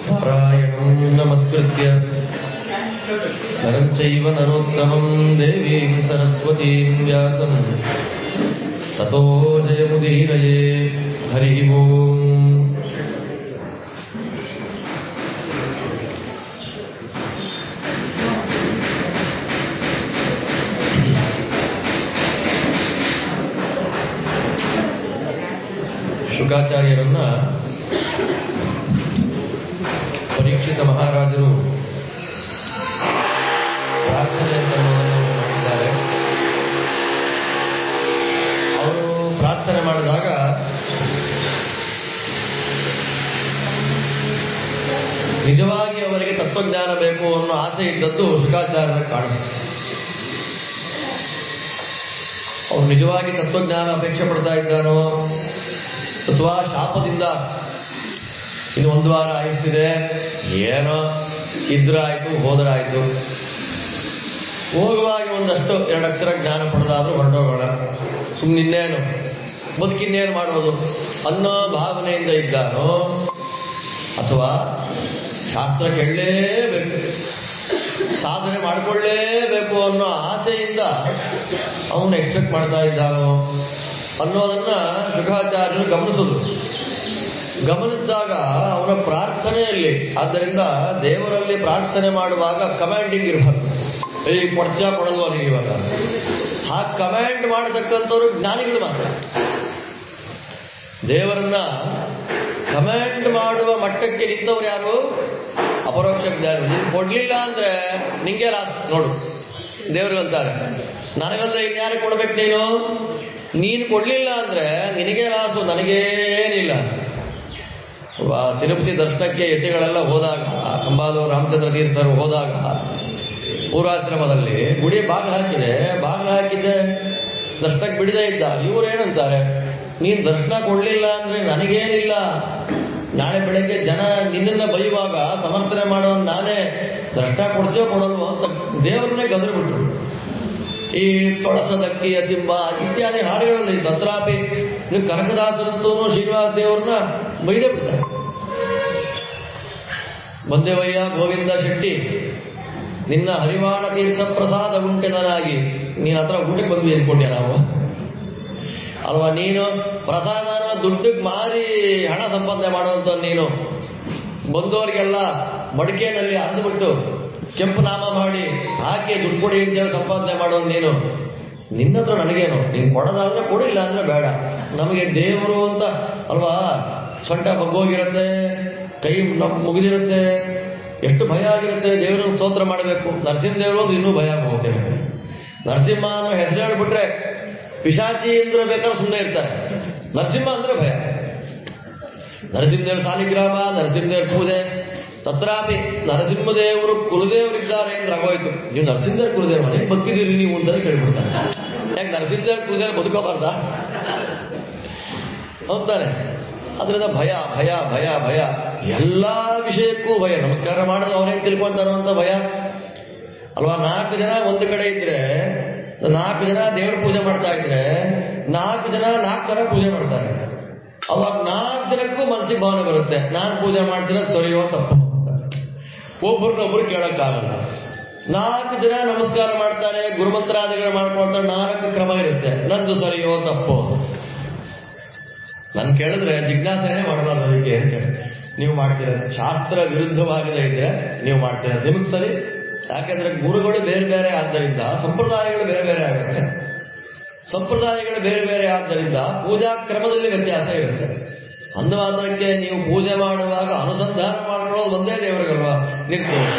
ನಾರಾಯಣಂ ನಮಸ್ಕೃತ್ಯ ನರಂ ಚೈವ ನರೋತ್ತಮಂ ದೇವೀಂ ಸರಸ್ವತೀಂ ವ್ಯಾಸಂ ತತೋ ಜಯಮುದೀರಯೇ. ಹರಿ ಓಂ. ಶುಕಾಚಾರ್ಯರನ್ನ ಪರೀಕ್ಷಿತ ಮಹಾರಾಜರು ಪ್ರಾರ್ಥನೆ ಮಾಡಿದ್ದಾರೆ. ಅವರು ಪ್ರಾರ್ಥನೆ ಮಾಡಿದಾಗ ನಿಜವಾಗಿ ಅವರಿಗೆ ತತ್ವಜ್ಞಾನ ಬೇಕು ಅನ್ನೋ ಆಸೆ ಇದ್ದದ್ದು ಶುಕಾಚಾರ್ಯರ ಕಾಣುತ್ತೆ. ಅವನು ನಿಜವಾಗಿ ತತ್ವಜ್ಞಾನ ಅಪೇಕ್ಷೆ ಪಡ್ತಾ ಇದ್ದಾನೋ ಅಥವಾ ಶಾಪದಿಂದ ಇನ್ನು ಒಂದು ವಾರ ಆಯುಸ್ಸಿದೆ, ಏನೋ ಇದ್ರಾಯ್ತು ಹೋದ್ರಾಯ್ತು, ಹೋಗುವಾಗ ಒಂದಷ್ಟು 2 ಅಕ್ಷರ ಜ್ಞಾನ ಪಡೆದಾದ್ರೂ ಹೊರಟೋಗೋಣ, ಸುಮ್ಮನಿನ್ನೇನು ಬದುಕಿನ್ನೇನು ಮಾಡೋದು ಅನ್ನೋ ಭಾವನೆಯಿಂದ ಇದ್ದಾನೋ ಅಥವಾ ಶಾಸ್ತ್ರ ಕೇಳಲೇಬೇಕು, ಸಾಧನೆ ಮಾಡಿಕೊಳ್ಳೇಬೇಕು ಅನ್ನೋ ಆಸೆಯಿಂದ ಅವನು ಎಕ್ಸ್ಪೆಕ್ಟ್ ಮಾಡ್ತಾ ಇದ್ದಾನೋ ಅನ್ನೋದನ್ನ ಶುಕಾಚಾರ್ಯರು ಗಮನಿಸಿದಾಗ ಅವನ ಪ್ರಾರ್ಥನೆಯಲ್ಲಿ, ಆದ್ದರಿಂದ ದೇವರಲ್ಲಿ ಪ್ರಾರ್ಥನೆ ಮಾಡುವಾಗ ಕಮಾಂಡಿಂಗ್ ಇರಬಾರ್ದು. ಈ ಕೊಡ್ತೀಯ ಕೊಡಲ್ವ ನೀವು ಇವಾಗ, ಆ ಕಮಾಂಡ್ ಮಾಡತಕ್ಕಂಥವ್ರು ಜ್ಞಾನಿಗಳು ಮಾತ್ರ. ದೇವರನ್ನ ಕಮಾಂಡ್ ಮಾಡುವ ಮಟ್ಟಕ್ಕೆ ನಿಂತವ್ರು ಯಾರು? ಅಪರೋಕ್ಷ ಜ್ಞಾನಿಗಳು. ನೀನು ಕೊಡ್ಲಿಲ್ಲ ಅಂದ್ರೆ ನಿಂಗೆ ಲಾಸ್ ನೋಡು. ದೇವ್ರಿಗಂತಾರೆ, ನನಗಂದ್ರೆ ಇನ್ಯಾರಿಗೆ ಕೊಡ್ಬೇಕು ನೀನು ಕೊಡ್ಲಿಲ್ಲ ಅಂದ್ರೆ ನಿನಗೆ ಲಾಸು, ನನಗೇನಿಲ್ಲ. ತಿರುಪತಿ ದರ್ಶನಕ್ಕೆ ಯತಿಗಳೆಲ್ಲ ಹೋದಾಗ, ಕಂಬಾಲೂರು ರಾಮಚಂದ್ರ ತೀರ್ಥರು ಹೋದಾಗ ಪೂರ್ವಾಶ್ರಮದಲ್ಲಿ ಗುಡಿ ಬಾಗಿಲು ಹಾಕಿದ್ದೆ, ದರ್ಶನಕ್ಕೆ ಬಿಡದೇ ಇದ್ದ. ಇವರು ಏನಂತಾರೆ, ನೀನು ದರ್ಶನ ಕೊಡ್ಲಿಲ್ಲ ಅಂದ್ರೆ ನನಗೇನಿಲ್ಲ, ನಾಳೆ ಬೆಳಗ್ಗೆ ಜನ ನಿನ್ನನ್ನ ಬೈಯುವಾಗ ಸಮರ್ಥನೆ ಮಾಡೋ ನಾನೇ, ದರ್ಶನ ಕೊಡ್ತೀವೋ ಕೊಡಲ್ವೋ ಅಂತ ದೇವರನ್ನೇ ಗದರ್ಬಿಟ್ರು. ಈ ತೊಳಸದಕ್ಕಿ ಅತಿಂಬ ಇತ್ಯಾದಿ ಹಾಡುಗಳಲ್ಲಿ ತತ್ರಾಪಿ ನೀವು ಕನಕದಾಸರಂತೂ ಶ್ರೀನಿವಾಸ ದೇವರನ್ನ ಬೈದೇ ಬಿಡ್ತಾರೆ. ಬಂದೇವಯ್ಯ ಗೋವಿಂದ ಶೆಟ್ಟಿ, ನಿನ್ನ ಹರಿವಾಣ ತೀರ್ಥ ಪ್ರಸಾದ ಉಂಟೆದನಾಗಿ ನೀನ್ ಹತ್ರ ಊಟಕ್ಕೆ ಬಂದ್ವಿ ಅಂದ್ಕೊಂಡ್ಯ ನಾವು ಅಲ್ವಾ? ನೀನು ಪ್ರಸಾದನ ದುಡ್ಡಿಗೆ ಮಾರಿ ಹಣ ಸಂಪಾದನೆ ಮಾಡುವಂತ, ನೀನು ಬಂದವರಿಗೆಲ್ಲ ಮಡಿಕೆನಲ್ಲಿ ಅರ್ದ್ಬಿಟ್ಟು ಕೆಂಪು ನಾಮ ಮಾಡಿ ಹಾಕಿ ದುಡ್ಡು ಕೊಡಿ ಅಂತೇಳಿ ಸಂಪಾದನೆ ಮಾಡೋದು ನೀನು. ನಿನ್ನ ಹತ್ರ ನನಗೇನು, ನೀನು ಕೊಡೋದಾದ್ರೆ ಕೊಡಿಲ್ಲ ಅಂದ್ರೆ ಬೇಡ. ನಮಗೆ ದೇವರು ಅಂತ ಅಲ್ವಾ, ಸೊಂಟ ಬಗ್ಗೋಗಿರುತ್ತೆ, ಕೈ ಮುಗಿದಿರುತ್ತೆ, ಎಷ್ಟು ಭಯ ಆಗಿರುತ್ತೆ. ದೇವರನ್ನು ಸ್ತೋತ್ರ ಮಾಡಬೇಕು. ನರಸಿಂಹದೇವರು ಅಂದ್ರೆ ಇನ್ನೂ ಭಯ ಹೋಗ್ತೇನೆ. ನರಸಿಂಹ ಅನ್ನೋ ಹೆಸರು ಹೇಳ್ಬಿಟ್ರೆ ಪಿಶಾಚಿ ಅಂದ್ರೆ ಬೇಕಾದ್ರೆ ಸುಮ್ಮನೆ ಇರ್ತಾರೆ. ನರಸಿಂಹ ಅಂದ್ರೆ ಭಯ. ನರಸಿಂಹದೇವರು ಸಾಲಿಗ್ರಾಮ, ನರಸಿಂಹದೇವ್ರ ಪೂಜೆ, ತತ್ರಾಪಿ ನರಸಿಂಹದೇವರು ಕುಲದೇವರಿದ್ದಾರೆ ಅಂದ್ರೆ ಆಗೋಯ್ತು. ನೀವು ನರಸಿಂಹದೇವ್ರ ಕುಲದೇವರು ಹೇಗೆ ಬದುಕಿದ್ದೀರಿ ನೀವು ಅಂತ ಕೇಳ್ಬಿಡ್ತಾರೆ. ಯಾಕೆ ನರಸಿಂಹದೇವ್ರ ಕುಲದೇವರು ಬದುಕೋಬಾರ್ದ ಅಂತಾರೆ. ಅದರಿಂದ ಭಯ ಭಯ ಭಯ ಭಯ, ಎಲ್ಲ ವಿಷಯಕ್ಕೂ ಭಯ. ನಮಸ್ಕಾರ ಮಾಡೋದು ಅವ್ರೇನು ತಿಳ್ಕೊಳ್ತಾರೋ ಅಂತ ಭಯ ಅಲ್ವಾ? 4 ಜನ ಒಂದು ಕಡೆ ಇದ್ರೆ, 4 ಜನ ದೇವ್ರ ಪೂಜೆ ಮಾಡ್ತಾ ಇದ್ರೆ 4 ಜನ 4 ತರ ಪೂಜೆ ಮಾಡ್ತಾರೆ. ಅವಾಗ 4 ಜನಕ್ಕೂ ಮನಸ್ಸಿಗೆ ಭಾವನೆ ಬರುತ್ತೆ, ನಾನು ಪೂಜೆ ಮಾಡ್ತಿರೋದು ಸರಿಯೋ ತಪ್ಪು ಅಂತ. ಒಬ್ಬರನ್ನೊಬ್ರು ಕೇಳಕ್ಕಾಗಲ್ಲ. 4 ಜನ ನಮಸ್ಕಾರ ಮಾಡ್ತಾರೆ, ಗುರುಮಂತ್ರಾದಿಗಳು ಮಾಡ್ಕೊಳ್ತಾರೆ, 4 ಕ್ರಮ ಇರುತ್ತೆ, ನಂದು ಸರಿಯೋ ತಪ್ಪು. ನನ್ ಕೇಳಿದ್ರೆ ಜಿಜ್ಞಾಸನೆ ಮಾಡಬಾರ್ದು. ಅದಕ್ಕೆ ನೀವು ಮಾಡ್ತೀರ, ಶಾಸ್ತ್ರ ವಿರುದ್ಧವಾಗದೇ ಇದ್ರೆ ನೀವು ಮಾಡ್ತೀರ, ನಿಮಗೆ ಸರಿ. ಯಾಕೆಂದ್ರೆ ಗುರುಗಳು ಬೇರೆ ಬೇರೆ ಆದ್ದರಿಂದ ಸಂಪ್ರದಾಯಗಳು ಬೇರೆ ಬೇರೆ ಆಗುತ್ತೆ. ಸಂಪ್ರದಾಯಗಳು ಬೇರೆ ಬೇರೆ ಆದ್ದರಿಂದ ಪೂಜಾ ಕ್ರಮದಲ್ಲಿ ವ್ಯತ್ಯಾಸ ಇರುತ್ತೆ. ಅಂದವಾದಕ್ಕೆ ನೀವು ಪೂಜೆ ಮಾಡುವಾಗ ಅನುಸಂಧಾನ ಮಾಡಿರೋದು ಒಂದೇ ದೇವರಿಗಲ್ವಾ? ನಿರ್ದೋಷ,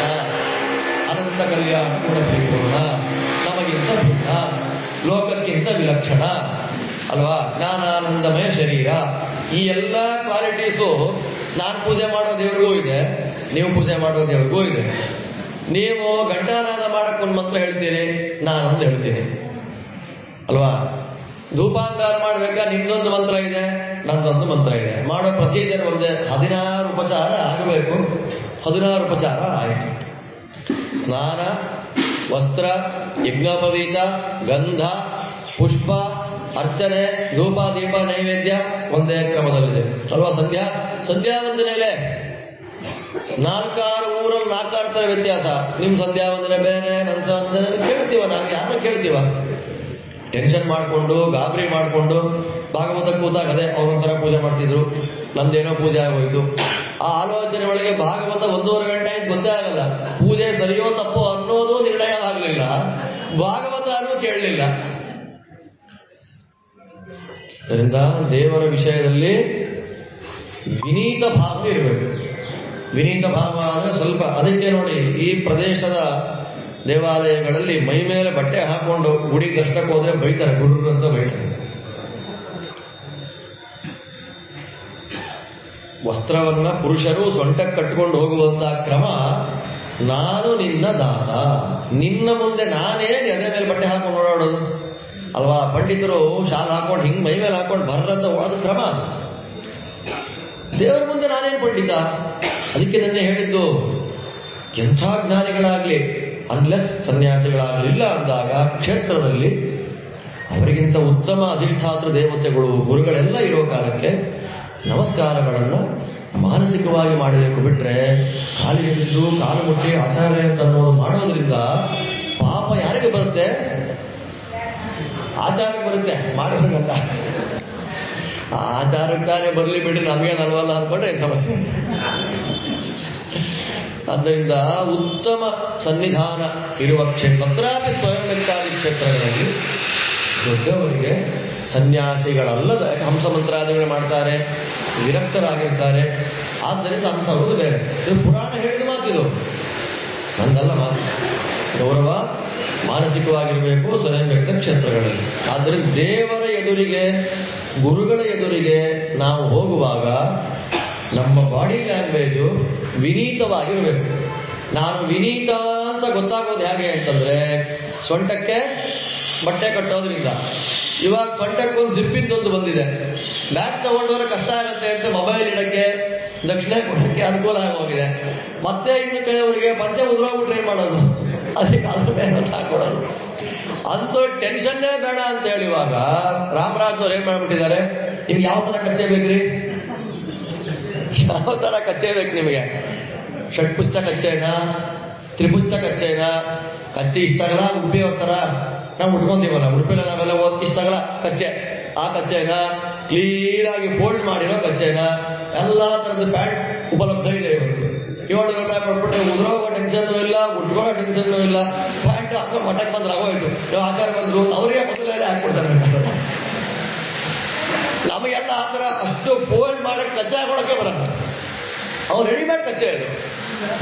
ಅನಂತ ಕಲ್ಯಾಣ, ಗುಣಪರಿಪೂರ್ಣ, ನಮಗಿಂತ ಭಿನ್ನ, ಲೋಕಕ್ಕಿಂತ ವಿಲಕ್ಷಣ ಅಲ್ವಾ? ಜ್ಞಾನಾನಂದಮಯ ಶರೀರ. ಈ ಎಲ್ಲ ಕ್ವಾಲಿಟೀಸು ನಾನು ಪೂಜೆ ಮಾಡೋ ದೇವರಿಗೂ ಇದೆ, ನೀವು ಪೂಜೆ ಮಾಡೋ ದೇವರಿಗೂ ಇದೆ. ನೀವು ಘಂಟಾನಾದ ಮಾಡಕ್ಕೆ ಒಂದು ಮಂತ್ರ ಹೇಳ್ತೀರಿ, ನಾನೊಂದು ಹೇಳ್ತೀನಿ ಅಲ್ವಾ? ಧೂಪಾಂಗಾರ ಮಾಡ್ಬೇಕಾ ನಿಮ್ದೊಂದು ಮಂತ್ರ ಇದೆ, ನಂದೊಂದು ಮಂತ್ರ ಇದೆ. ಮಾಡೋ ಪ್ರೊಸೀಜರ್ ಒಂದೇ. 16 ಉಪಚಾರ ಆಗಬೇಕು. 16 ಉಪಚಾರ ಆಯಿತು. ಸ್ನಾನ, ವಸ್ತ್ರ, ಯಜ್ಞೋಪವೀತ, ಗಂಧ, ಪುಷ್ಪ, ಅರ್ಚನೆ, ಧೂಪ, ದೀಪ, ನೈವೇದ್ಯ ಒಂದೇ ಕ್ರಮದಲ್ಲಿದೆ ಅಲ್ವಾ? ಸಂಧ್ಯಾ ವಂದನೆಯಲ್ಲೇ 4-6 ಊರಲ್ಲಿ 4-6 ತರ ವ್ಯತ್ಯಾಸ. ನಿಮ್ ಸಂಧ್ಯಾ ವಂದನೆ ಬೇರೆ, ನನ್ನ ವಂದನೆ ಕೇಳ್ತೀವ, ನಾವು ಯಾರು ಕೇಳ್ತೀವ? ಟೆನ್ಷನ್ ಮಾಡಿಕೊಂಡು ಗಾಬರಿ ಮಾಡಿಕೊಂಡು ಭಾಗವತ ಕೂತಾಗ ಅದೇ ಅವರೊಂಥರ ಪೂಜೆ ಮಾಡ್ತಿದ್ರು, ನಮ್ದೇನೋ ಪೂಜೆ ಆಗೋಯ್ತು. ಆ ಆಲೋಚನೆ ಒಳಗೆ ಭಾಗವತ 1.5 ಗಂಟೆ ಆಯ್ತು ಗೊತ್ತೇ ಆಗಲ್ಲ. ಪೂಜೆ ಸರಿಯೋ ತಪ್ಪೋ ಅನ್ನೋದು ನಿರ್ಣಯ ಆಗಲಿಲ್ಲ, ಭಾಗವತನೂ ಕೇಳಲಿಲ್ಲ. ಅದರಿಂದ ದೇವರ ವಿಷಯದಲ್ಲಿ ವಿನೀತ ಭಾವ ಇರಬೇಕು. ವಿನೀತ ಭಾವ ಅಂದ್ರೆ ಸ್ವಲ್ಪ, ಅದಕ್ಕೆ ನೋಡಿ ಈ ಪ್ರದೇಶದ ದೇವಾಲಯಗಳಲ್ಲಿ ಮೈ ಮೇಲೆ ಬಟ್ಟೆ ಹಾಕೊಂಡು ಗುಡಿ ದರ್ಶನಕ್ಕೆ ಹೋದ್ರೆ ಬೈತಾರೆ, ಗುರುರು ಅಂತ ಬೈತಾರೆ. ವಸ್ತ್ರವನ್ನ ಪುರುಷರು ಸೊಂಟಕ್ಕೆ ಕಟ್ಕೊಂಡು ಹೋಗುವಂತಹ ಕ್ರಮ, ನಾನು ನಿನ್ನ ದಾಸ, ನಿನ್ನ ಮುಂದೆ ನಾನೇನು ಎದೆ ಮೇಲೆ ಬಟ್ಟೆ ಹಾಕೊಂಡು ಓಡಾಡೋದು ಅಲ್ವಾ? ಪಂಡಿತರು ಶಾಲ್ ಹಾಕೊಂಡು ಹಿಂಗ್ ಮೈ ಮೇಲೆ ಹಾಕೊಂಡು ಬರ್ರಂತ ಅದು ಕ್ರಮ. ದೇವರ ಮುಂದೆ ನಾನೇನು ಪಂಡಿತ? ಅದಕ್ಕೆ ನನ್ನ ಹೇಳಿದ್ದು, ಎಂಥ ಜ್ಞಾನಿಗಳಾಗ್ಲಿ ಅನ್ಲೆಸ್ ಸನ್ಯಾಸಿಗಳಾಗಲಿಲ್ಲ ಅಂದಾಗ ಕ್ಷೇತ್ರದಲ್ಲಿ ಅವರಿಗಿಂತ ಉತ್ತಮ ಅಧಿಷ್ಠಾತೃ ದೇವತೆಗಳು ಗುರುಗಳೆಲ್ಲ ಇರೋ ಕಾಲಕ್ಕೆ ನಮಸ್ಕಾರಗಳನ್ನು ಮಾನಸಿಕವಾಗಿ ಮಾಡಬೇಕು. ಬಿಟ್ರೆ ಕಾಲಿಗೆ ಬಿದ್ದು ಕಾಲು ಮುಟ್ಟಿ ಆಚಾರ್ಯ ಅಂತ ಅನ್ನೋದು ಮಾಡೋದ್ರಿಂದ ಪಾಪ ಯಾರಿಗೆ ಬರುತ್ತೆ? ಆಚಾರಕ್ಕೆ ಬರುತ್ತೆ, ಮಾಡೋದ್ರಿಂದ. ಆಚಾರಕ್ಕೆ ತಾನೇ ಬರಲಿ ಬಿಡಿ, ನಮಗೇನಲ್ವಲ್ಲ ಅಂದ್ಕೊಂಡ್ರೆ ಏನು ಸಮಸ್ಯೆ. ಆದ್ದರಿಂದ ಉತ್ತಮ ಸನ್ನಿಧಾನ ಇರುವ ಕ್ಷೇತ್ರ, ತತ್ರಾಪಿ ಸ್ವಯಂ ವ್ಯಕ್ತಾದಿ ಕ್ಷೇತ್ರಗಳಲ್ಲಿ ದೊಡ್ಡವರಿಗೆ ಸನ್ಯಾಸಿಗಳಲ್ಲದ ಹಂಸ ಮಂತ್ರಾದಿಗಳು ಮಾಡ್ತಾರೆ, ವಿರಕ್ತರಾಗಿರ್ತಾರೆ. ಆದ್ದರಿಂದ ಅಂಥವ್ರದ್ದು ಬೇರೆ. ಇದು ಪುರಾಣ ಹೇಳಿದ ಮಾತಿದು, ನಂದಲ್ಲ ಮಾತು. ಗೌರವ ಮಾನಸಿಕವಾಗಿರಬೇಕು ಸ್ವಯಂ ವ್ಯಕ್ತ ಕ್ಷೇತ್ರಗಳಲ್ಲಿ. ಆದ್ದರಿಂದ ದೇವರ ಎದುರಿಗೆ, ಗುರುಗಳ ಎದುರಿಗೆ ನಾವು ಹೋಗುವಾಗ ನಮ್ಮ ಬಾಡಿ ಲ್ಯಾಂಗ್ವೇಜು ವಿನೀತವಾಗಿರಬೇಕು. ನಾನು ವಿನೀತ ಅಂತ ಗೊತ್ತಾಗೋದು ಹೇಗೆ ಅಂತಂದ್ರೆ, ಸೊಂಟಕ್ಕೆ ಬಟ್ಟೆ ಕಟ್ಟೋದ್ರಿಂದ. ಇವಾಗ ಸೊಂಟಕ್ಕೊಂದು ಜಿಪ್ಪಿದ್ದೊಂದು ಬಂದಿದೆ, ಬ್ಯಾಗ್ ತಗೊಂಡೋದ್ರೆ ಕಷ್ಟ ಆಗುತ್ತೆ ಅಂತ ಮೊಬೈಲ್ ಇಡಕ್ಕೆ, ದಕ್ಷಿಣ ಕೊಡಕ್ಕೆ ಅನುಕೂಲ ಆಗೋಗಿದೆ. ಮತ್ತೆ ಇನ್ನು ಕೆಲವರಿಗೆ ಪಂಚೆ ಉದುರೋಗ್ಬಿಟ್ರೆ ಏನ್ ಮಾಡೋದು? ಅದಕ್ಕೆ ಅದ್ರ ಮೇಲೆ ಹಾಕೊಡೋದು. ಅಂತೂ ಟೆನ್ಷನ್ನೇ ಬೇಡ ಅಂತ ಹೇಳಿವಾಗ ರಾಮರಾಜ್ನವ್ರು ಏನ್ ಮಾಡ್ಬಿಟ್ಟಿದ್ದಾರೆ, ನಿಮ್ಗೆ ಯಾವ ತರ ಕಚ್ಚೆ ಬೇಕ್ರಿ? ಯಾವ ತರ ಕಚ್ಚೆ ಬೇಕು ನಿಮಗೆ? ಷಟ್ಪುಚ್ಚ ಕಚ್ಚೆನಾ, ತ್ರಿಪುಚ್ಚ ಕಚ್ಚೆನಾ? ಕಚ್ಚೆ ಇಷ್ಟಾಗಲ್ಲ, ಉಡುಪಿ ತರ ನಾವು ಉಟ್ಕೊಂತೀವಲ್ಲ, ಉಡುಪಿನ ನಾವೆಲ್ಲ ಇಷ್ಟಾಗಲ್ಲ ಕಚ್ಚೆ. ಆ ಕಚ್ಚೆನಾ, ಕ್ಲೀನ್ ಆಗಿ ಫೋಲ್ಡ್ ಮಾಡಿರೋ ಕಚ್ಚೆನಾ? ಎಲ್ಲಾ ತರದ ಪ್ಯಾಂಟ್ ಉಪಲಬ್ಧ ಇದೆ ಇವತ್ತು. 700 ರೂಪಾಯಿ ಕೊಟ್ಬಿಟ್ರೆ ಉದುರೋಗೋ ಟೆನ್ಷನ್ ಇಲ್ಲ, ಉಟ್ಕೊಳ್ಳೋ ಟೆನ್ಷನ್ ಇಲ್ಲ. ಪ್ಯಾಂಟ್ ಹಾಕೋ ಮಠಕ್ಕೆ ಬಂದ್ರೆ ಆಗೋಯ್ತು, ಆಚಾರ ಬಂದ್ರು ಅವರಿಗೆ ಮೊದಲೇ ಹಾಕ್ಬಿಡ್ತಾರೆ. ನಮಗೆಲ್ಲ ಆ ಥರ ಅಷ್ಟು ಫೋಲ್ಡ್ ಮಾಡಕ್ಕೆ ಕಚ್ಚೆ ಹಾಕೊಳಕ್ಕೆ ಬರಲ್ಲ. ಅವ್ರು ರೆಡಿಮೇಡ್ ಕಚ್ಚೆ ಇದು,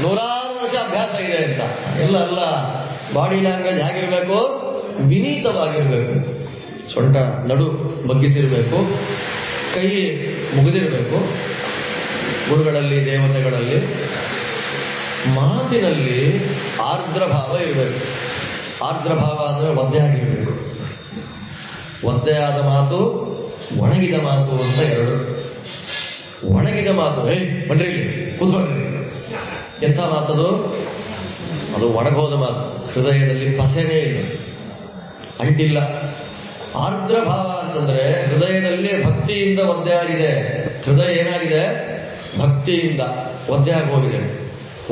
100 ವರ್ಷ ಅಭ್ಯಾಸ ಇದೆ ಅಂತ. ಎಲ್ಲ ಬಾಡಿ ಲ್ಯಾಂಗ್ವೇಜ್ ಹೇಗಿರ್ಬೇಕು? ವಿನೀತವಾಗಿರ್ಬೇಕು. ಸೊಂಟ ನಡು ಬಗ್ಗಿಸಿರ್ಬೇಕು, ಕೈ ಮುಗಿದಿರಬೇಕು. ಗುರುಗಳಲ್ಲಿ, ದೇವತೆಗಳಲ್ಲಿ ಮಾತಿನಲ್ಲಿ ಆರ್ದ್ರ ಭಾವ ಇರಬೇಕು. ಆರ್ದ್ರ ಭಾವ ಅಂದ್ರೆ ಒದ್ದೆ ಆಗಿರಬೇಕು. ಒದ್ದೆಯಾದ ಮಾತು, ಒಣಗಿದ ಮಾತು ಅಂತ ಎರಡು. ಒಣಗಿದ ಮಾತು, ಬನ್ರಿ ಕೂತ್ಕೊಂಡ್ರಿ, ಎಂಥ ಮಾತದು? ಅದು ಒಣಗೋದ ಮಾತು, ಹೃದಯದಲ್ಲಿ ಪಸೆನೇ ಇಲ್ಲ, ಅಂಟಿಲ್ಲ. ಆರ್ದ್ರ ಭಾವ ಅಂತಂದ್ರೆ ಹೃದಯದಲ್ಲಿ ಭಕ್ತಿಯಿಂದ ಒದ್ದೆ ಆಗಿದೆ. ಹೃದಯ ಏನಾಗಿದೆ? ಭಕ್ತಿಯಿಂದ ಒದ್ದೆ ಆಗೋಗಿದೆ.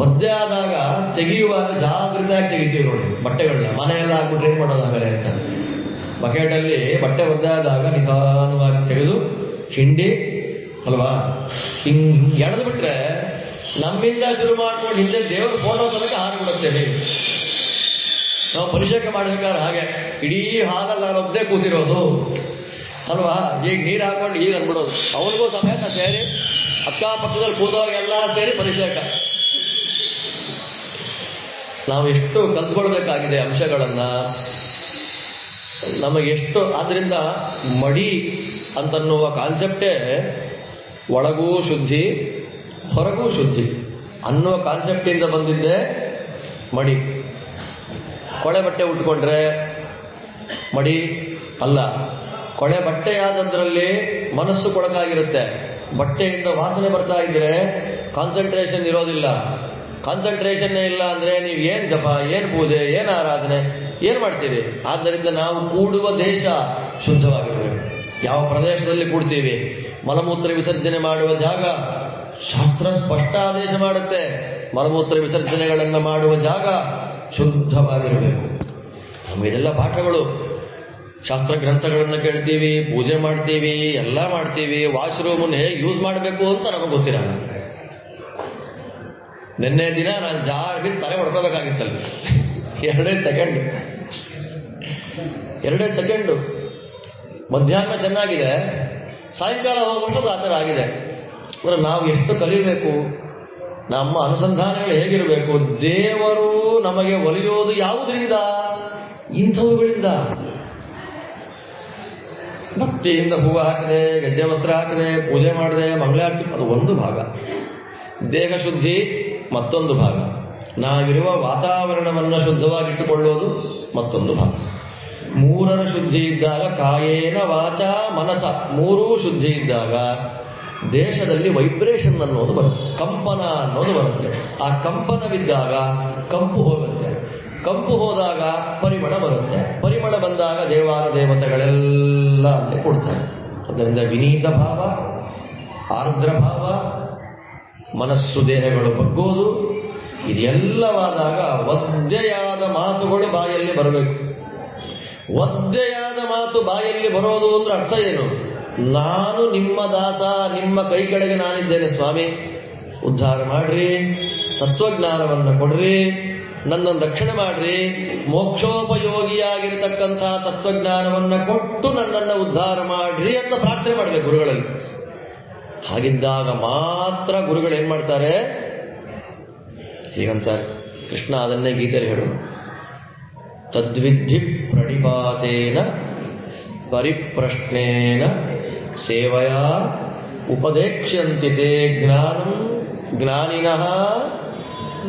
ಒದ್ದೆ ಆದಾಗ ತೆಗೆಯುವಾಗ ಜಾಗೃತಿಯಾಗಿ ತೆಗಿತೀವಿ ನೋಡಿ ಬಟ್ಟೆಗಳನ್ನ. ಮನೆಯೆಲ್ಲ ಹಾಕ್ಬಿಟ್ರೆ ಏನ್ ಮಾಡೋದಾಗರೆ ಅಂತ ಬಕೆಟಲ್ಲಿ ಬಟ್ಟೆ ಒದ್ದೆ ಆದಾಗ ನಿಧಾನವಾಗಿ ತೆಗೆದು ಹಿಂಡಿ ಅಲ್ವಾ, ಹಿಂಗ್ ಎಳೆದು ಬಿಟ್ರೆ ನಮ್ಮಿಂದ ಶುರು ಮಾಡ್ಕೊಂಡು ಹಿಂದೆ ದೇವರ ಫೋಟೋ ತನಕ ಹಾರಿಬಿಡುತ್ತೇವೆ. ನಾವು ಪರಿಷೇಕ ಮಾಡ್ಬೇಕಾದ್ರೆ ಹಾಗೆ ಇಡೀ ಹಾಲಲ್ಲಿ ಒದ್ದೆ ಕೂತಿರೋದು ಅಲ್ವಾ. ಈಗ ನೀರು ಹಾಕೊಂಡು ಈಗ ಅಂದ್ಬಿಡೋದು, ಅವನಿಗೂ ಸಮೇತ ಸೇರಿ ಅಕ್ಕಪಕ್ಕದಲ್ಲಿ ಕೂತವಾಗೆಲ್ಲ ಸೇರಿ ಪರಿಷೇಕ. ನಾವು ಎಷ್ಟು ಕಲ್ತ್ಕೊಳ್ಬೇಕಾಗಿದೆ ಅಂಶಗಳನ್ನ, ನಮಗೆಷ್ಟು. ಆದ್ರಿಂದ ಮಡಿ ಅಂತನ್ನುವ ಕಾನ್ಸೆಪ್ಟೇ ಒಳಗೂ ಶುದ್ಧಿ ಹೊರಗೂ ಶುದ್ಧಿ ಅನ್ನುವ ಕಾನ್ಸೆಪ್ಟಿಂದ ಬಂದಿದ್ದೆ ಮಡಿ. ಕೊಳೆ ಬಟ್ಟೆ ಉಟ್ಕೊಂಡ್ರೆ ಮಡಿ ಅಲ್ಲ. ಕೊಳೆ ಬಟ್ಟೆಯಾದದ್ರಲ್ಲಿ ಮನಸ್ಸು ಕೊಳಕಾಗಿರುತ್ತೆ. ಬಟ್ಟೆಯಿಂದ ವಾಸನೆ ಬರ್ತಾ ಇದ್ರೆ ಕಾನ್ಸಂಟ್ರೇಷನ್ ಇರೋದಿಲ್ಲ. ಕಾನ್ಸಂಟ್ರೇಷನ್ನೇ ಇಲ್ಲ ಅಂದ್ರೆ ನೀವು ಏನ್ ಜಪ, ಏನ್ ಪೂಜೆ, ಏನ್ ಆರಾಧನೆ, ಏನ್ ಮಾಡ್ತೀರಿ? ಆದ್ದರಿಂದ ನಾವು ಕೂಡುವ ದೇಶ ಶುದ್ಧವಾಗಿರಬೇಕು. ಯಾವ ಪ್ರದೇಶದಲ್ಲಿ ಕೂಡ್ತೀವಿ, ಮಲಮೂತ್ರ ವಿಸರ್ಜನೆ ಮಾಡುವ ಜಾಗ ಶಾಸ್ತ್ರ ಸ್ಪಷ್ಟ ಆದೇಶ ಮಾಡುತ್ತೆ. ಮಲಮೂತ್ರ ವಿಸರ್ಜನೆಗಳನ್ನು ಮಾಡುವ ಜಾಗ ಶುದ್ಧವಾಗಿರಬೇಕು. ನಮಗೆಲ್ಲ ಪಾಠಗಳು, ಶಾಸ್ತ್ರ ಗ್ರಂಥಗಳನ್ನು ಕೇಳ್ತೀವಿ, ಪೂಜೆ ಮಾಡ್ತೀವಿ, ಎಲ್ಲ ಮಾಡ್ತೀವಿ. ವಾಶ್ರೂಮನ್ನು ಹೇಗೆ ಯೂಸ್ ಮಾಡಬೇಕು ಅಂತ ನಮಗೆ ಗೊತ್ತಿರಲ್ಲ. ನಿನ್ನೆ ದಿನ ನಾನು ಜಾರ್ ಬಿದ್ದು ತಲೆ ಹೊಡ್ಕೋಬೇಕಾಗಿತ್ತಲ್ಲ, 2 ಸೆಕೆಂಡು. ಮಧ್ಯಾಹ್ನ ಚೆನ್ನಾಗಿದೆ, ಸಾಯಂಕಾಲ ಹೋಗುವಂಥದ್ದು ಆ ಥರ ಆಗಿದೆ. ಅಂದರೆ ನಾವು ಎಷ್ಟು ಕಲಿಯಬೇಕು, ನಮ್ಮ ಅನುಸಂಧಾನಗಳು ಹೇಗಿರಬೇಕು. ದೇವರು ನಮಗೆ ಒಲಿಯೋದು ಯಾವುದರಿಂದ? ಇಂಥವುಗಳಿಂದ. ಭಕ್ತಿಯಿಂದ ಹೂವು ಹಾಕಿದೆ, ಗೆಜ್ಜೆ ವಸ್ತ್ರ ಹಾಕಿದೆ, ಪೂಜೆ ಮಾಡಿದೆ, ಮಂಗಳಾರತಿ, ಅದು ಒಂದು ಭಾಗ. ದೇಹ ಶುದ್ಧಿ ಮತ್ತೊಂದು ಭಾಗ. ನಾವಿರುವ ವಾತಾವರಣವನ್ನು ಶುದ್ಧವಾಗಿಟ್ಟುಕೊಳ್ಳೋದು ಮತ್ತೊಂದು ಭಾಗ. 3ರ ಶುದ್ಧಿ ಇದ್ದಾಗ, ಕಾಯೇನ ವಾಚ ಮನಸ 3 ಶುದ್ಧಿ ಇದ್ದಾಗ ದೇಶದಲ್ಲಿ ವೈಬ್ರೇಷನ್ ಅನ್ನೋದು ಬರುತ್ತೆ, ಕಂಪನ ಅನ್ನೋದು ಬರುತ್ತೆ. ಆ ಕಂಪನವಿದ್ದಾಗ ಕಂಪು ಹೋಗುತ್ತೆ, ಕಂಪು ಹೋದಾಗ ಪರಿಮಳ ಬರುತ್ತೆ, ಪರಿಮಳ ಬಂದಾಗ ದೇವಾನುದೇವತೆಗಳೆಲ್ಲ ಅಲ್ಲಿ ಕೊಡ್ತಾರೆ. ಅದರಿಂದ ವಿನೀತ ಭಾವ, ಆರ್ದ್ರ ಭಾವ, ಮನಸ್ಸು ದೇಹಗಳು ಬಗ್ಗೋದು, ಇದೆಲ್ಲವಾದಾಗ ಒದ್ದೆಯಾದ ಮಾತುಗಳು ಬಾಯಲ್ಲಿ ಬರಬೇಕು. ಒದ್ದೆಯಾದ ಮಾತು ಬಾಯಲ್ಲಿ ಬರೋದು ಅಂದ್ರೆ ಅರ್ಥ ಏನು? ನಾನು ನಿಮ್ಮ ದಾಸ, ನಿಮ್ಮ ಕೈ ಕೆಳಗೆ ನಾನಿದ್ದೇನೆ ಸ್ವಾಮಿ, ಉದ್ಧಾರ ಮಾಡ್ರಿ, ತತ್ವಜ್ಞಾನವನ್ನು ಕೊಡ್ರಿ, ನನ್ನನ್ನು ರಕ್ಷಣೆ ಮಾಡ್ರಿ, ಮೋಕ್ಷೋಪಯೋಗಿಯಾಗಿರತಕ್ಕಂಥ ತತ್ವಜ್ಞಾನವನ್ನು ಕೊಟ್ಟು ನನ್ನನ್ನು ಉದ್ಧಾರ ಮಾಡ್ರಿ ಅಂತ ಪ್ರಾರ್ಥನೆ ಮಾಡಬೇಕು ಗುರುಗಳಲ್ಲಿ. ಹಾಗಿದ್ದಾಗ ಮಾತ್ರ ಗುರುಗಳು ಏನ್ ಮಾಡ್ತಾರೆ? ಹೀಗಂತಾರೆ ಕೃಷ್ಣ, ಅದನ್ನೇ ಗೀತೆಯಲ್ಲಿ ಹೇಳು, ತದ್ವಿಧಿ ಪ್ರಣಿಪಾತೇನ ಪರಿಪ್ರಶ್ನೇನ ಸೇವಯ ಉಪದೇಕ್ಷ್ಯಂತಿ ತೇ ಜ್ಞಾನಂ ಜ್ಞಾನಿನಃ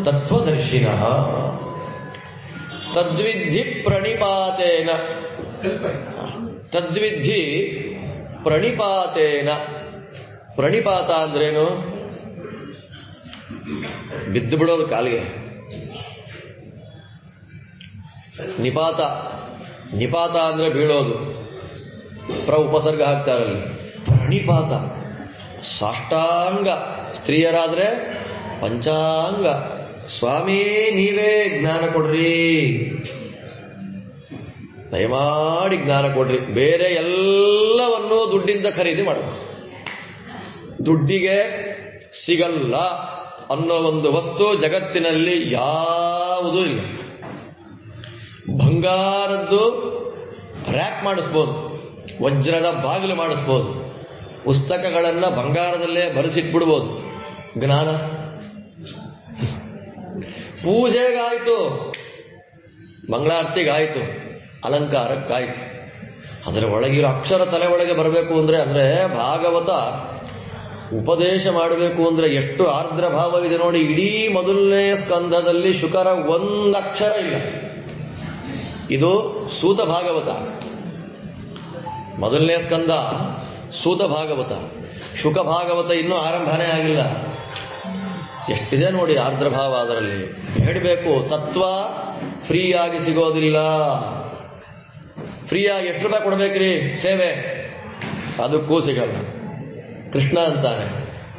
ತತ್ವದರ್ಶಿನಃ. ತದ್ವಿಧಿ ಪ್ರಣಿಪಾತೇನ, ತದ್ವಿಧಿ ಪ್ರಣಿಪಾತೇನ. ಪ್ರಣಿಪಾತ ಅಂದ್ರೇನು? ಬಿದ್ದು ಬಿಡೋದು ಕಾಲಿಗೆ. ನಿಪಾತ, ನಿಪಾತ ಅಂದ್ರೆ ಬೀಳೋದು, ಉಪಸರ್ಗ ಹಾಕ್ತಾರಲ್ಲಿ. ಪ್ರಣಿಪಾತ ಸಾಷ್ಟಾಂಗ, ಸ್ತ್ರೀಯರಾದ್ರೆ ಪಂಚಾಂಗ. ಸ್ವಾಮಿ ನೀವೇ ಜ್ಞಾನ ಕೊಡ್ರಿ, ದಯಮಾಡಿ ಜ್ಞಾನ ಕೊಡ್ರಿ. ಬೇರೆ ಎಲ್ಲವನ್ನೂ ದುಡ್ಡಿಂದ ಖರೀದಿ ಮಾಡಬೇಕು. ದುಡ್ಡಿಗೆ ಸಿಗಲ್ಲ ಅನ್ನೋ ಒಂದು ವಸ್ತು ಜಗತ್ತಿನಲ್ಲಿ ಯಾವುದೂ ಇಲ್ಲ. ಬಂಗಾರದ್ದು ರ್ಯಾಕ್ ಮಾಡಿಸ್ಬೋದು, ವಜ್ರದ ಬಾಗಿಲು ಮಾಡಿಸ್ಬೋದು, ಪುಸ್ತಕಗಳನ್ನು ಬಂಗಾರದಲ್ಲೇ ಬರೆಸಿಟ್ಬಿಡ್ಬೋದು. ಜ್ಞಾನ ಪೂಜೆಗಾಯ್ತು, ಮಂಗಳಾರತಿಗಾಯ್ತು, ಅಲಂಕಾರಕ್ಕಾಯ್ತು. ಅದರ ಒಳಗಿರೋ ಅಕ್ಷರ ತಲೆ ಒಳಗೆ ಬರಬೇಕು ಅಂದ್ರೆ ಭಾಗವತ ಉಪದೇಶ ಮಾಡಬೇಕು ಅಂದ್ರೆ ಎಷ್ಟು ಆರ್ದ್ರ ಭಾವವಿದೆ ನೋಡಿ. ಇಡೀ ಮೊದಲನೇ ಸ್ಕಂಧದಲ್ಲಿ ಶುಕರ ಒಂದಕ್ಷರ ಇಲ್ಲ. ಇದು ಸೂತ ಭಾಗವತ, ಮೊದಲನೇ ಸ್ಕಂದ ಸೂತ ಭಾಗವತ. ಶುಕ ಭಾಗವತ ಇನ್ನೂ ಆರಂಭನೇ ಆಗಿಲ್ಲ. ಎಷ್ಟಿದೆ ನೋಡಿ ಆರ್ದ್ರ ಭಾವ ಅದರಲ್ಲಿ. ಹೇಳಬೇಕು, ತತ್ವ ಫ್ರೀಯಾಗಿ ಸಿಗೋದಿಲ್ಲ. ಫ್ರೀಯಾಗಿ ಎಷ್ಟು ರೂಪಾಯಿ ಕೊಡ್ಬೇಕ್ರಿ ಸೇವೆ? ಅದಕ್ಕೂ ಸಿಗಲ್ಲ. ಕೃಷ್ಣ ಅಂತಾನೆ,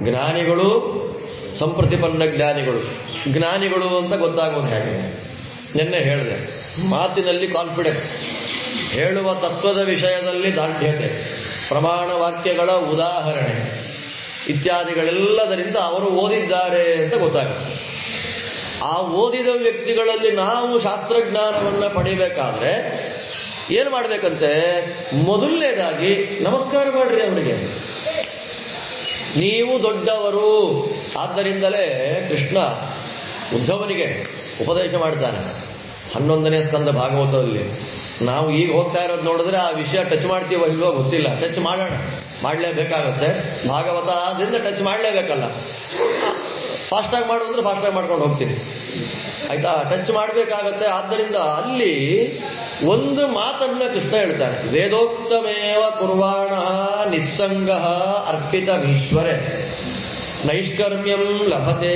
ಜ್ಞಾನಿಗಳು ಸಂಪ್ರತಿಪನ್ನ ಜ್ಞಾನಿಗಳು. ಜ್ಞಾನಿಗಳು ಅಂತ ಗೊತ್ತಾಗೋದು ಹೇಗೆ? ನಿನ್ನೆ ಹೇಳಿದೆ, ಮಾತಿನಲ್ಲಿ ಕಾನ್ಫಿಡೆನ್ಸ್, ಹೇಳುವ ತತ್ವದ ವಿಷಯದಲ್ಲಿ ದಾರ್ಢ್ಯತೆ, ಪ್ರಮಾಣ ವಾಕ್ಯಗಳ ಉದಾಹರಣೆ ಇತ್ಯಾದಿಗಳೆಲ್ಲದರಿಂದ ಅವರು ಓದಿದ್ದಾರೆ ಅಂತ ಗೊತ್ತಾಗುತ್ತೆ. ಆ ಓದಿದ ವ್ಯಕ್ತಿಗಳಲ್ಲಿ ನಾವು ಶಾಸ್ತ್ರಜ್ಞಾನವನ್ನು ಪಡಿಬೇಕಾದ್ರೆ ಏನು ಮಾಡಬೇಕಂತೆ? ಮೊದಲನೇದಾಗಿ ನಮಸ್ಕಾರ ಮಾಡ್ರಿ ಅವರಿಗೆ. ನೀವು ದೊಡ್ಡವರು. ಆದ್ದರಿಂದಲೇ ಕೃಷ್ಣ ಉದ್ಧವನಿಗೆ ಉಪದೇಶ ಮಾಡ್ತಾನೆ 11ನೇ ಸ್ಕಂದ ಭಾಗವತದಲ್ಲಿ. ನಾವು ಈಗ ಹೋಗ್ತಾ ಇರೋದು ನೋಡಿದ್ರೆ ಆ ವಿಷಯ ಟಚ್ ಮಾಡ್ತೀವೋ ಇಲ್ವೋ ಗೊತ್ತಿಲ್ಲ. ಟಚ್ ಮಾಡೋಣ, ಮಾಡಲೇಬೇಕಾಗತ್ತೆ. ಭಾಗವತ ಆದ್ರಿಂದ ಟಚ್ ಮಾಡಲೇಬೇಕಲ್ಲ. ಫಾಸ್ಟಾಗಿ ಮಾಡು ಅಂದ್ರೆ ಫಾಸ್ಟಾಗಿ ಮಾಡ್ಕೊಂಡು ಹೋಗ್ತೀನಿ, ಆಯ್ತಾ? ಟಚ್ ಮಾಡಬೇಕಾಗತ್ತೆ. ಆದ್ದರಿಂದ ಅಲ್ಲಿ ಒಂದು ಮಾತನ್ನ ಕೃಷ್ಣ ಹೇಳ್ತಾನೆ, ವೇದೋಕ್ತಮೇವ ಕುರ್ವಾಣ ನಿಸ್ಸಂಗ ಅರ್ಪಿತಮೀಶ್ವರೆ ನೈಷ್ಕರ್ಮ್ಯಂ ಲಭತೆ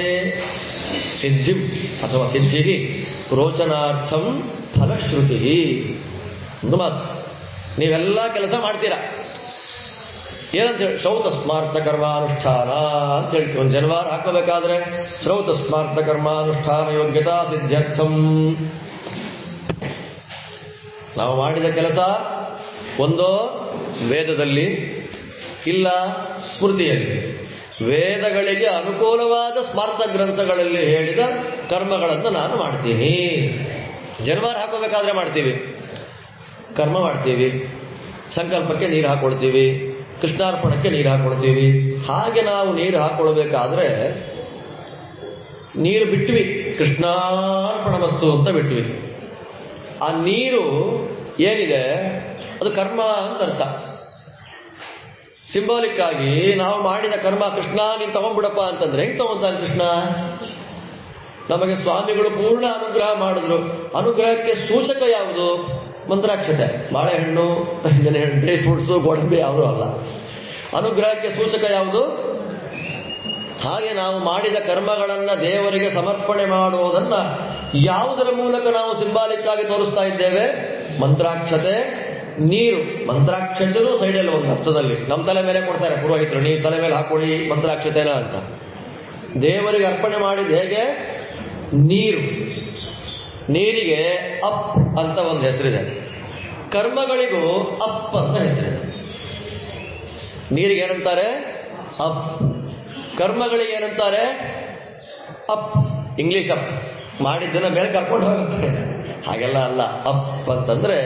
ಸಿದ್ಧಿ ಅಥವಾ ಸಿದ್ಧಿ ರೋಚನಾರ್ಥಂ ಫಲಶ್ರುತಿ. ಒಂದು ಮಾತು, ನೀವೆಲ್ಲ ಕೆಲಸ ಮಾಡ್ತೀರಾ, ಏನಂತ ಹೇಳಿ ಶ್ರೌತ ಸ್ಮಾರ್ಥ ಕರ್ಮಾನುಷ್ಠಾನ ಅಂತ ಹೇಳ್ತೀವಿ. ಒಂದು ಜನವಾರ ಹಾಕೋಬೇಕಾದ್ರೆ ಶ್ರೌತ ಸ್ಮಾರ್ಥ ಕರ್ಮಾನುಷ್ಠಾನ ಯೋಗ್ಯತಾ ಸಿದ್ಧ್ಯರ್ಥಂ. ನಾವು ಮಾಡಿದ ಕೆಲಸ ಒಂದೋ ವೇದದಲ್ಲಿ ಇಲ್ಲ ಸ್ಮೃತಿಯಲ್ಲಿ, ವೇದಗಳಿಗೆ ಅನುಕೂಲವಾದ ಸ್ಮಾರ್ಥ ಗ್ರಂಥಗಳಲ್ಲಿ ಹೇಳಿದ ಕರ್ಮಗಳನ್ನು ನಾನು ಮಾಡ್ತೀನಿ. ಜನವಾರ ಹಾಕೋಬೇಕಾದ್ರೆ ಮಾಡ್ತೀವಿ, ಕರ್ಮ ಮಾಡ್ತೀವಿ, ಸಂಕಲ್ಪಕ್ಕೆ ನೀರು ಹಾಕೊಳ್ತೀವಿ, ಕೃಷ್ಣಾರ್ಪಣಕ್ಕೆ ನೀರು ಹಾಕೊಳ್ತೀವಿ. ಹಾಗೆ ನಾವು ನೀರು ಹಾಕೊಳ್ಬೇಕಾದ್ರೆ ನೀರು ಬಿಟ್ವಿ, ಕೃಷ್ಣಾರ್ಪಣ ವಸ್ತು ಅಂತ ಬಿಟ್ವಿ. ಆ ನೀರು ಏನಿದೆ ಅದು ಕರ್ಮ ಅಂತ ಅರ್ಥ. ಸಿಂಬಾಲಿಕ್ ಆಗಿ ನಾವು ಮಾಡಿದ ಕರ್ಮ ಕೃಷ್ಣ ನೀನು ತಗೊಂಡ್ಬಿಡಪ್ಪ ಅಂತಂದ್ರೆ ಹೆಂಗ್ ತಗೊಂತಾನೆ ಕೃಷ್ಣ? ನಮಗೆ ಸ್ವಾಮಿಗಳು ಪೂರ್ಣ ಅನುಗ್ರಹ ಮಾಡಿದ್ರು. ಅನುಗ್ರಹಕ್ಕೆ ಸೂಚಕ ಯಾವುದು? ಮಂತ್ರಾಕ್ಷತೆ, ಬಾಳೆಹಣ್ಣು, ಡ್ರೈ ಫ್ರೂಟ್ಸು, ಗೋಡಂಬಿ ಯಾವುದೂ ಅಲ್ಲ. ಅನುಗ್ರಹಕ್ಕೆ ಸೂಚಕ ಯಾವುದು? ಹಾಗೆ ನಾವು ಮಾಡಿದ ಕರ್ಮಗಳನ್ನು ದೇವರಿಗೆ ಸಮರ್ಪಣೆ ಮಾಡುವುದನ್ನ ಯಾವುದರ ಮೂಲಕ ನಾವು ಸಿಂಬಾಲಿಕ್ ಆಗಿ ತೋರಿಸ್ತಾ ಇದ್ದೇವೆ? ಮಂತ್ರಾಕ್ಷತೆ, ನೀರು. ಮಂತ್ರಾಕ್ಷತೆನೂ ಸೈಡಲ್ಲಿ ಒಂದು ಅರ್ಥದಲ್ಲಿ ನಮ್ಮ ತಲೆ ಮೇಲೆ ಕೊಡ್ತಾರೆ ಪುರೋಹಿತರು, ನೀವು ತಲೆ ಮೇಲೆ ಹಾಕೊಳ್ಳಿ ಮಂತ್ರಾಕ್ಷತೆನ ಅಂತ. ದೇವರಿಗೆ ಅರ್ಪಣೆ ಮಾಡಿದ ಹೇಗೆ? ನೀರು. ನೀರಿಗೆ ಅಪ್ ಅಂತ ಒಂದು ಹೆಸರಿದೆ, ಕರ್ಮಗಳಿಗೂ ಅಪ್ ಅಂತ ಹೆಸರಿದೆ. ನೀರಿಗೆ ಏನಂತಾರೆ? ಅಪ್. ಕರ್ಮಗಳಿಗೆ ಏನಂತಾರೆ? ಅಪ್. English up. ಮಾಡಿದ್ದನ್ನ ಮೇಲೆ ಕರ್ಕೊಂಡು ಹೋಗುತ್ತೆ. ಹಾಗೆಲ್ಲ ಅಲ್ಲ. ಅಪ್ ಅಂತಂದ್ರೆ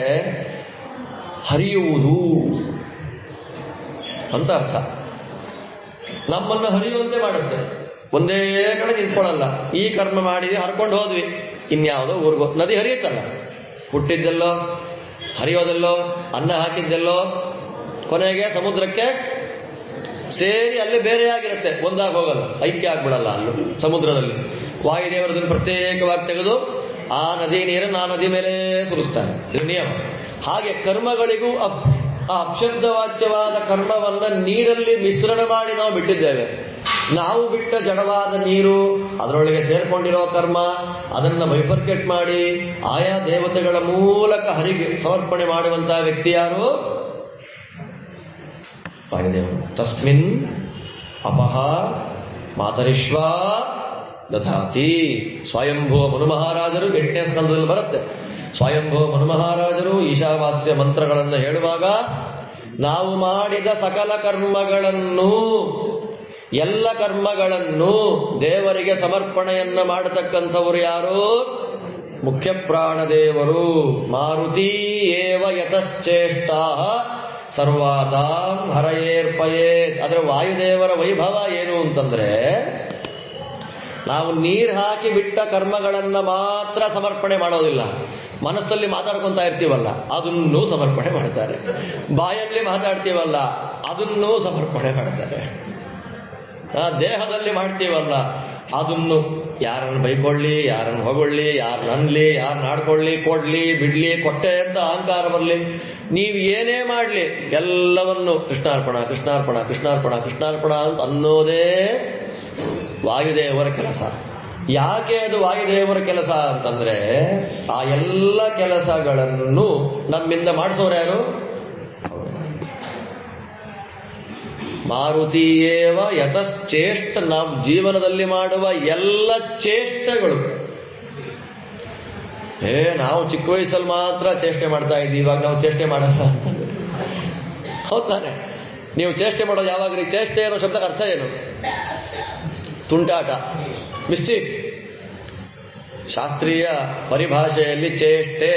ಹರಿಯುವುದು ಅಂತ ಅರ್ಥ. ನಮ್ಮನ್ನು ಹರಿಯುವಂತೆ ಮಾಡುತ್ತೆ, ಒಂದೇ ಕಡೆ ನಿಂತ್ಕೊಳ್ಳಲ್ಲ. ಈ ಕರ್ಮ ಮಾಡಿದ್ವಿ, ಹರ್ಕೊಂಡು ಹೋದ್ವಿ, ಇನ್ಯಾವುದೋ ಊರಿಗೋ. ನದಿ ಹರಿಯುತ್ತಲ್ಲ, ಹುಟ್ಟಿದ್ದೆಲ್ಲೋ, ಹರಿಯೋದೆಲ್ಲೋ, ಅನ್ನ ಹಾಕಿದ್ದೆಲ್ಲೋ, ಕೊನೆಗೆ ಸಮುದ್ರಕ್ಕೆ ಸೇರಿ ಅಲ್ಲಿ ಬೇರೆಯಾಗಿರುತ್ತೆ, ಒಂದಾಗಿ ಹೋಗಲ್ಲ, ಐಕ್ಯ ಆಗ್ಬಿಡಲ್ಲ. ಅಲ್ಲೂ ಸಮುದ್ರದಲ್ಲಿ ವಾಯುದೇವರದನ್ನು ಪ್ರತ್ಯೇಕವಾಗಿ ತೆಗೆದು ಆ ನದಿ ನೀರನ್ನು ಆ ನದಿ ಮೇಲೆ ಸುರಿಸ್ತಾನೆ. ಇದು ನಿಯಮ. ಹಾಗೆ ಕರ್ಮಗಳಿಗೂ ಆ ಅಪಶಬ್ದವಾಚ್ಯವಾದ ಕರ್ಮವನ್ನ ನೀರಲ್ಲಿ ಮಿಶ್ರಣ ಮಾಡಿ ನಾವು ಬಿಟ್ಟಿದ್ದೇವೆ. ನಾವು ಬಿಟ್ಟ ಜಡವಾದ ನೀರು, ಅದರೊಳಗೆ ಸೇರ್ಕೊಂಡಿರೋ ಕರ್ಮ, ಅದನ್ನು ಬೈಫರ್ಕೆಟ್ ಮಾಡಿ ಆಯಾ ದೇವತೆಗಳ ಮೂಲಕ ಹರಿಗೆ ಸಮರ್ಪಣೆ ಮಾಡುವಂತಹ ವ್ಯಕ್ತಿ ಯಾರು? ವಾಯುದೇವರು. ತಸ್ಮಿನ್ ಅಪಹ ಮಾತರಿಶ್ವ ದಧಾತಿ. ಸ್ವಯಂಭೂ ಮನುಮಹಾರಾಜರು 8ನೇ ಸ್ಕಂದದಲ್ಲಿ ಬರುತ್ತೆ. ಸ್ವಯಂಭೂ ಮನುಮಹಾರಾಜರು ಈಶಾವಾಸ್ಯ ಮಂತ್ರಗಳನ್ನು ಹೇಳುವಾಗ ನಾವು ಮಾಡಿದ ಸಕಲ ಕರ್ಮಗಳನ್ನು, ಎಲ್ಲ ಕರ್ಮಗಳನ್ನು ದೇವರಿಗೆ ಸಮರ್ಪಣೆಯನ್ನ ಮಾಡತಕ್ಕಂಥವರು ಯಾರು? ಮುಖ್ಯ ಪ್ರಾಣದೇವರು. ಮಾರುತಿ ಏವ ಯತಶ್ಚೇಷ್ಟಾ ಸರ್ವಾತಾಂ ಹರಯೇರ್ಪಯೇತ್. ಅದರ ವಾಯುದೇವರ ವೈಭವ ಏನು ಅಂತಂದ್ರೆ, ನಾವು ನೀರು ಹಾಕಿ ಬಿಟ್ಟ ಕರ್ಮಗಳನ್ನ ಮಾತ್ರ ಸಮರ್ಪಣೆ ಮಾಡೋದಿಲ್ಲ, ಮನಸ್ಸಲ್ಲಿ ಮಾತಾಡ್ಕೊತಾ ಇರ್ತೀವಲ್ಲ ಅದನ್ನೂ ಸಮರ್ಪಣೆ ಮಾಡ್ತಾರೆ, ಬಾಯಲ್ಲಿ ಮಾತಾಡ್ತೀವಲ್ಲ ಅದನ್ನೂ ಸಮರ್ಪಣೆ ಮಾಡ್ತಾರೆ, ದೇಹದಲ್ಲಿ ಮಾಡ್ತೀವಲ್ಲ ಅದನ್ನು. ಯಾರನ್ನು ಬೈಕೊಳ್ಳಿ, ಯಾರನ್ನು ಹೊಗೊಳ್ಳಿ, ಯಾರನ್ನ ಅನ್ಲಿ, ಯಾರನ್ನ ಆಡ್ಕೊಳ್ಳಿ, ಕೊಡ್ಲಿ, ಬಿಡ್ಲಿ, ಕೊಟ್ಟೆ ಅಂತ ಅಹಂಕಾರ ಬರಲಿ, ನೀವು ಏನೇ ಮಾಡಲಿ ಎಲ್ಲವನ್ನು ಕೃಷ್ಣಾರ್ಪಣ ಕೃಷ್ಣಾರ್ಪಣ ಕೃಷ್ಣಾರ್ಪಣ ಕೃಷ್ಣಾರ್ಪಣ ಅಂತ ಅನ್ನೋದೇ ವಾಯುದೇವರ ಕೆಲಸ. ಯಾಕೆ ಅದು ವಾಯುದೇವರ ಕೆಲಸ ಅಂತಂದ್ರೆ, ಆ ಎಲ್ಲ ಕೆಲಸಗಳನ್ನು ನಮ್ಮಿಂದ ಮಾಡಿಸೋರು ಯಾರು? ಮಾರುತಿಯೇವ ಯತಶ್ಚೇಷ್ಟ. ನಾವು ಜೀವನದಲ್ಲಿ ಮಾಡುವ ಎಲ್ಲ ಚೇಷ್ಟೆಗಳು, ನಾವು ಚಿಕ್ಕ ವಯಸ್ಸಲ್ಲಿ ಮಾತ್ರ ಚೇಷ್ಟೆ ಮಾಡ್ತಾ ಇದ್ದೀವಿ, ಇವಾಗ ನಾವು ಚೇಷ್ಟೆ ಮಾಡಲ್ಲ ಅಂತಂದ್ರೆ ಹೌದಾನೆ? ನೀವು ಚೇಷ್ಟೆ ಮಾಡೋದು ಯಾವಾಗ್ರಿ? ಚೇಷ್ಟೆ ಅನ್ನೋ ಶಬ್ದಕ್ಕೆ ಅರ್ಥ ಏನು? ತುಂಟಾಟ, ಮಿಸ್ಚೀಫ್. ಶಾಸ್ತ್ರೀಯ ಪರಿಭಾಷೆಯಲ್ಲಿ ಚೇಷ್ಟೆ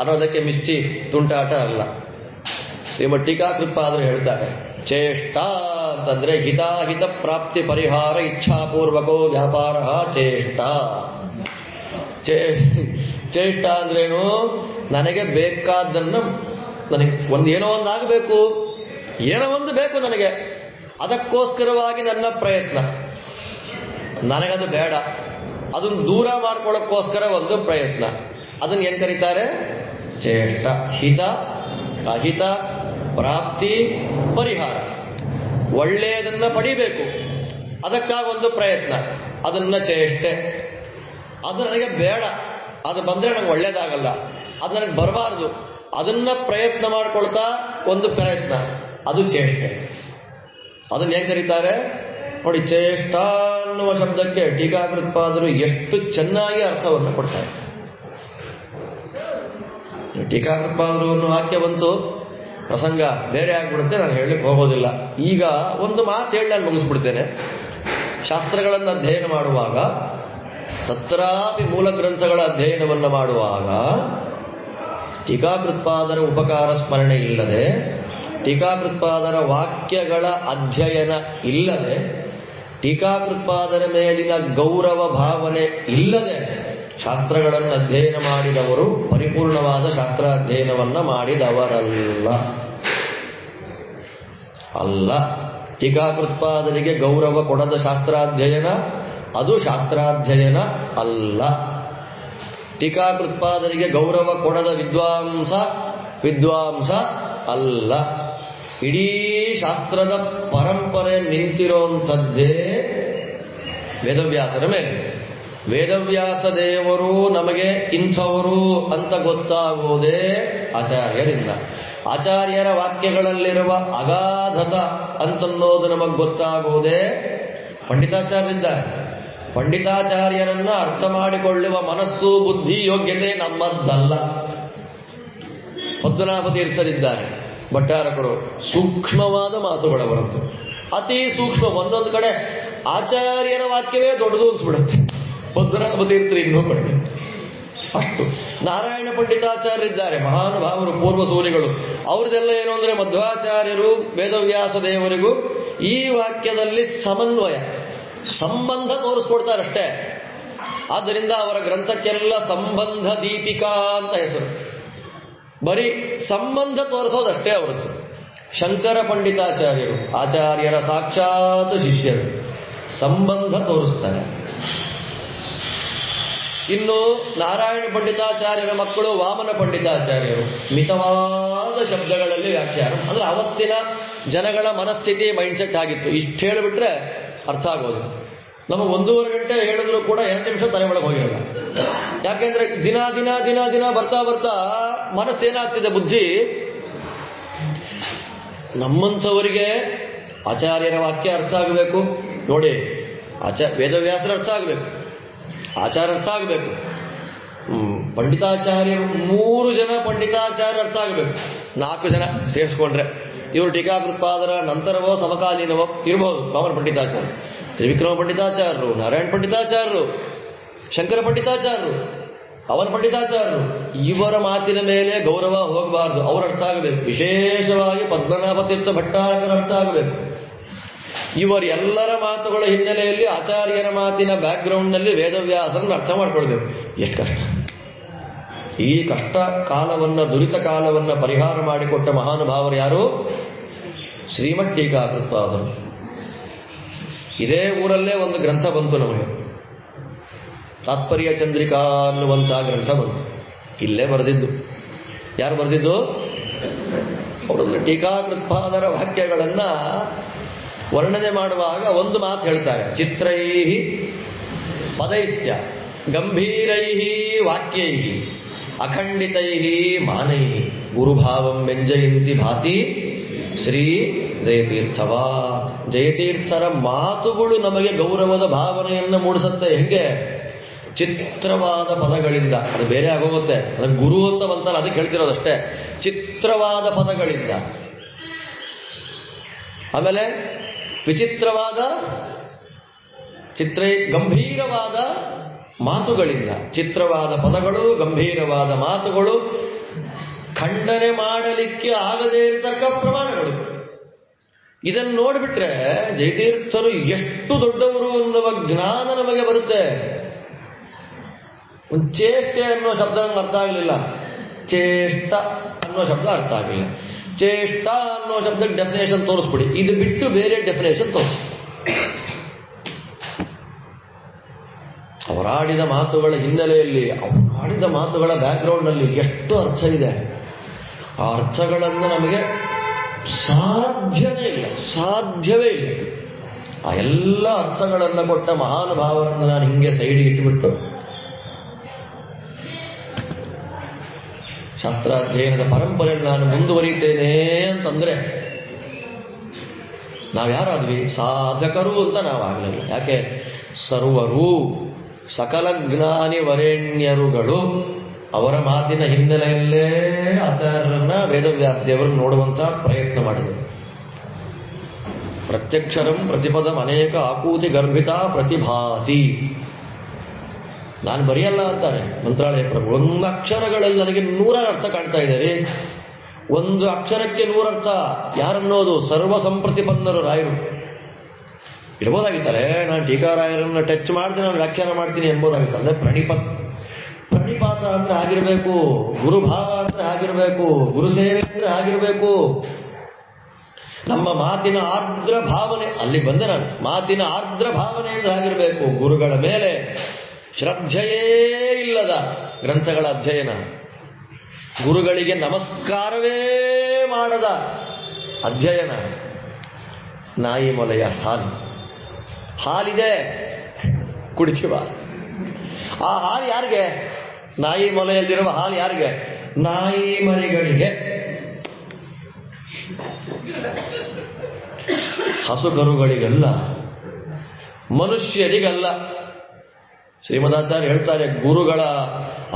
ಅನ್ನೋದಕ್ಕೆ ಮಿಸ್ಚೀಫ್, ತುಂಟಾಟ ಅಲ್ಲ. ಶ್ರೀಮದ್ ಟೀಕಾಕೃತ್ಪಾದರು ಹೇಳ್ತಾರೆ, ಚೇಷ್ಟ ಅಂತಂದ್ರೆ ಹಿತಾಹಿತ ಪ್ರಾಪ್ತಿ ಪರಿಹಾರ ಇಚ್ಛಾಪೂರ್ವಕೋ ವ್ಯಾಪಾರ ಚೇಷ್ಟ. ಚೇಷ್ಟ ಅಂದ್ರೇನು? ನನಗೆ ಬೇಕಾದ್ದನ್ನು, ನನಗೆ ಏನೋ ಒಂದು ಆಗಬೇಕು, ಏನೋ ಒಂದು ಬೇಕು ನನಗೆ, ಅದಕ್ಕೋಸ್ಕರವಾಗಿ ನನ್ನ ಪ್ರಯತ್ನ. ನನಗದು ಬೇಡ, ಅದನ್ನು ದೂರ ಮಾಡ್ಕೊಳ್ಳೋಕ್ಕೋಸ್ಕರ ಒಂದು ಪ್ರಯತ್ನ. ಅದನ್ನು ಏನ್ ಕರೀತಾರೆ? ಚೇಷ್ಟ. ಹಿತ ಅಹಿತ ಪ್ರಾಪ್ತಿ ಪರಿಹಾರ. ಒಳ್ಳೆಯದನ್ನ ಪಡಿಬೇಕು, ಅದಕ್ಕಾಗೊಂದು ಪ್ರಯತ್ನ, ಅದನ್ನ ಚೇಷ್ಟೆ. ಅದು ನನಗೆ ಬೇಡ, ಅದು ಬಂದ್ರೆ ನಂಗೆ ಒಳ್ಳೇದಾಗಲ್ಲ, ಅದು ನನಗೆ ಬರಬಾರ್ದು, ಅದನ್ನ ಪ್ರಯತ್ನ ಮಾಡ್ಕೊಳ್ತಾ ಒಂದು ಪ್ರಯತ್ನ, ಅದು ಚೇಷ್ಟೆ. ಅದನ್ನು ಹೇಗೆ ಕರೀತಾರೆ ನೋಡಿ. ಚೇಷ್ಟ ಅನ್ನುವ ಶಬ್ದಕ್ಕೆ ಟೀಕಾಕೃತ್ಪಾದರು ಎಷ್ಟು ಚೆನ್ನಾಗಿ ಅರ್ಥವನ್ನು ಕೊಡ್ತಾರೆ. ಟೀಕಾಕೃತ್ಪಾದರು ಅನ್ನೋ ವಾಕ್ಯ ಬಂತು, ಪ್ರಸಂಗ ಬೇರೆ ಆಗ್ಬಿಡುತ್ತೆ, ನಾನು ಹೇಳಲಿಕ್ಕೆ ಹೋಗೋದಿಲ್ಲ. ಈಗ ಒಂದು ಮಾತು ಹೇಳಿ ನಾನು ಮುಗಿಸ್ಬಿಡ್ತೇನೆ. ಶಾಸ್ತ್ರಗಳನ್ನು ಅಧ್ಯಯನ ಮಾಡುವಾಗ, ತತ್ರಾಪಿ ಮೂಲ ಗ್ರಂಥಗಳ ಅಧ್ಯಯನವನ್ನು ಮಾಡುವಾಗ ಟೀಕಾಕೃತ್ಪಾದರ ಉಪಕಾರ ಸ್ಮರಣೆ ಇಲ್ಲದೆ, ಟೀಕಾಕೃತ್ಪಾದರ ವಾಕ್ಯಗಳ ಅಧ್ಯಯನ ಇಲ್ಲದೆ, ಟೀಕಾಕೃತ್ಪಾದರ ಮೇಲಿನ ಗೌರವ ಭಾವನೆ ಇಲ್ಲದೆ ಶಾಸ್ತ್ರಗಳನ್ನು ಅಧ್ಯಯನ ಮಾಡಿದವರು ಪರಿಪೂರ್ಣವಾದ ಶಾಸ್ತ್ರಾಧ್ಯಯನವನ್ನು ಮಾಡಿದವರಲ್ಲ. ಅಲ್ಲ, ಟೀಕಾಕೃತ್ಪಾದರಿಗೆ ಗೌರವ ಕೊಡದ ಶಾಸ್ತ್ರಾಧ್ಯಯನ ಅದು ಶಾಸ್ತ್ರಾಧ್ಯಯನ ಅಲ್ಲ. ಟೀಕಾಕೃತ್ಪಾದರಿಗೆ ಗೌರವ ಕೊಡದ ವಿದ್ವಾಂಸ ಅಲ್ಲ. ಇಡೀ ಶಾಸ್ತ್ರದ ಪರಂಪರೆ ನಿಂತಿರುವಂಥದ್ದೇ ವೇದವ್ಯಾಸರ ಮೇಲೆ. ವೇದವ್ಯಾಸ ದೇವರು ನಮಗೆ ಇಂಥವರು ಅಂತ ಗೊತ್ತಾಗುವುದೇ ಆಚಾರ್ಯರಿಂದ. ಆಚಾರ್ಯರ ವಾಕ್ಯಗಳಲ್ಲಿರುವ ಅಗಾಧತ ಅಂತನ್ನೋದು ನಮಗೆ ಗೊತ್ತಾಗುವುದೇ ಪಂಡಿತಾಚಾರ್ಯರಿದ್ದಾರೆ. ಪಂಡಿತಾಚಾರ್ಯರನ್ನ ಅರ್ಥ ಮಾಡಿಕೊಳ್ಳುವ ಮನಸ್ಸು, ಬುದ್ಧಿ, ಯೋಗ್ಯತೆ ನಮ್ಮದ್ದಲ್ಲ. ಪದ್ಮನಾಭ ತೀರ್ಥರಿದ್ದಾರೆ, ಭಟ್ಟಾರಕರು, ಸೂಕ್ಷ್ಮವಾದ ಮಾತುಗಳವರಂತೆ, ಅತಿ ಸೂಕ್ಷ್ಮ. ಒಂದೊಂದು ಕಡೆ ಆಚಾರ್ಯರ ವಾಕ್ಯವೇ ದೊಡ್ಡದು ಅನ್ಸ್ಬಿಡುತ್ತೆ, ಪದ್ಮನಾಭ ತೀರ್ಥರು ಇನ್ನೂ ಕಡಿಮೆ. ಅಷ್ಟು. ನಾರಾಯಣ ಪಂಡಿತಾಚಾರ್ಯರಿದ್ದಾರೆ, ಮಹಾನುಭಾವರು, ಪೂರ್ವ ಸೂರಿಗಳು. ಅವ್ರದ್ದೆಲ್ಲ ಏನು ಅಂದರೆ ಮಧ್ವಾಚಾರ್ಯರು ವೇದವ್ಯಾಸ ದೇವರಿಗೂ ಈ ವಾಕ್ಯದಲ್ಲಿ ಸಮನ್ವಯ, ಸಂಬಂಧ ತೋರಿಸ್ಕೊಡ್ತಾರಷ್ಟೇ. ಆದ್ದರಿಂದ ಅವರ ಗ್ರಂಥಕ್ಕೆಲ್ಲ ಸಂಬಂಧ ದೀಪಿಕಾ ಅಂತ ಹೆಸರು. ಬರೀ ಸಂಬಂಧ ತೋರಿಸೋದಷ್ಟೇ ಅವರದ್ದು. ಶಂಕರ ಪಂಡಿತಾಚಾರ್ಯರು ಆಚಾರ್ಯರ ಸಾಕ್ಷಾತ್ ಶಿಷ್ಯರು, ಸಂಬಂಧ ತೋರಿಸ್ತಾರೆ. ಇನ್ನು ನಾರಾಯಣ ಪಂಡಿತಾಚಾರ್ಯರ ಮಕ್ಕಳು ವಾಮನ ಪಂಡಿತಾಚಾರ್ಯರು ಮಿತವಾದ ಶಬ್ದಗಳಲ್ಲಿ ವ್ಯಾಖ್ಯಾನ. ಅಂದ್ರೆ ಅವತ್ತಿನ ಜನಗಳ ಮನಸ್ಥಿತಿ, ಮೈಂಡ್ಸೆಟ್ ಆಗಿತ್ತು. ಇಷ್ಟು ಹೇಳಿಬಿಟ್ರೆ ಅರ್ಥ ಆಗೋದು. ನಮಗೆ 1.5 ಗಂಟೆ ಹೇಳಿದ್ರು ಕೂಡ 2 ನಿಮಿಷ ತಲೆ ಒಳಗೆ ಹೋಗಿರಲ್ಲ. ಯಾಕೆಂದ್ರೆ ದಿನ ದಿನ ದಿನ ದಿನ ಬರ್ತಾ ಬರ್ತಾ ಮನಸ್ಸೇನಾಗ್ತಿದೆ, ಬುದ್ಧಿ. ನಮ್ಮಂಥವರಿಗೆ ಆಚಾರ್ಯರ ವಾಕ್ಯ ಅರ್ಥ ಆಗಬೇಕು ನೋಡಿ. ವೇದವ್ಯಾಸರ ಅರ್ಥ ಆಗಬೇಕು, ಆಚಾರ ಅರ್ಥ ಆಗಬೇಕು, ಪಂಡಿತಾಚಾರ್ಯರು 3 ಜನ ಪಂಡಿತಾಚಾರ್ಯ ಅರ್ಥ ಆಗಬೇಕು. 4 ಜನ ಸೇರಿಸ್ಕೊಂಡ್ರೆ ಇವರು ಟೀಕಾಕೃತ್ಪಾದರ ನಂತರವೋ ಸಮಕಾಲೀನವೋ ಇರಬಹುದು. ವಾಮನ ಪಂಡಿತಾಚಾರ್ಯ, ತ್ರಿವಿಕ್ರಮ ಪಂಡಿತಾಚಾರ್ಯರು, ನಾರಾಯಣ ಪಂಡಿತಾಚಾರ್ಯರು, ಶಂಕರ ಪಂಡಿತಾಚಾರ್ಯರು, ಅವನ ಪಂಡಿತಾಚಾರ್ಯರು. ಇವರ ಮಾತಿನ ಮೇಲೆ ಗೌರವ ಹೋಗಬಾರದು, ಅವ್ರ ಅರ್ಥ ಆಗಬೇಕು. ವಿಶೇಷವಾಗಿ ಪದ್ಮನಾಭ ತೀರ್ಥ ಭಟ್ಟಾರಕರ ಅರ್ಥ ಆಗಬೇಕು. ಇವರೆಲ್ಲರ ಮಾತುಗಳ ಹಿನ್ನೆಲೆಯಲ್ಲಿ ಆಚಾರ್ಯರ ಮಾತಿನ ಬ್ಯಾಕ್ಗ್ರೌಂಡ್ನಲ್ಲಿ ವೇದವ್ಯಾಸರನ್ನು ಅರ್ಥ ಮಾಡ್ಕೊಳ್ಬೇಕು. ಎಷ್ಟು ಕಷ್ಟ! ಈ ಕಷ್ಟ ಕಾಲವನ್ನು, ದುರಿತ ಕಾಲವನ್ನು ಪರಿಹಾರ ಮಾಡಿಕೊಟ್ಟ ಮಹಾನುಭಾವರು ಯಾರು? ಶ್ರೀಮಠ್ ಟೀಕಾಕೃತ್ಪಾದರು. ಇದೇ ಊರಲ್ಲೇ ಒಂದು ಗ್ರಂಥ ಬಂತು ನಮಗೆ, ತಾತ್ಪರ್ಯ ಚಂದ್ರಿಕಾ ಅನ್ನುವಂತಹ ಗ್ರಂಥ ಬಂತು. ಇಲ್ಲೇ ಬರೆದಿದ್ದು. ಯಾರು ಬರೆದಿದ್ದು? ಅವರಲ್ಲಿ ಟೀಕಾಕೃತ್ಪಾದರ ವಾಕ್ಯಗಳನ್ನು ವರ್ಣನೆ ಮಾಡುವಾಗ ಒಂದು ಮಾತು ಹೇಳ್ತಾರೆ. ಚಿತ್ರೈಹಿ ಪದೈಶ್ಚ ಗಂಭೀರೈಹಿ ವಾಕ್ಯೈಹಿ ಅಖಂಡಿತೈಹಿ ಮಾನೈಹಿ ಗುರುಭಾವಂ ವ್ಯಂಜಯಂತಿ ಭಾತಿ ಶ್ರೀ ಜಯತೀರ್ಥವ. ಜಯತೀರ್ಥರ ಮಾತುಗಳು ನಮಗೆ ಗೌರವದ ಭಾವನೆಯನ್ನು ಮೂಡಿಸುತ್ತೆ. ಹೆಂಗೆ? ಚಿತ್ರವಾದ ಪದಗಳಿಂದ. ಅದು ಬೇರೆ ಆಗೋಗುತ್ತೆ, ಅದಕ್ಕೆ ಗುರು ಅಂತ ಬಂತಾನೆ, ಅದಕ್ಕೆ ಹೇಳ್ತಿರೋದಷ್ಟೇ. ಚಿತ್ರವಾದ ಪದಗಳಿಂದ. ಆಮೇಲೆ ವಿಚಿತ್ರವಾದ ಗಂಭೀರವಾದ ಮಾತುಗಳಿಂದ. ಚಿತ್ರವಾದ ಪದಗಳು, ಗಂಭೀರವಾದ ಮಾತುಗಳು, ಖಂಡನೆ ಮಾಡಲಿಕ್ಕೆ ಆಗದೇ ಇರತಕ್ಕ ಪ್ರಮಾಣಗಳು. ಇದನ್ನು ನೋಡಿಬಿಟ್ರೆ ಜಯತೀರ್ಥರು ಎಷ್ಟು ದೊಡ್ಡವರು ಅನ್ನುವ ಜ್ಞಾನ ನಮಗೆ ಬರುತ್ತೆ. ಒಂದು ಚೇಷ್ಟೆ ಅನ್ನೋ ಶಬ್ದ ನಮ್ಗೆ ಅರ್ಥ ಆಗಲಿಲ್ಲ, ಚೇಷ್ಟ ಅನ್ನೋ ಶಬ್ದ ಅರ್ಥ ಆಗಲಿಲ್ಲ. ಚೇಷ್ಟ ಅನ್ನೋ ಶಬ್ದಕ್ಕೆ ಡೆಫಿನೇಷನ್ ತೋರಿಸ್ಬಿಡಿ, ಇದು ಬಿಟ್ಟು ಬೇರೆ ಡೆಫಿನೇಷನ್ ತೋರಿಸಿ. ಅವರಾಡಿದ ಮಾತುಗಳ ಹಿನ್ನೆಲೆಯಲ್ಲಿ, ಅವರಾಡಿದ ಮಾತುಗಳ ಬ್ಯಾಕ್ಗ್ರೌಂಡ್ನಲ್ಲಿ ಎಷ್ಟು ಅರ್ಥ ಇದೆ. ಆ ಅರ್ಥಗಳನ್ನು ನಮಗೆ ಸಾಧ್ಯವೇ ಇಲ್ಲ. ಆ ಎಲ್ಲ ಅರ್ಥಗಳನ್ನು ಕೊಟ್ಟ ಮಹಾನುಭಾವರನ್ನು ನಾನು ಹಿಂಗೆ ಸೈಡಿಗೆ ಇಟ್ಟುಬಿಟ್ಟು ಶಾಸ್ತ್ರಾಧ್ಯಯನದ ಪರಂಪರೆಯನ್ನು ನಾನು ಮುಂದುವರಿತೇನೆ ಅಂತಂದ್ರೆ ನಾವ್ಯಾರಾದ್ವಿ? ಸಾಧಕರು ಅಂತ ನಾವಾಗಲಿಲ್ಲ. ಯಾಕೆ? ಸರ್ವರು ಸಕಲ ಜ್ಞಾನಿ ವರೇಣ್ಯರುಗಳು ಅವರ ಮಾತಿನ ಹಿನ್ನೆಲೆಯಲ್ಲೇ ಆಚಾರ್ಯರನ್ನ ವೇದವ್ಯಾಸ ದೇವರನ್ನು ನೋಡುವಂತ ಪ್ರಯತ್ನ ಮಾಡಿದರು. ಪ್ರತ್ಯಕ್ಷರಂ ಪ್ರತಿಪದಂ ಅನೇಕ ಆಕೂತಿ ಗರ್ಭಿತ ಪ್ರತಿಭಾತಿ. ನಾನು ಬರೆಯಲ್ಲ ಅಂತಾರೆ ಮಂತ್ರಾಲಯ ಪ್ರಭು. ಒಂದು ಅಕ್ಷರಗಳಲ್ಲಿ ನನಗೆ 100 ಅರ್ಥ ಕಾಣ್ತಾ ಇದ್ದಾರೆ. ಒಂದು ಅಕ್ಷರಕ್ಕೆ 100 ಅರ್ಥ. ಯಾರನ್ನೋದು? ಸರ್ವ ಸಂಪ್ರತಿಪನ್ನರು ರಾಯರು. ಇರ್ಬೋದಾಗಿತ್ತಾರೆ ನಾನು ಟೀಕಾರಾಯರನ್ನ ಟಚ್ ಮಾಡ್ತೀನಿ, ನಾನು ವ್ಯಾಖ್ಯಾನ ಮಾಡ್ತೀನಿ ಎಂಬುದಾಗಿತ್ತು. ಅಂದ್ರೆ ಪ್ರಣಿಪಾತ ಅಂದ್ರೆ ಆಗಿರಬೇಕು, ಗುರುಭಾವ ಅಂದ್ರೆ ಆಗಿರಬೇಕು, ಗುರುಸೇವೆ ಅಂದ್ರೆ ಆಗಿರಬೇಕು. ನಮ್ಮ ಮಾತಿನ ಆರ್ದ್ರ ಭಾವನೆ, ಅಲ್ಲಿ ಬಂದೆ ನಾನು, ಮಾತಿನ ಆರ್ದ್ರ ಭಾವನೆ ಅಂದ್ರೆ ಆಗಿರಬೇಕು. ಗುರುಗಳ ಮೇಲೆ ಶ್ರದ್ಧೆಯೇ ಇಲ್ಲದ ಗ್ರಂಥಗಳ ಅಧ್ಯಯನ, ಗುರುಗಳಿಗೆ ನಮಸ್ಕಾರವೇ ಮಾಡದ ಅಧ್ಯಯನ. ನಾಯಿ ಮೊಲೆಯ ಹಾಲಿದೆ, ಕುಡಿತೀವ. ಆ ಹಾಲು ಯಾರಿಗೆ? ನಾಯಿ ಮೊಲೆಯಲ್ಲಿರುವ ಹಾಲು ಯಾರಿಗೆ? ನಾಯಿ ಮರಿಗಳಿಗೆ. ಹಸುಕರುಗಳಿಗಲ್ಲ, ಮನುಷ್ಯರಿಗಲ್ಲ. ಶ್ರೀಮದಾಚಾರ್ಯ ಹೇಳ್ತಾರೆ, ಗುರುಗಳ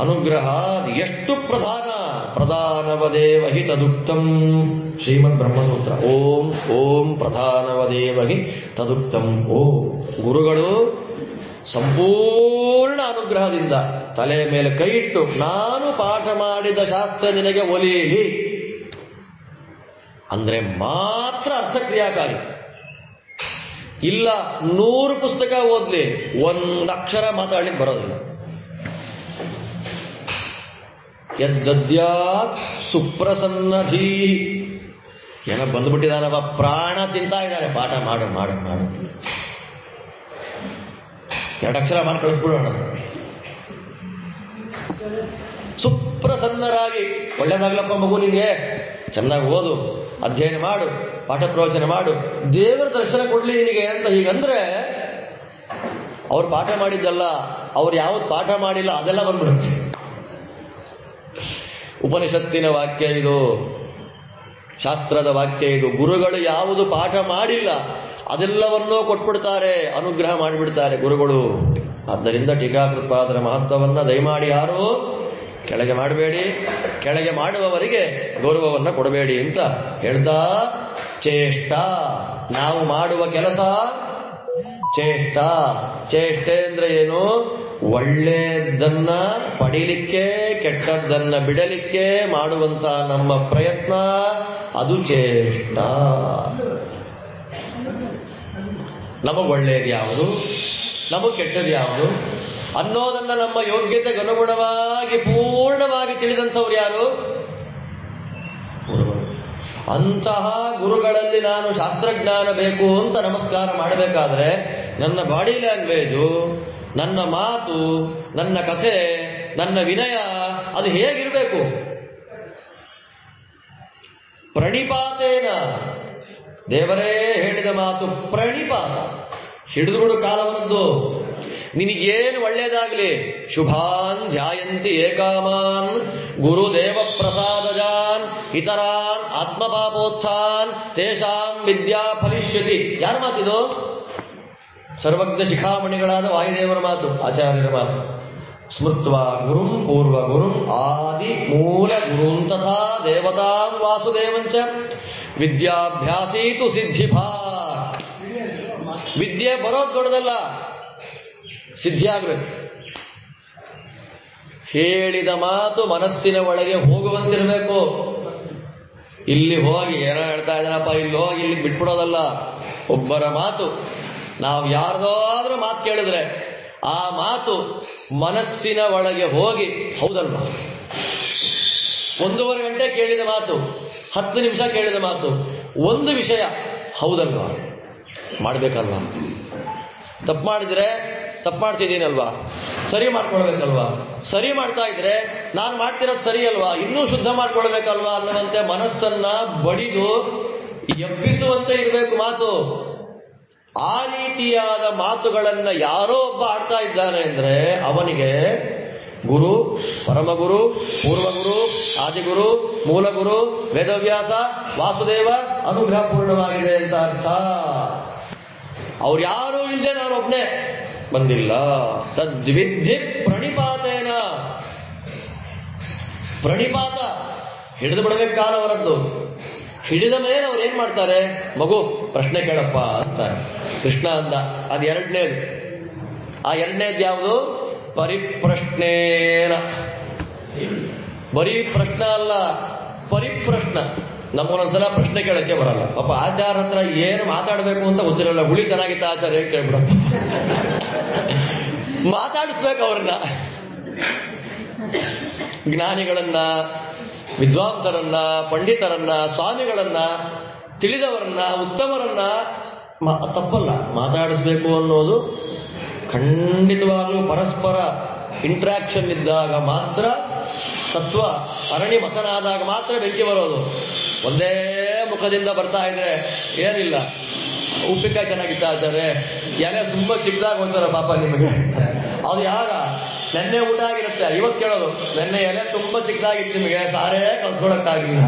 ಅನುಗ್ರಹ ಎಷ್ಟು ಪ್ರಧಾನವದೇವ ಹಿ ತದುಕ್ತಂ. ಶ್ರೀಮದ್ ಬ್ರಹ್ಮಸೂತ್ರ. ಓಂ ಪ್ರಧಾನವದೇವ ಹಿ ತದುಕ್ತಂ. ಗುರುಗಳು ಸಂಪೂರ್ಣ ಅನುಗ್ರಹದಿಂದ ತಲೆಯ ಮೇಲೆ ಕೈ ಇಟ್ಟು, ನಾನು ಪಾಠ ಮಾಡಿದ ಶಾಸ್ತ್ರ ನಿನಗೆ ಒಲಿಯಲಿ ಅಂದ್ರೆ ಮಾತ್ರ ಅರ್ಥಕ್ರಿಯಾಕಾರಿ. ಇಲ್ಲ 100 ಪುಸ್ತಕ ಓದ್ಲಿ, 1 ಅಕ್ಷರ ಮಾತಾಡ್ಲಿಕ್ಕೆ ಬರೋದಿಲ್ಲ. ಯದ್ದದ್ಯಾತ್ ಸುಪ್ರಸನ್ನಧೀ. ಏನೋ ಬಂದ್ಬಿಟ್ಟಿದಾನವ, ಪ್ರಾಣ ತಿಂತಾ ಇದ್ದಾನೆ, ಪಾಠ ಮಾಡು ಮಾಡು ಮಾಡು. 2 ಅಕ್ಷರ ಮಾಡಿ ಕಳಿಸ್ಬಿಡೋಣ. ಸುಪ್ರಸನ್ನರಾಗಿ, ಒಳ್ಳೇದಾಗ್ಲಪ್ಪ ಮಗು ನಿನ್ಗೆ, ಚೆನ್ನಾಗಿ ಓದು, ಅಧ್ಯಯನ ಮಾಡು, ಪಾಠ ಪ್ರವಚನ ಮಾಡು, ದೇವರ ದರ್ಶನ ಕೊಡ್ಲಿ ನಿನಗೆ ಅಂತ ಹೀಗಂದ್ರೆ ಅವ್ರು ಪಾಠ ಮಾಡಿದ್ದಲ್ಲ, ಅವ್ರು ಯಾವ್ದು ಪಾಠ ಮಾಡಿಲ್ಲ ಅದೆಲ್ಲ ಬಂದ್ಬಿಡುತ್ತೆ. ಉಪನಿಷತ್ತಿನ ವಾಕ್ಯ ಇದು, ಶಾಸ್ತ್ರದ ವಾಕ್ಯ ಇದು. ಗುರುಗಳು ಯಾವುದು ಪಾಠ ಮಾಡಿಲ್ಲ ಅದೆಲ್ಲವನ್ನೂ ಕೊಟ್ಬಿಡ್ತಾರೆ, ಅನುಗ್ರಹ ಮಾಡಿಬಿಡ್ತಾರೆ ಗುರುಗಳು. ಆದ್ದರಿಂದ ಟೀಕಾಕೃತ್ಪಾದರ ಮಹತ್ವವನ್ನ ದಯಮಾಡಿ ಯಾರು ಕೆಳಗೆ ಮಾಡಬೇಡಿ, ಕೆಳಗೆ ಮಾಡುವವರಿಗೆ ಗೌರವವನ್ನು ಕೊಡಬೇಡಿ ಅಂತ ಹೇಳ್ತಾ, ಚೇಷ್ಟ, ನಾವು ಮಾಡುವ ಕೆಲಸ ಚೇಷ್ಟೆ ಅಂದ್ರೆ ಏನು? ಒಳ್ಳೆಯದನ್ನ ಪಡೀಲಿಕ್ಕೆ, ಕೆಟ್ಟದ್ದನ್ನ ಬಿಡಲಿಕ್ಕೆ ಮಾಡುವಂತ ನಮ್ಮ ಪ್ರಯತ್ನ, ಅದು ಚೇಷ್ಟ. ನಮಗೆ ಒಳ್ಳೆಯದು ಯಾವುದು, ನಮಗೆ ಕೆಟ್ಟದ್ದು ಯಾವುದು ಅನ್ನೋದನ್ನ ನಮ್ಮ ಯೋಗ್ಯತೆಗೆ ಅನುಗುಣವಾಗಿ ಪೂರ್ಣವಾಗಿ ತಿಳಿದಂಥವ್ರು ಯಾರು? ಗುರುಗಳು. ಅಂತಹ ಗುರುಗಳಲ್ಲಿ ನಾನು ಶಾಸ್ತ್ರಜ್ಞಾನ ಬೇಕು ಅಂತ ನಮಸ್ಕಾರ ಮಾಡಬೇಕಾದ್ರೆ ನನ್ನ ಬಾಡಿ ಲ್ಯಾಂಗ್ವೇಜು, ನನ್ನ ಮಾತು, ನನ್ನ ಕಥೆ, ನನ್ನ ವಿನಯ ಅದು ಹೇಗಿರಬೇಕು? ಪ್ರಣಿಪಾತೇನ. ದೇವರೇ ಹೇಳಿದ ಮಾತು ಪ್ರಣಿಪಾತ. ಹಿಡಿದುಬಿಡು ಕಾಲವನ್ನದ್ದು. ನಿನಗೇನು ಒಳ್ಳೇದಾಗ್ಲಿ, ಶುಭಾನ್ ಧ್ಯಾಯಂತಿ ಏಕಾಮಾನ್ ಗುರುದೇವ ಪ್ರಸಾದಜಾನ್ ಇತರಾನ್ ಆತ್ಮಪಾಪೋತ್ಥಾನ್ ತೇಷಾಂ ವಿದ್ಯಾ ಫಲಿಷ್ಯತಿ. ಯಾರ ಮಾತಿದು? ಸರ್ವಜ್ಞ ಶಿಖಾಮಣಿಗಳಾದ ವಾಯುದೇವರ ಮಾತು, ಆಚಾರ್ಯರ ಮಾತು. ಸ್ಮೃತ್ವಾ ಗುರುಂ ಪೂರ್ವ ಗುರುಂ ಆದಿ ಮೂಲ ಗುರುಂ ತಥಾ ದೇವತಾಂ ವಾಸುದೇವಂಚ ವಿದ್ಯಾಭ್ಯಾಸೀತು ಸಿದ್ಧಿಭಾ. ವಿದ್ಯೆ ಬರೋದು ದೊಡ್ಡದಲ್ಲ, ಸಿದ್ಧಿ ಆಗಬೇಕು. ಹೇಳಿದ ಮಾತು ಮನಸ್ಸಿನ ಒಳಗೆ ಹೋಗುವಂತಿರಬೇಕು. ಇಲ್ಲಿ ಹೋಗಿ ಏನೋ ಹೇಳ್ತಾ ಇದ್ದಾನಪ್ಪ, ಇಲ್ಲಿ ಹೋಗಿ ಇಲ್ಲಿ ಬಿಟ್ಬಿಡೋದಲ್ಲ. ಒಬ್ಬರ ಮಾತು, ನಾವು ಯಾರ್ದಾದ್ರೂ ಮಾತು ಕೇಳಿದ್ರೆ ಆ ಮಾತು ಮನಸ್ಸಿನ ಒಳಗೆ ಹೋಗಿ, ಹೌದಲ್ವಾ? 1.5 ಗಂಟೆ ಕೇಳಿದ ಮಾತು, 10 ನಿಮಿಷ ಕೇಳಿದ ಮಾತು, ಒಂದು ವಿಷಯ, ಹೌದಲ್ವಾ? ಮಾಡಬೇಕಲ್ವಾ? ತಪ್ಪು ಮಾಡಿದ್ರೆ ತಪ್ಪು ಮಾಡ್ತಿದ್ದೀನಲ್ವಾ, ಸರಿ ಮಾಡ್ಕೊಳ್ಬೇಕಲ್ವಾ? ಸರಿ ಮಾಡ್ತಾ ಇದ್ರೆ ನಾನು ಮಾಡ್ತಿರೋದು ಸರಿ ಅಲ್ವಾ, ಇನ್ನೂ ಶುದ್ಧ ಮಾಡ್ಕೊಳ್ಬೇಕಲ್ವಾ ಅನ್ನುವಂತೆ ಮನಸ್ಸನ್ನ ಬಡಿದು ಎಬ್ಬಿಸುವಂತೆ ಇರಬೇಕು ಮಾತು. ಆ ರೀತಿಯಾದ ಮಾತುಗಳನ್ನ ಯಾರೋ ಒಬ್ಬ ಆಡ್ತಾ ಇದ್ದಾನೆ ಅಂದ್ರೆ ಅವನಿಗೆ ಗುರು, ಪರಮಗುರು, ಪೂರ್ವಗುರು, ಆದಿಗುರು, ಮೂಲಗುರು, ವೇದವ್ಯಾಸ, ವಾಸುದೇವ ಅನುಗ್ರಹ ಪೂರ್ಣವಾಗಿದೆ ಅಂತ ಅರ್ಥ. ಅವ್ರು ಯಾರೂ ಇಲ್ಲದೆ ನಾನೊಬ್ನೇ ಬಂದಿಲ್ಲ. ತದ್ವಿಧಿ ಪ್ರಣಿಪಾತೇನ, ಪ್ರಣಿಪಾತ ಹಿಡಿದು ಬಿಡಬೇಕು ಕಾಲ ಅವರದ್ದು. ಹಿಡಿದ ಮೇಲೆ ಅವ್ರು ಏನ್ ಮಾಡ್ತಾರೆ, ಮಗು ಪ್ರಶ್ನೆ ಕೇಳಪ್ಪ ಅಂತಾರೆ. ಕೃಷ್ಣ ಅಂದ. ಅದು ಎರಡನೇದು. ಆ ಎರಡನೇದು ಯಾವುದು? ಪರಿಪ್ರಶ್ನೇನ. ಬರೀ ಪ್ರಶ್ನ ಅಲ್ಲ, ಪರಿಪ್ರಶ್ನ. ನಮ್ಮೊಂದೊಂದ್ಸಲ ಪ್ರಶ್ನೆ ಕೇಳಕ್ಕೆ ಬರಲ್ಲ. ಪಾಪ ಆಚಾರ ಹತ್ರ ಏನು ಮಾತಾಡಬೇಕು ಅಂತ ಗೊತ್ತಿರಲ್ಲ. ಹುಳಿ ಚೆನ್ನಾಗಿತ್ತ ಆಚಾರ ಹೇಳಿ ಕೇಳ್ಬಿಡಪ್ಪ. ಮಾತಾಡಿಸ್ಬೇಕು ಅವ್ರನ್ನ, ಜ್ಞಾನಿಗಳನ್ನ, ವಿದ್ವಾಂಸರನ್ನ, ಪಂಡಿತರನ್ನ, ಸ್ವಾಮಿಗಳನ್ನ, ತಿಳಿದವರನ್ನ, ಉತ್ತಮರನ್ನ ತಪ್ಪಲ್ಲ. ಮಾತಾಡಿಸ್ಬೇಕು ಅನ್ನೋದು ಖಂಡಿತವಾಗಲೂ ಪರಸ್ಪರ ಇಂಟ್ರಾಕ್ಷನ್ ಇದ್ದಾಗ ಮಾತ್ರ, ತತ್ವ ಅರಣಿ ಮತನಾದಾಗ ಮಾತ್ರ ಬೆಂಕಿ ಬರೋದು. ಒಂದೇ ಮುಖದಿಂದ ಬರ್ತಾ ಇದ್ರೆ ಏನಿಲ್ಲ. ಉಪ್ಪಿನಕಾಯಿ ಚೆನ್ನಾಗಿತ್ತ ಆಚಾರೆ, ಎಲೆ ತುಂಬ ಚಿಕ್ಕದಾಗ ಹೋಗ್ತಾರ ಪಾಪ ನಿಮಗೆ. ಅದು ಯಾಗ ನೆನ್ನೆ ಊಟ ಆಗಿರುತ್ತೆ, ಇವತ್ತು ಕೇಳೋದು ನೆನ್ನೆ ಎಲೆ ತುಂಬ ಚಿಕ್ಕದಾಗಿತ್ತು ನಿಮಗೆ, ಸಾರೇ ಕಲ್ಸ್ಕೊಳಕ್ಕಾಗಿಲ್ಲ.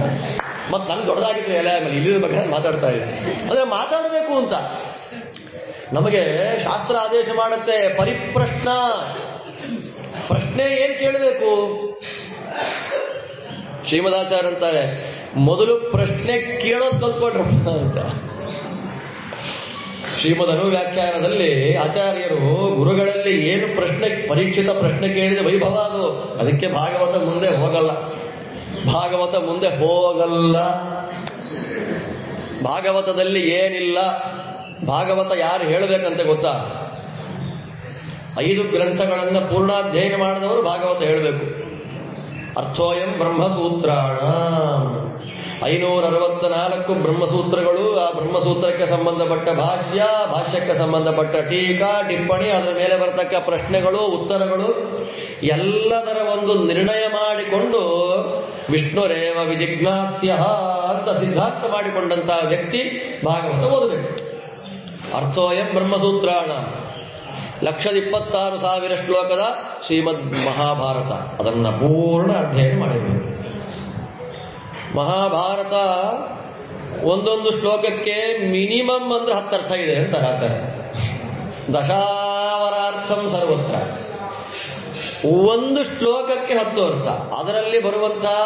ಮತ್ತು ನಂಗೆ ದೊಡ್ಡದಾಗಿತ್ತು ಎಲೆ, ಆಮೇಲೆ ಇಲ್ಲಿನ ಬಗ್ಗೆ ಮಾತಾಡ್ತಾ ಇದ್ದೆ. ಅಂದ್ರೆ ಮಾತಾಡಬೇಕು ಅಂತ ನಮಗೆ ಶಾಸ್ತ್ರ ಆದೇಶ ಮಾಡುತ್ತೆ. ಪರಿಪ್ರಶ್ನ, ಪ್ರಶ್ನೆ ಏನ್ ಕೇಳಬೇಕು? ಶ್ರೀಮದಾಚಾರ್ಯ ಅಂತಾರೆ, ಮೊದಲು ಪ್ರಶ್ನೆ ಕೇಳೋದು ಕಲ್ತ್ಕೊಳ್ರಪ್ಪ ಅಂತ. ಶ್ರೀಮದ್ ಅನುವ್ಯಾಖ್ಯಾನದಲ್ಲಿ ಆಚಾರ್ಯರು ಗುರುಗಳಲ್ಲಿ ಏನು ಪ್ರಶ್ನೆ, ಪರೀಕ್ಷಿತ ಪ್ರಶ್ನೆ ಕೇಳಿದ ವೈಭವ ಅದು. ಅದಕ್ಕೆ ಭಾಗವತ ಮುಂದೆ ಹೋಗಲ್ಲ. ಭಾಗವತ ಮುಂದೆ ಹೋಗಲ್ಲ. ಭಾಗವತದಲ್ಲಿ ಏನಿಲ್ಲ. ಭಾಗವತ ಯಾರು ಹೇಳಬೇಕಂತೆ ಗೊತ್ತಾ? 5 ಗ್ರಂಥಗಳನ್ನು ಪೂರ್ಣಾಧ್ಯಯನ ಮಾಡಿದವರು ಭಾಗವತ ಹೇಳಬೇಕು. ಅರ್ಥೋಯಂ ಬ್ರಹ್ಮಸೂತ್ರಾಣ, 564 ಬ್ರಹ್ಮಸೂತ್ರಗಳು. ಆ ಬ್ರಹ್ಮಸೂತ್ರಕ್ಕೆ ಸಂಬಂಧಪಟ್ಟ ಭಾಷ್ಯ, ಭಾಷ್ಯಕ್ಕೆ ಸಂಬಂಧಪಟ್ಟ ಟೀಕಾ, ಟಿಪ್ಪಣಿ, ಅದರ ಮೇಲೆ ಬರತಕ್ಕ ಪ್ರಶ್ನೆಗಳು, ಉತ್ತರಗಳು, ಎಲ್ಲದರ ಒಂದು ನಿರ್ಣಯ ಮಾಡಿಕೊಂಡು ವಿಷ್ಣುರೇವ ವಿಜಿಜ್ಞಾಸ್ಯ ಅಂತ ಸಿದ್ಧಾಂತ ಮಾಡಿಕೊಂಡಂತಹ ವ್ಯಕ್ತಿ ಭಾಗವತ ಓದಬೇಕು. ಅರ್ಥೋಯಂ ಬ್ರಹ್ಮಸೂತ್ರಾಣ, 126,000 ಶ್ಲೋಕದ ಶ್ರೀಮದ್ ಮಹಾಭಾರತ, ಅದನ್ನು ಪೂರ್ಣ ಅಧ್ಯಯನ ಮಾಡಿರಬೇಕು. ಮಹಾಭಾರತ ಒಂದೊಂದು ಶ್ಲೋಕಕ್ಕೆ ಮಿನಿಮಮ್ ಅಂದ್ರೆ 10 ಅರ್ಥ ಇದೆ ಅಂತಾರೆ ಆಚಾರ್ಯ. ದಶಾವರಾರ್ಥಂ ಸರ್ವತ್ರ. ಒಂದು ಶ್ಲೋಕಕ್ಕೆ 10 ಅರ್ಥ. ಅದರಲ್ಲಿ ಬರುವಂತಹ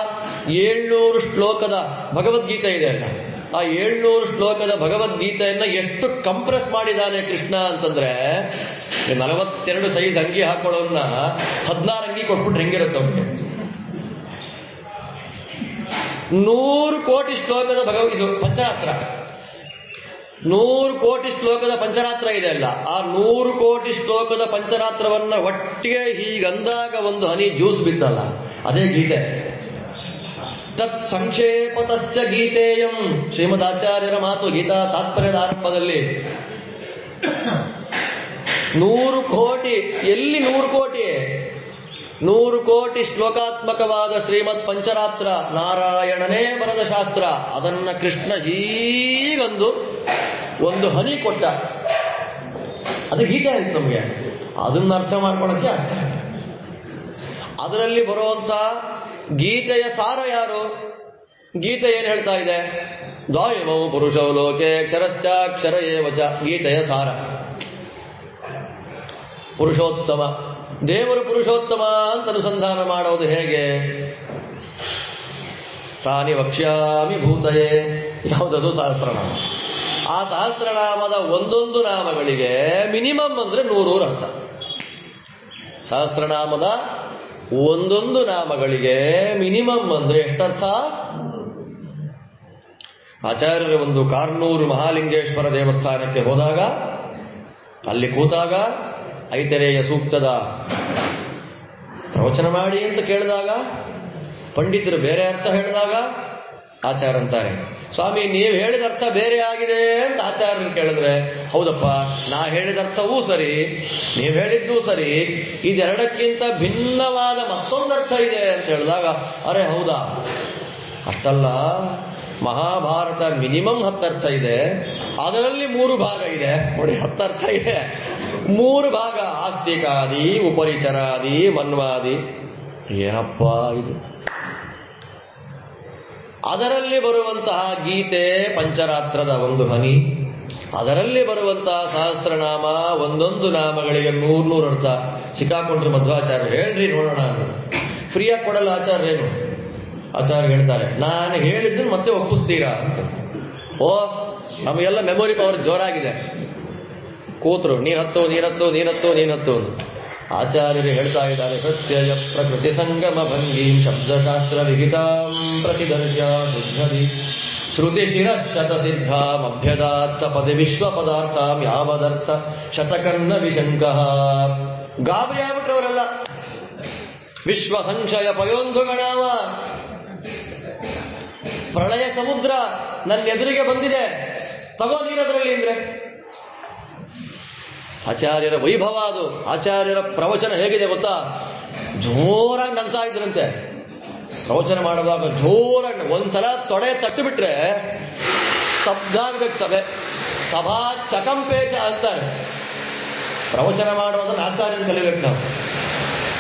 700 ಶ್ಲೋಕದ ಭಗವದ್ಗೀತೆ ಇದೆ ಅಲ್ಲ, ಆ 700 ಶ್ಲೋಕದ ಭಗವದ್ಗೀತೆಯನ್ನ ಎಷ್ಟು ಕಂಪ್ರೆಸ್ ಮಾಡಿದ್ದಾನೆ ಕೃಷ್ಣ ಅಂತಂದ್ರೆ, 42 ಸೈಜ್ ಅಂಗಿ ಹಾಕೊಳ್ಳೋನ್ನ 16 ಅಂಗಿ ಕೊಟ್ಬಿಟ್ರೆ ಹೆಂಗಿರುತ್ತೆ ಅವ್ರಿಗೆ? 100 ಕೋಟಿ ಶ್ಲೋಕದ ಇದು ಪಂಚರಾತ್ರ, 100 ಕೋಟಿ ಶ್ಲೋಕದ ಪಂಚರಾತ್ರ ಇದೆ ಅಲ್ಲ, ಆ 100 ಕೋಟಿ ಶ್ಲೋಕದ ಪಂಚರಾತ್ರವನ್ನ ಒಟ್ಟಿಗೆ ಹೀಗಂದಾಗ ಒಂದು ಹನಿ ಜ್ಯೂಸ್ ಬಿತ್ತಲ್ಲ, ಅದೇ ಗೀತೆ. ತತ್ ಸಂಕ್ಷೇಪತಶ್ಚ ಗೀತೆಯಂ, ಶ್ರೀಮದಾಚಾರ್ಯರ ಮಾತು ಗೀತಾ ತಾತ್ಪರ್ಯದ ಆರಂಭದಲ್ಲಿ. 100 ಕೋಟಿ, ಎಲ್ಲಿ 100 ಕೋಟಿ? 100 ಕೋಟಿ ಶ್ಲೋಕಾತ್ಮಕವಾದ ಶ್ರೀಮದ್ ಪಂಚರಾತ್ರ, ನಾರಾಯಣನೇ ಬರೆದ ಶಾಸ್ತ್ರ. ಅದನ್ನ ಕೃಷ್ಣ ಹೀಗಂದು ಒಂದು ಹನಿ ಕೊಟ್ಟ, ಅದು ಗೀತೆ ಆಯ್ತು ನಮಗೆ. ಅದನ್ನ ಅರ್ಥ ಮಾಡ್ಕೊಳಕ್ಕೆ ಅರ್ಥ. ಅದರಲ್ಲಿ ಬರುವಂತ ಗೀತೆಯ ಸಾರ ಯಾರು? ಗೀತೆ ಏನ್ ಹೇಳ್ತಾ ಇದೆ? ದ್ವಾಯಮೌ ಪುರುಷೌ ಲೋಕೆ ಕ್ಷರಶ್ಚಾಕ್ಷರ ಏವಚ. ಗೀತೆಯ ಸಾರ ಪುರುಷೋತ್ತಮ, ದೇವರು ಪುರುಷೋತ್ತಮ ಅಂತ ಅನುಸಂಧಾನ ಮಾಡೋದು ಹೇಗೆ? ತಾನಿ ವಕ್ಷ್ಯಾಮಿ ಭೂತಯೇ, ಯಾವುದದು? ಸಹಸ್ರನಾಮ. ಆ ಸಹಸ್ರನಾಮದ ಒಂದೊಂದು ನಾಮಗಳಿಗೆ ಮಿನಿಮಮ್ ಅಂದ್ರೆ 100 ಅರ್ಥ. ಸಹಸ್ರನಾಮದ ಒಂದೊಂದು ನಾಮಗಳಿಗೆ ಮಿನಿಮಮ್ ಅಂದ್ರೆ ಎಷ್ಟರ್ಥ? ಆಚಾರ್ಯರ ಒಂದು ಕಾರ್ನೂರು ಮಹಾಲಿಂಗೇಶ್ವರ ದೇವಸ್ಥಾನಕ್ಕೆ ಹೋದಾಗ, ಅಲ್ಲಿ ಕೂತಾಗ ಐತರೇಯ ಸೂಕ್ತದ ಪ್ರವಚನ ಮಾಡಿ ಅಂತ ಕೇಳಿದಾಗ, ಪಂಡಿತರು ಬೇರೆ ಅರ್ಥ ಹೇಳಿದಾಗ ಆಚಾರ್ಯ ಅಂತಾರೆ, ಸ್ವಾಮಿ ನೀವು ಹೇಳಿದ ಅರ್ಥ ಬೇರೆ ಆಗಿದೆ ಅಂತ ಆಚಾರ್ಯರು ಕೇಳಿದ್ರೆ, ಹೌದಪ್ಪ ನಾ ಹೇಳಿದ ಅರ್ಥವೂ ಸರಿ, ನೀವು ಹೇಳಿದ್ದೂ ಸರಿ, ಇದೆರಡಕ್ಕಿಂತ ಭಿನ್ನವಾದ ಮತ್ತೊಂದು ಅರ್ಥ ಇದೆ ಅಂತ ಹೇಳಿದಾಗ, ಅರೆ ಹೌದಾ? ಅಷ್ಟಲ್ಲ, ಮಹಾಭಾರತ ಮಿನಿಮಮ್ 10 ಅರ್ಥ ಇದೆ, ಅದರಲ್ಲಿ 3 ಭಾಗ ಇದೆ ನೋಡಿ. 10 ಅರ್ಥ ಇದೆ, 3 ಭಾಗ ಆಸ್ತಿಕಾದಿ, ಉಪರಿಚರಾದಿ, ಮನ್ವಾದಿ. ಏನಪ್ಪ ಇದು? ಅದರಲ್ಲಿ ಬರುವಂತಹ ಗೀತೆ ಪಂಚರಾತ್ರದ ಒಂದು ಹನಿ, ಅದರಲ್ಲಿ ಬರುವಂತಹ ಸಹಸ್ರನಾಮ, ಒಂದೊಂದು ನಾಮಗಳಿಗೆ 100 ಅರ್ಥ. ಸಿಕ್ಕಾಕೊಂಡ್ರು ಮಧ್ವಾಚಾರ್ಯ, ಹೇಳ್ರಿ ನೋಡೋಣ ಅಂತ. ಫ್ರೀಯಾಗಿ ಕೊಡಲ್ಲ ಆಚಾರ್ಯರೇನು. ಆಚಾರ್ಯ ಹೇಳ್ತಾರೆ, ನಾನು ಹೇಳಿದ್ದನ್ನು ಮತ್ತೆ ಒಪ್ಪಿಸ್ತೀರಾ ಅಂತ. ಓ, ನಮಗೆಲ್ಲ ಮೆಮೊರಿ ಪವರ್ ಜೋರಾಗಿದೆ. ಕೂತ್ರು, ನೀನತ್ತು. ಆಚಾರ್ಯರು ಹೇಳ್ತಾ ಇದ್ದಾರೆ, ಪ್ರತ್ಯಯ ಪ್ರಕೃತಿ ಸಂಗಮ ಭಂಗಿ ಶಬ್ದಶಾಸ್ತ್ರ ವಿಹಿತಾಂ ಪ್ರತಿದರ್ಶ ಶುದ್ಧದಿ ಶ್ರುತಿ ಶಿರಶತ ಸಿದ್ಧಾಮಭ್ಯದಾತ್ ಸಪದಿ ವಿಶ್ವ ಪದಾರ್ಥಾಂ ಯಾವದರ್ಥ ಶತಕರ್ಣ ವಿಶಂಕಃ. ಗಾಬರಿ ಆಗ್ಬಿಟ್ರವರೆಲ್ಲ. ವಿಶ್ವ ಸಂಶಯ ಪಯೋಂಧುಗಣಾವ, ಪ್ರಳಯ ಸಮುದ್ರ ನನ್ನ ಎದುರಿಗೆ ಬಂದಿದೆ, ತಗೋ ನೀರದ್ರಲ್ಲಿ ಅಂದ್ರೆ. ಆಚಾರ್ಯರ ವೈಭವ ಅದು. ಆಚಾರ್ಯರ ಪ್ರವಚನ ಹೇಗಿದೆ ಗೊತ್ತಾ? ಜೋರಾಗಿ ನಗ್ತಾ ಇದ್ರಂತೆ ಪ್ರವಚನ ಮಾಡುವಾಗ. ಜೋರಾಗಿ ಒಂದ್ಸಲ ತೊಡೆ ತಟ್ಟು ಬಿಟ್ರೆ ಸ್ತಬ್ಧ ಆಗ್ಬೇಕು ಸಭೆ. ಸಭಾ ಚಕಂಪೇಚ ಅಂತಾರೆ. ಪ್ರವಚನ ಮಾಡೋದನ್ನು ಆಚಾರ್ಯರು ಕಲಿಬೇಕು. ನಾವು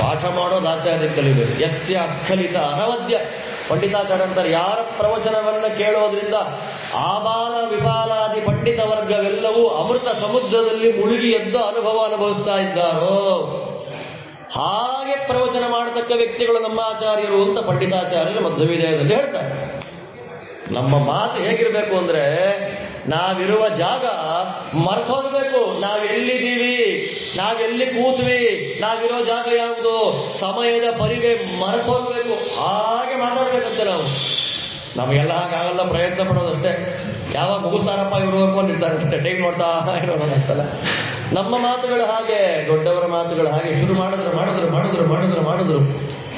ಪಾಠ ಮಾಡೋದು ಆಚಾರ್ಯರು ಕಲಿಬೇಕು. ಯಸ್ಯ ಅಸ್ಖಲಿತ ಅನವದ್ಯ. ಪಂಡಿತಾಚಾರ್ಯ ಅಂತಾರೆ, ಯಾರ ಪ್ರವಚನವನ್ನು ಕೇಳೋದ್ರಿಂದ ಆಬಾಲ ವಿಪಾಲಾದಿ ಪಂಡಿತ ವರ್ಗವೆಲ್ಲವೂ ಅಮೃತ ಸಮುದ್ರದಲ್ಲಿ ಮುಳುಗಿ ಎದ್ದ ಅನುಭವ ಅನುಭವಿಸ್ತಾ ಇದ್ದಾರೋ ಹಾಗೆ ಪ್ರವಚನ ಮಾಡತಕ್ಕ ವ್ಯಕ್ತಿಗಳು ನಮ್ಮ ಆಚಾರ್ಯರು ಅಂತ ಪಂಡಿತಾಚಾರ್ಯರು ಮಧ್ವವಿದಯದಲ್ಲಿ ಹೇಳ್ತಾರೆ. ನಮ್ಮ ಮಾತು ಹೇಗಿರಬೇಕು ಅಂದ್ರೆ, ನಾವಿರುವ ಜಾಗ ಮರ್ತೋಗ್ಬೇಕು. ನಾವೆಲ್ಲಿದ್ದೀವಿ, ನಾವೆಲ್ಲಿ ಕೂತ್ವಿ, ನಾವಿರೋ ಜಾಗ ಯಾವುದು, ಸಮಯದ ಪರಿವೆ ಮರ್ತೋಗ್ಬೇಕು. ಹಾಗೆ ಮಾತಾಡ್ಬೇಕಂತೆ ನಾವು. ನಮಗೆಲ್ಲ ಹಾಗಾಗಲ್ಲ, ಪ್ರಯತ್ನ ಪಡೋದಷ್ಟೇ. ಯಾವಾಗ ಮುಗಿಸ್ತಾರಪ್ಪ ಇವರು ಅನ್ಕೊಂಡಿರ್ತಾರೆ ಅಷ್ಟೇ, ಟೈಮ್ ನೋಡ್ತಾ ಇರೋಣ ಅಂತಲ್ಲ. ನಮ್ಮ ಮಾತುಗಳು ಹಾಗೆ, ದೊಡ್ಡವರ ಮಾತುಗಳು ಹಾಗೆ. ಶುರು ಮಾಡಿದ್ರು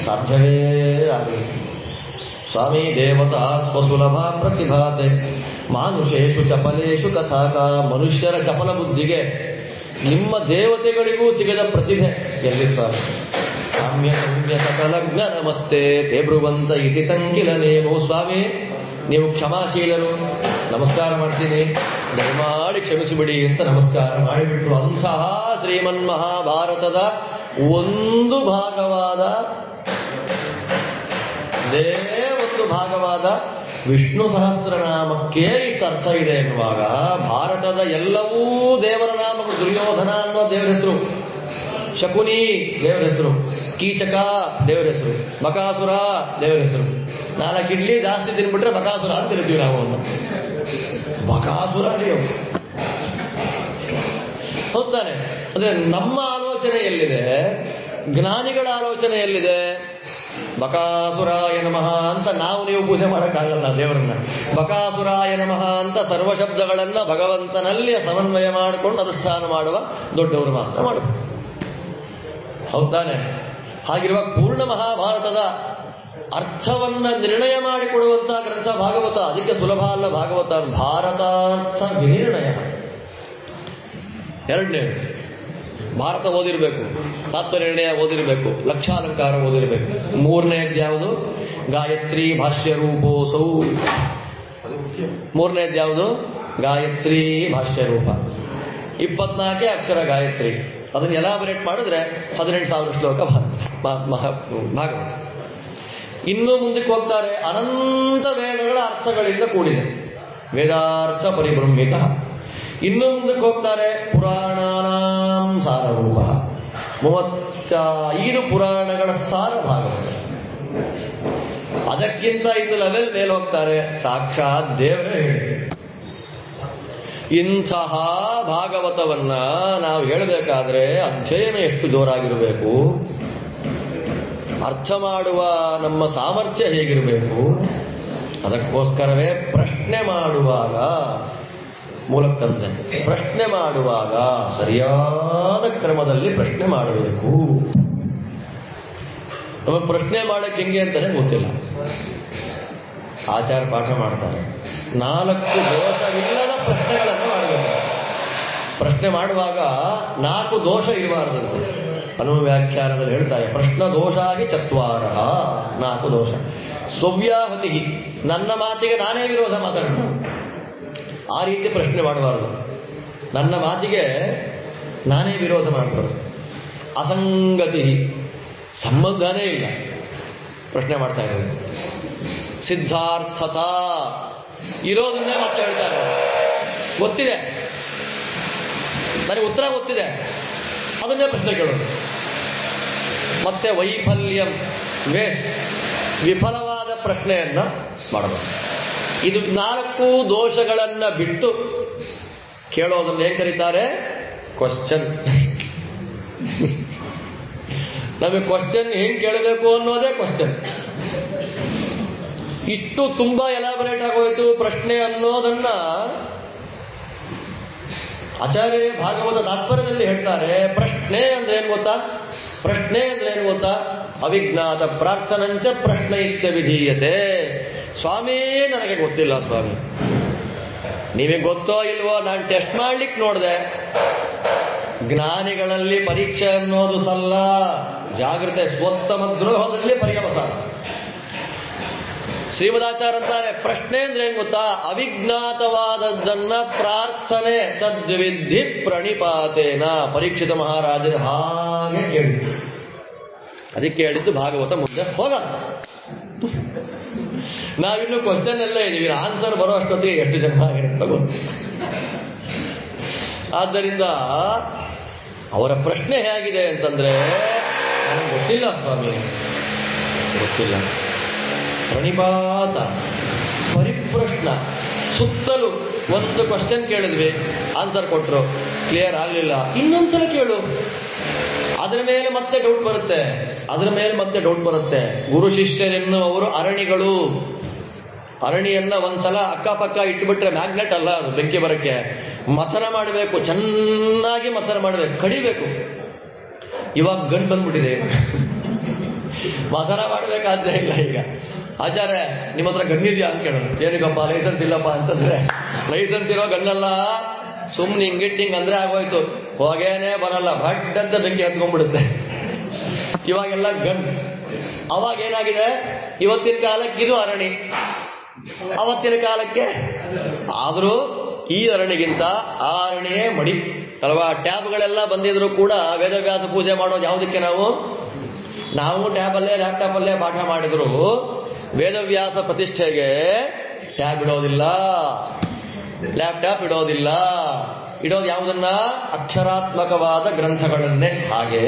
ಸಾಧ್ಯವೇ ಆಗಲಿ. ಸ್ವಾಮಿ ದೇವತಾ ಸ್ವಸುಲಭ ಪ್ರತಿಭಾತೆ ಮಾನುಷೇಶು ಚಪಲೇಶು ಕಥಾಕ. ಮನುಷ್ಯರ ಚಪಲ ಬುದ್ಧಿಗೆ ನಿಮ್ಮ ದೇವತೆಗಳಿಗೂ ಸಿಗದ ಪ್ರತಿಭೆ ಎಲ್ಲಿ ಸ್ವಾಮಿ? ಸಾಮ್ಯ ಸೌಮ್ಯ ಸಕಲಜ್ಞ ನಮಸ್ತೆ ತೇ ಬ್ರುವಂತ ಇತಿ ತಂಕಿಲ ನೇಮೋ. ಸ್ವಾಮಿ ನೀವು ಕ್ಷಮಾಶೀಲರು, ನಮಸ್ಕಾರ ಮಾಡ್ತೀನಿ, ದಯಮಾಡಿ ಕ್ಷಮಿಸಿಬಿಡಿ ಅಂತ ನಮಸ್ಕಾರ ಮಾಡಿಬಿಟ್ರು. ಅಂತಹ ಶ್ರೀಮನ್ ಮಹಾಭಾರತದ ಒಂದು ಭಾಗವಾದ ವಿಷ್ಣು ಸಹಸ್ರನಾಮಕ್ಕೆ ಇಷ್ಟು ಅರ್ಥ ಇದೆ ಎನ್ನುವಾಗ, ಭಾರತದ ಎಲ್ಲವೂ ದೇವರ ನಾಮಗಳು. ದುರ್ಯೋಧನ ಅನ್ನೋ ದೇವರ ಹೆಸರು, ಶಕುನಿ ದೇವರ ಹೆಸರು, ಕೀಚಕ ದೇವರ ಹೆಸರು, ಬಕಾಸುರ ದೇವರ ಹೆಸರು. 4 ಇಡ್ಲಿ ಜಾಸ್ತಿ ತಿನ್ಬಿಟ್ರೆ ಬಕಾಸುರ ಅಂತ ತಿರುತ್ತೀವಿ ನಾವು. ಬಕಾಸುರ ನೀವು ಹೌದಾನೆ. ಅಂದ್ರೆ ನಮ್ಮ ಆಲೋಚನೆ ಎಲ್ಲಿದೆ, ಜ್ಞಾನಿಗಳ ಆಲೋಚನೆ ಎಲ್ಲಿದೆ? ಬಕಾಸುರಾಯ ನಮಃ ಅಂತ ನಾವು ನೀವು ಪೂಜೆ ಮಾಡೋಕ್ಕಾಗಲ್ಲ ದೇವರನ್ನ. ಬಕಾಸುರಾಯ ನಮಃ ಅಂತ ಸರ್ವಶಬ್ದಗಳನ್ನ ಭಗವಂತನಲ್ಲಿ ಸಮನ್ವಯ ಮಾಡಿಕೊಂಡು ಅನುಷ್ಠಾನ ಮಾಡುವ ದೊಡ್ಡವರು ಮಾತ್ರ ಮಾಡಬೇಕು. ಹೌದಾನೆ. ಹಾಗಿರುವಾಗ ಪೂರ್ಣ ಮಹಾಭಾರತದ ಅರ್ಥವನ್ನ ನಿರ್ಣಯ ಮಾಡಿಕೊಡುವಂತಹ ಗ್ರಂಥ ಭಾಗವತ. ಅದಕ್ಕೆ ಸುಲಭ ಅಲ್ಲ ಭಾಗವತ. ಭಾರತಾರ್ಥ ವಿನಿರ್ಣಯ. 2ನೇ ಭಾರತ ಓದಿರಬೇಕು, ತಾತ್ಪರ್ಯನಿರ್ಣಯ ಓದಿರಬೇಕು, ಲಕ್ಷಾಲಂಕಾರ ಓದಿರಬೇಕು. 3ನೇದು ಯಾವುದು? ಗಾಯತ್ರಿ ಭಾಷ್ಯ ರೂಪೋಸೌ. 3ನೇದು ಯಾವುದು? ಗಾಯತ್ರಿ ಭಾಷ್ಯ ರೂಪ. 24 ಅಕ್ಷರ ಗಾಯತ್ರಿ. ಅದನ್ನು ಎಲಾಬರೇಟ್ ಮಾಡಿದ್ರೆ 18,000 ಶ್ಲೋಕ ಭಾಗವತ. ಇನ್ನೂ ಮುಂದಕ್ಕೆ ಹೋಗ್ತಾರೆ, ಅನಂತ ವೇದಗಳ ಅರ್ಥಗಳಿಂದ ಕೂಡಿದೆ, ವೇದಾರ್ಥ ಪರಿಬ್ರಹ್ಮಿತ. ಇನ್ನೂ ಮುಂದಕ್ಕೆ ಹೋಗ್ತಾರೆ, ಪುರಾಣಾನಾಂ ಸಾರರೂಪ. 35 ಪುರಾಣಗಳ ಸಾರ ಭಾಗವತ. ಅದಕ್ಕಿಂತ ಇನ್ನು ಲೆವೆಲ್ ಮೇಲೆ ಹೋಗ್ತಾರೆ, ಸಾಕ್ಷಾತ್ ದೇವರೇ ಹೇಳಿದ್ರು. ಇಂತಹ ಭಾಗವತವನ್ನ ನಾವು ಹೇಳಬೇಕಾದ್ರೆ ಅಧ್ಯಯನ ಎಷ್ಟು ಜೋರಾಗಿರಬೇಕು, ಅರ್ಥ ಮಾಡುವ ನಮ್ಮ ಸಾಮರ್ಥ್ಯ ಹೇಗಿರಬೇಕು. ಅದಕ್ಕೋಸ್ಕರವೇ ಪ್ರಶ್ನೆ ಮಾಡುವಾಗ, ಮೂಲಕ್ಕಂತೆ ಪ್ರಶ್ನೆ ಮಾಡುವಾಗ ಸರಿಯಾದ ಕ್ರಮದಲ್ಲಿ ಪ್ರಶ್ನೆ ಮಾಡಬೇಕು. ನಮಗೆ ಪ್ರಶ್ನೆ ಮಾಡಕ್ಕೆ ಹೆಂಗೆ ಅಂತಾನೆ ಗೊತ್ತಿಲ್ಲ. ಆಚಾರ ಪಾಠ ಮಾಡ್ತಾರೆ, 4 ದೋಷವಿಲ್ಲದ ಪ್ರಶ್ನೆಗಳನ್ನು ಮಾಡಬೇಕು. ಪ್ರಶ್ನೆ ಮಾಡುವಾಗ 4 ದೋಷ ಇರಬಾರದಂತೆ. ಹನುಮ ವ್ಯಾಖ್ಯಾನದಲ್ಲಿ ಹೇಳ್ತಾರೆ, ಪ್ರಶ್ನ ದೋಷಾಗಿ 4 ದೋಷ. ಸ್ವವ್ಯಾಹತಿ, ನನ್ನ ಮಾತಿಗೆ ನಾನೇ ವಿರೋಧ ಮಾತಾಡೋಣ, ಆ ರೀತಿ ಪ್ರಶ್ನೆ ಮಾಡಬಾರದು. ನನ್ನ ಮಾತಿಗೆ ನಾನೇ ವಿರೋಧ ಮಾಡಬಾರದು. ಅಸಂಗತಿ, ಸಂಬಂಧನೇ ಇಲ್ಲ. ಪ್ರಶ್ನೆ ಮಾಡ್ತಾ ಇರೋದು. ಸಿದ್ಧಾರ್ಥತಾ ಇರೋದನ್ನೇ ಮತ್ತೆ ಹೇಳ್ತಾರೆ. ಗೊತ್ತಿದೆ, ನನಗೆ ಉತ್ತರ ಗೊತ್ತಿದೆ, ಅದನ್ನೇ ಪ್ರಶ್ನೆ ಕೇಳೋದು. ಮತ್ತೆ ವೈಫಲ್ಯಂ ವೇಸ್ಟ್, ವಿಫಲವಾದ ಪ್ರಶ್ನೆಯನ್ನ ಮಾಡಬಹುದು. ಇದು 4 ದೋಷಗಳನ್ನ ಬಿಟ್ಟು ಕೇಳೋದನ್ನ ಏನ್ ಕರೀತಾರೆ? ಕ್ವಶ್ಚನ್. ನಮಗೆ ಕ್ವಶ್ಚನ್ ಏನ್ ಕೇಳಬೇಕು ಅನ್ನೋದೇ ಕ್ವಶ್ಚನ್. ಇಷ್ಟು ತುಂಬಾ ಎಲಾಬರೇಟ್ ಆಗೋಯ್ತು ಪ್ರಶ್ನೆ ಅನ್ನೋದನ್ನ ಆಚಾರ್ಯ ಭಾಗವತ ತಾತ್ಪರ್ಯದಲ್ಲಿ ಹೇಳ್ತಾರೆ. ಪ್ರಶ್ನೆ ಅಂದ್ರೆ ಏನ್ ಗೊತ್ತಾ? ಪ್ರಶ್ನೆ ಅಂದ್ರೆ ಏನು ಗೊತ್ತಾ? ಅವಿಜ್ಞಾತ ಪ್ರಾರ್ಥನಂಚ ಪ್ರಶ್ನೆ ಇತ್ಯ ವಿಧೀಯತೆ. ಸ್ವಾಮಿ ನನಗೆ ಗೊತ್ತಿಲ್ಲ ಸ್ವಾಮಿ, ನಿಮಗೆ ಗೊತ್ತೋ ಇಲ್ವೋ, ನಾನು ಟೆಸ್ಟ್ ಮಾಡ್ಲಿಕ್ಕೆ ನೋಡಿದೆ. ಜ್ಞಾನಿಗಳಲ್ಲಿ ಪರೀಕ್ಷೆ ಅನ್ನೋದು ಸಲ್ಲ, ಜಾಗೃತೆ ಸ್ವೋತ್ತಮ ದ್ರೋಹದಲ್ಲಿ ಪರ್ಯವಸಾನ. ಶ್ರೀಮದಾಚಾರ್ಯ ಅಂತಾರೆ ಪ್ರಶ್ನೆ ಅಂದ್ರೆ ಏನ್ ಗೊತ್ತಾ? ಅವಿಜ್ಞಾತವಾದದ್ದನ್ನ ಪ್ರಾರ್ಥನೆ ತದ್ವಿಧಿ ಪ್ರಣಿಪಾತೇನ. ಪರೀಕ್ಷಿತ ಮಹಾರಾಜರು ಹಾಗೆ ಕೇಳಿದ್ರು, ಅದಕ್ಕೆ ಹೇಳಿದ್ದು ಭಾಗವತ ಮುಂದೆ ಹೋಗಲ್ಲ. ನಾವಿನ್ನು ಕ್ವಶನ್ ಎಲ್ಲ ಇದೀವಿ, ಆನ್ಸರ್ ಬರೋ ಅಷ್ಟೊತ್ತಿಗೆ ಎಷ್ಟು ಜನ ಆಗಿರುತ್ತೆ ಗೊತ್ತು. ಆದ್ದರಿಂದ ಅವರ ಪ್ರಶ್ನೆ ಹೇಗಿದೆ ಅಂತಂದ್ರೆ, ನನಗೆ ಗೊತ್ತಿಲ್ಲ ಸ್ವಾಮಿ, ಗೊತ್ತಿಲ್ಲ. ಪ್ರಣಿಪಾತ, ಪರಿಪ್ರಶ್ನ. ಸುತ್ತಲೂ ಒಂದು ಕ್ವಶನ್ ಕೇಳಿದ್ವಿ, ಆನ್ಸರ್ ಕೊಟ್ರು, ಕ್ಲಿಯರ್ ಆಗಲಿಲ್ಲ, ಇನ್ನೊಂದ್ಸಲ ಕೇಳು. ಅದರ ಮೇಲೆ ಮತ್ತೆ ಡೌಟ್ ಬರುತ್ತೆ, ಅದರ ಮೇಲೆ ಮತ್ತೆ ಡೌಟ್ ಬರುತ್ತೆ. ಗುರು ಶಿಷ್ಯರೆನ್ನುವರು ಅರಣಿಗಳು. ಅರಣಿಯನ್ನ ಒಂದ್ಸಲ ಅಕ್ಕಪಕ್ಕ ಇಟ್ಬಿಟ್ರೆ ಮ್ಯಾಗ್ನೆಟ್ ಅಲ್ಲ ಅದು, ಬೆಂಕಿ ಬರಕ್ಕೆ ಮಥನ ಮಾಡಬೇಕು, ಚೆನ್ನಾಗಿ ಮಥನ ಮಾಡಬೇಕು, ಕಡಿಬೇಕು. ಇವಾಗ ಗನ್ ಬಂದ್ಬಿಟ್ಟಿದೆ, ಮಥನ ಮಾಡಬೇಕಾದ್ದೇ ಇಲ್ಲ. ಈಗ ಆಚಾರ್ಯ ನಿಮ್ಮ ಹತ್ರ ಗನ್ ಇದೆಯಾ ಅಂತ ಕೇಳೋದು. ಏನಕ್ಕಪ್ಪ? ಲೈಸೆನ್ಸ್ ಇಲ್ಲಪ್ಪ ಅಂತಂದ್ರೆ, ಲೈಸೆನ್ಸ್ ಇರೋ ಗನ್ನಲ್ಲ, ಸುಮ್ಮನೆ ಹಿಂಗಿಟ್ಟಿಂಗ್ ಅಂದ್ರೆ ಆಗೋಯ್ತು, ಹೊಗೇನೆ ಬರಲ್ಲ, ಭಡ್ ಅಂತ ಬೆಂಕಿ ಹತ್ಕೊಂಡ್ಬಿಡುತ್ತೆ. ಇವಾಗೆಲ್ಲ ಗನ್. ಅವಾಗ ಏನಾಗಿದೆ? ಇವತ್ತಿನ ಕಾಲಕ್ಕೆ ಇದು ಅರಣಿ, ಅವತ್ತಿನ ಕಾಲಕ್ಕೆ ಆದರೂ ಈ ಅರಣಿಗಿಂತ ಆ ಅರಣಿಯೇ ಮಡಿ ಅಲ್ವಾ? ಟ್ಯಾಬ್ಗಳೆಲ್ಲ ಬಂದಿದ್ರು ಕೂಡ ವೇದವ್ಯಾಸ ಪೂಜೆ ಮಾಡೋದು ಯಾವುದಕ್ಕೆ? ನಾವು ಟ್ಯಾಬಲ್ಲೇ ಲ್ಯಾಪ್ಟಾಪ್ ಅಲ್ಲೇ ಪಾಠ ಮಾಡಿದ್ರು, ವೇದವ್ಯಾಸ ಪ್ರತಿಷ್ಠೆಗೆ ಟ್ಯಾಬ್ ಇಡೋದಿಲ್ಲ, ಲ್ಯಾಪ್ಟಾಪ್ ಇಡೋದಿಲ್ಲ. ಇಡೋದು ಯಾವುದನ್ನ? ಅಕ್ಷರಾತ್ಮಕವಾದ ಗ್ರಂಥಗಳನ್ನೇ. ಹಾಗೆ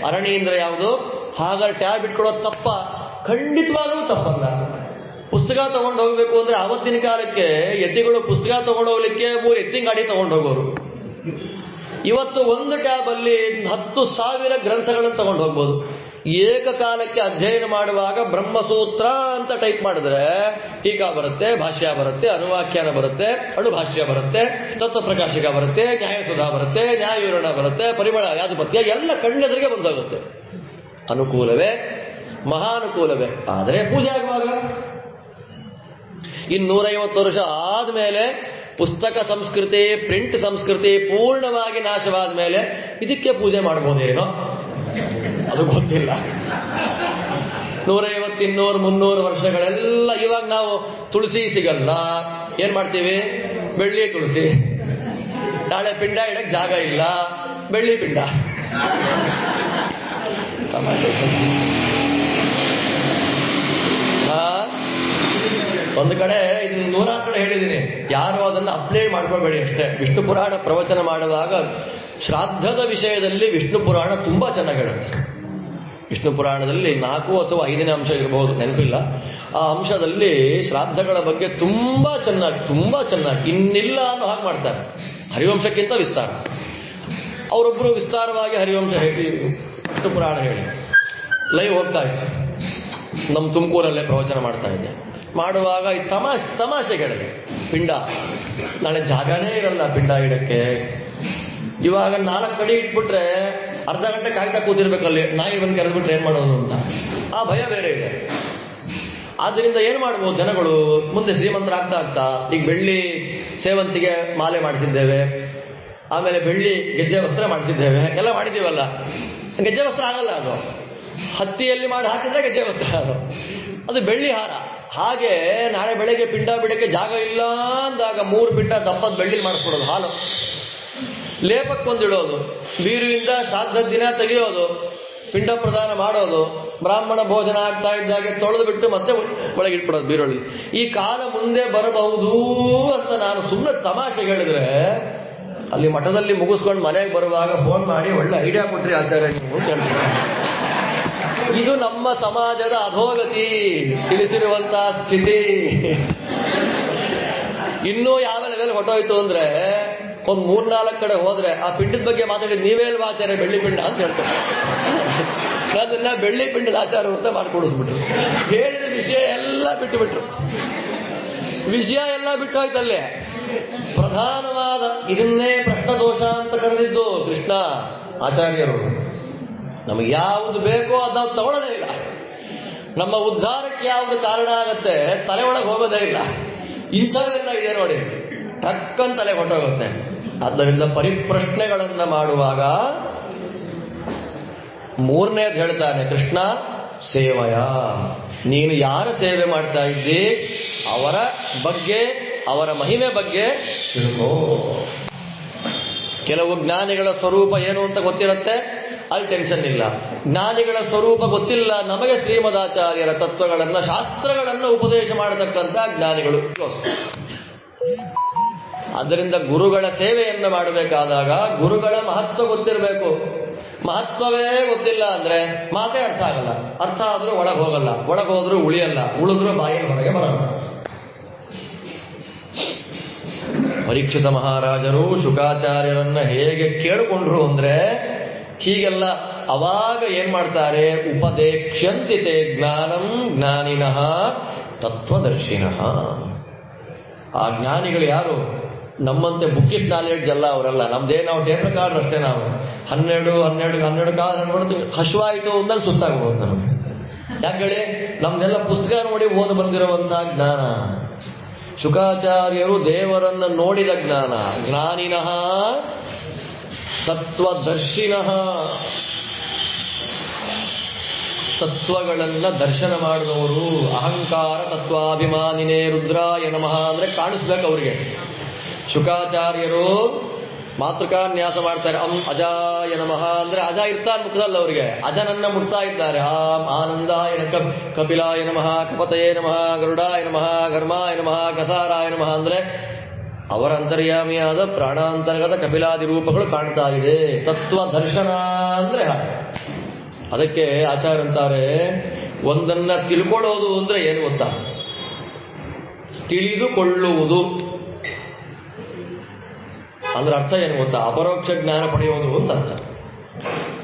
ಅರಣಿ ಅಂದ್ರೆ ಯಾವುದು? ಹಾಗಾದ್ರೆ ಟ್ಯಾಬ್ ಇಟ್ಕೊಳ್ಳೋದು ತಪ್ಪ? ಖಂಡಿತವಾಗಲೂ ತಪ್ಪಲ್ಲ. ಪುಸ್ತಕ ತಗೊಂಡು ಹೋಗ್ಬೇಕು ಅಂದ್ರೆ ಆವತ್ತಿನ ಕಾಲಕ್ಕೆ ಯತಿಗಳು ಪುಸ್ತಕ ತಗೊಂಡು ಹೋಗ್ಲಿಕ್ಕೆ 3 ಎತ್ತಿನ ಗಾಡಿ ತಗೊಂಡು ಹೋಗೋರು. ಇವತ್ತು ಒಂದು ಟ್ಯಾಬ್ ಅಲ್ಲಿ 10,000 ಗ್ರಂಥಗಳನ್ನು ತಗೊಂಡು ಹೋಗ್ಬೋದು. ಏಕಕಾಲಕ್ಕೆ ಅಧ್ಯಯನ ಮಾಡುವಾಗ ಬ್ರಹ್ಮಸೂತ್ರ ಅಂತ ಟೈಪ್ ಮಾಡಿದ್ರೆ ಟೀಕಾ ಬರುತ್ತೆ, ಭಾಷ್ಯ ಬರುತ್ತೆ, ಅನುವಾಖ್ಯಾನ ಬರುತ್ತೆ, ಅಣುಭಾಷ್ಯ ಬರುತ್ತೆ, ತತ್ವಪ್ರಕಾಶಿಕ ಬರುತ್ತೆ, ನ್ಯಾಯಸುಧಾ ಬರುತ್ತೆ, ನ್ಯಾಯವಿವರಣ ಬರುತ್ತೆ, ಪರಿಮಳ ಯಾದುಪತ್ಯ ಎಲ್ಲ ಕಣ್ಣೆದುರಿಗೆ ಬಂದೋಗುತ್ತೆ. ಅನುಕೂಲವೇ, ಮಹಾನುಕೂಲವೇ. ಆದರೆ ಪೂಜೆ ಆಗುವಾಗ 250 ವರ್ಷ ಆದ್ಮೇಲೆ ಪುಸ್ತಕ ಸಂಸ್ಕೃತಿ, ಪ್ರಿಂಟ್ ಸಂಸ್ಕೃತಿ ಪೂರ್ಣವಾಗಿ ನಾಶವಾದ ಮೇಲೆ ಇದಕ್ಕೆ ಪೂಜೆ ಮಾಡಬಹುದೇನೋ ಅದು ಗೊತ್ತಿಲ್ಲ. 150, 200, 300 ವರ್ಷಗಳೆಲ್ಲ. ಇವಾಗ ನಾವು ತುಳಸಿ ಸಿಗಲ್ಲ, ಏನ್ ಮಾಡ್ತೀವಿ? ಬೆಳ್ಳಿ ತುಳಸಿ. ನಾಳೆ ಪಿಂಡ ಇಡಕ್ ಜಾಗ ಇಲ್ಲ, ಬೆಳ್ಳಿ ಪಿಂಡ. ಒಂದು ಕಡೆ ಇದನ್ನ 100 ಕಡೆ ಹೇಳಿದ್ದೀನಿ, ಯಾರು ಅದನ್ನು ಅಪ್ಲೈ ಮಾಡ್ಕೋಬೇಡಿ ಅಷ್ಟೇ. ವಿಷ್ಣು ಪುರಾಣ ಪ್ರವಚನ ಮಾಡುವಾಗ ಶ್ರಾದ್ದದ ವಿಷಯದಲ್ಲಿ ವಿಷ್ಣು ಪುರಾಣ ತುಂಬಾ ಚೆನ್ನಾಗಿ ಹೇಳುತ್ತೆ. ವಿಷ್ಣು ಪುರಾಣದಲ್ಲಿ 4 ಅಥವಾ 5ನೇ ಅಂಶ ಇರಬಹುದು, ನೆನಪಿಲ್ಲ. ಆ ಅಂಶದಲ್ಲಿ ಶ್ರಾದ್ದಗಳ ಬಗ್ಗೆ ತುಂಬಾ ಚೆನ್ನಾಗಿ ಇನ್ನಿಲ್ಲ ಅನ್ನೋ ಹಾಗೆ ಮಾಡ್ತಾರೆ. ಹರಿವಂಶಕ್ಕಿಂತ ವಿಸ್ತಾರ. ಅವರೊಬ್ಬರು ವಿಸ್ತಾರವಾಗಿ ಹರಿವಂಶ ಹೇಳಿ, ವಿಷ್ಣು ಪುರಾಣ ಹೇಳಿ ಲೈವ್ ಹೋಗ್ತಾ ಇತ್ತು. ನಮ್ಮ ತುಮಕೂರಲ್ಲೇ ಪ್ರವಚನ ಮಾಡ್ತಾ ಇದ್ದೆ. ಮಾಡುವಾಗ ಈ ತಮಾಷೆ ಹೇಳಿದೆ, ಪಿಂಡ ನಾಳೆ ಜಾಗನೇ ಇರಲ್ಲ ಪಿಂಡ ಇಡಕ್ಕೆ. ಇವಾಗ 4 ಕಡೆ ಇಟ್ಬಿಟ್ರೆ ಅರ್ಧ ಗಂಟೆ ಕಾಯ್ತಾ ಕೂತಿರ್ಬೇಕಲ್ಲಿ, ನಾಯಿ ಬಂದು ಕರೆದ್ಬಿಟ್ರೆ ಏನ್ ಮಾಡೋದು ಅಂತ ಆ ಭಯ ಬೇರೆ ಇದೆ. ಆದ್ರಿಂದ ಏನ್ ಮಾಡ್ಬೋದು ಜನಗಳು? ಮುಂದೆ ಶ್ರೀಮಂತರಾಗ್ತಾ ಈಗ ಬೆಳ್ಳಿ ಸೇವಂತಿಗೆ ಮಾಲೆ ಮಾಡಿಸಿದ್ದೇವೆ, ಆಮೇಲೆ ಬೆಳ್ಳಿ ಗೆಜ್ಜೆ ವಸ್ತ್ರ ಮಾಡಿಸಿದ್ದೇವೆ, ಎಲ್ಲ ಮಾಡಿದ್ದೀವಲ್ಲ. ಗೆಜ್ಜೆ ವಸ್ತ್ರ ಆಗಲ್ಲ, ಅದು ಹತ್ತಿಯಲ್ಲಿ ಮಾಡಿ ಹಾಕಿದ್ರೆ ಗೆಜ್ಜೆ ವಸ್ತ್ರ, ಅದು ಬೆಳ್ಳಿ ಹಾರ. ಹಾಗೆ ನಾಳೆ ಬೆಳಗ್ಗೆ ಪಿಂಡ ಬಿಡಕ್ಕೆ ಜಾಗ ಇಲ್ಲ ಅಂದಾಗ 3 ಪಿಂಡ ದಪ್ಪದ ಬೆಳ್ಳಿ ಮಾಡಿಸ್ಕೊಡೋದು, ಹಾಲು ಲೇಪಕ್ಕೊಂದಿಡೋದು, ಬೀರುವಿಂದ ಶ್ರಾದ್ದದ ದಿನ ತೆಗೆಯೋದು, ಪಿಂಡ ಪ್ರದಾನ ಮಾಡೋದು, ಬ್ರಾಹ್ಮಣ ಭೋಜನ ಆಗ್ತಾ ಇದ್ದಾಗೆ ತೊಳೆದು ಬಿಟ್ಟು ಮತ್ತೆ ಒಳಗಿಟ್ಬಿಡೋದು ಬೀರೊಳಗೆ. ಈ ಕಾಲ ಮುಂದೆ ಬರಬಹುದು ಅಂತ ನಾನು ಸುಮ್ಮನೆ ತಮಾಷೆ ಹೇಳಿದ್ರೆ, ಅಲ್ಲಿ ಮಠದಲ್ಲಿ ಮುಗಿಸ್ಕೊಂಡು ಮನೆಗೆ ಬರುವಾಗ ಫೋನ್ ಮಾಡಿ ಒಳ್ಳೆ ಐಡಿಯಾ ಕೊಟ್ರಿ ಆಚಾರ್ಯ ನೀವು ಅಂತ ಹೇಳ್ತೀನಿ. ಇದು ನಮ್ಮ ಸಮಾಜದ ಅಧೋಗತಿ ತಿಳಿಸಿರುವಂತಹ ಸ್ಥಿತಿ. ಇನ್ನೂ ಯಾವ ಲೆವೆಲ್ ಹೊಟ್ಟೋಯ್ತು ಅಂದ್ರೆ, ಒಂದು 3-4 ಕಡೆ ಹೋದ್ರೆ ಆ ಪಿಂಡದ ಬಗ್ಗೆ ಮಾತಾಡಿದ್ ನೀವೇ ಅಲ್ವಾ ಆಚಾರ್ಯ ಬೆಳ್ಳಿ ಪಿಂಡ ಅಂತ ಹೇಳ್ತಾರೆ. ಅದನ್ನ ಬೆಳ್ಳಿ ಪಿಂಡದ ಆಚಾರ ಅಂತ ಮಾಡಿಕೊಡಿಸ್ಬಿಟ್ರು. ಹೇಳಿದ ವಿಷಯ ಎಲ್ಲ ಬಿಟ್ಟುಬಿಟ್ರು. ವಿಷಯ ಎಲ್ಲ ಬಿಟ್ಟೋಯ್ತಲ್ಲೇ. ಪ್ರಧಾನವಾದ ಇದನ್ನೇ ಪ್ರಶ್ನದೋಷ ಅಂತ ಕರೆದಿದ್ದು ಕೃಷ್ಣ ಆಚಾರ್ಯರು. ನಮಗೆ ಯಾವುದು ಬೇಕೋ ಅದು ನಾವು ತಗೊಳ್ಳೋದೇ ಇಲ್ಲ. ನಮ್ಮ ಉದ್ಧಾರಕ್ಕೆ ಯಾವುದು ಕಾರಣ ಆಗತ್ತೆ ತಲೆ ಒಳಗೆ ಹೋಗೋದೇ ಇಲ್ಲ. ಇಂಥವೆಲ್ಲ ಇದೆ ನೋಡಿ, ಟಕ್ಕನ್ ತಲೆ ಹೊಟ್ಟೋಗುತ್ತೆ. ಆದ್ದರಿಂದ ಪರಿಪ್ರಶ್ನೆಗಳನ್ನ ಮಾಡುವಾಗ 3ನೇದು ಹೇಳ್ತಾನೆ ಕೃಷ್ಣ, ಸೇವಯ. ನೀನು ಯಾರ ಸೇವೆ ಮಾಡ್ತಾ ಇದ್ದಿ ಅವರ ಬಗ್ಗೆ, ಅವರ ಮಹಿಮೆ ಬಗ್ಗೆ ತಿಳ್ಕೋ. ಕೆಲವು ಜ್ಞಾನಿಗಳ ಸ್ವರೂಪ ಏನು ಅಂತ ಗೊತ್ತಿರುತ್ತೆ, ಅಲ್ಲಿ ಟೆನ್ಷನ್ ಇಲ್ಲ. ಜ್ಞಾನಿಗಳ ಸ್ವರೂಪ ಗೊತ್ತಿಲ್ಲ, ನಮಗೆ ಶ್ರೀಮದಾಚಾರ್ಯರ ತತ್ವಗಳನ್ನ, ಶಾಸ್ತ್ರಗಳನ್ನ ಉಪದೇಶ ಮಾಡತಕ್ಕಂಥ ಜ್ಞಾನಿಗಳು. ಆದ್ದರಿಂದ ಗುರುಗಳ ಸೇವೆಯನ್ನು ಮಾಡಬೇಕಾದಾಗ ಗುರುಗಳ ಮಹತ್ವ ಗೊತ್ತಿರಬೇಕು. ಮಹತ್ವವೇ ಗೊತ್ತಿಲ್ಲ ಅಂದ್ರೆ ಮಾತೇ ಅರ್ಥ ಆಗಲ್ಲ. ಅರ್ಥ ಆದ್ರೂ ಒಳಗೆ ಹೋಗಲ್ಲ, ಒಳಗೆ ಹೋದ್ರೂ ಉಳಿಯಲ್ಲ, ಉಳಿದ್ರೂ ಬಾಯಿಯ ಹೊರಗೆ ಬರಲ್ಲ. ಪರೀಕ್ಷಿತ ಮಹಾರಾಜರು ಶುಕಾಚಾರ್ಯರನ್ನ ಹೇಗೆ ಕೇಳಿಕೊಂಡ್ರು ಅಂದ್ರೆ ಹೀಗೆಲ್ಲ. ಅವಾಗ ಏನ್ ಮಾಡ್ತಾರೆ, ಉಪದೇಕ್ಷ್ಯಂತಿತೆ ಜ್ಞಾನಂ ಜ್ಞಾನಿನಃ ತತ್ವದರ್ಶಿನಃ. ಆ ಜ್ಞಾನಿಗಳು ಯಾರು? ನಮ್ಮಂತೆ ಬುಕ್ಕಿಶ್ ನಾಲೆಡ್ಜ್ ಅಲ್ಲ ಅವರಲ್ಲ. ನಮ್ದೇ ನಾವು ಟೇಪ್ ರೆಕಾರ್ಡರ್ ಅಷ್ಟೇ. ನಾವು 12 ಕಾಲ ಹಶ್ವಾಯಿತು ಅಂದಲ್ಲಿ ಸುಸ್ತಾಗಬಹುದು ನಮಗೆ. ಯಾಕೆ ಹೇಳಿ, ನಮ್ದೆಲ್ಲ ಪುಸ್ತಕ ನೋಡಿ ಓದಿ ಬಂದಿರುವಂತಹ ಜ್ಞಾನ. ಶುಕಾಚಾರ್ಯರು ದೇವರನ್ನ ನೋಡಿದ ಜ್ಞಾನ. ಜ್ಞಾನಿನಃ ತತ್ವದರ್ಶಿನಃ, ತತ್ವಗಳನ್ನ ದರ್ಶನ ಮಾಡಿದವರು. ಅಹಂಕಾರ ತತ್ವಾಭಿಮಾನಿನೇ ರುದ್ರಾಯ ನಮಃ ಅಂದ್ರೆ ಕಾಣಿಸ್ಬೇಕು ಅವರಿಗೆ. ಶುಕಾಚಾರ್ಯರು ಮಾತೃಕಾನ್ಯಾಸ ಮಾಡ್ತಾರೆ. ಅಜಾಯ ನಮಃ ಅಂದ್ರೆ ಅಜ ಇರ್ತಾರೆ ಮುಖದಲ್ಲಿ ಅವರಿಗೆ. ಅಜನನ್ನ ಮುಟ್ತಾ ಇದ್ದಾರೆ. ಆನಂದಾಯ ಕಪಿಲಾಯ ನಮಃ, ಕಪತಯೇ ನಮಃ, ಗರುಡಾಯ ನಮಃ, ಘರ್ಮಾಯ ನಮಃ, ಕಸಾರಾಯ ನಮಃ ಅಂದ್ರೆ ಅವರ ಅಂತರ್ಯಾಮಿಯಾದ ಪ್ರಾಣಾಂತರ್ಗತ ಕಪಿಲಾದಿ ರೂಪಗಳು ಕಾಣ್ತಾ ಇದೆ. ತತ್ವ ದರ್ಶನ ಅಂದ್ರೆ ಹಾಗೆ. ಅದಕ್ಕೆ ಆಚಾರ್ಯ ಅಂತಾರೆ, ಒಂದನ್ನ ತಿಳ್ಕೊಳ್ಳೋದು ಅಂದ್ರೆ ಏನು ಗೊತ್ತಾ? ತಿಳಿದುಕೊಳ್ಳುವುದು ಅಂದ್ರೆ ಅರ್ಥ ಏನು ಗೊತ್ತಾ? ಅಪರೋಕ್ಷ ಜ್ಞಾನ ಪಡೆಯೋದು ಅಂತ ಅರ್ಥ.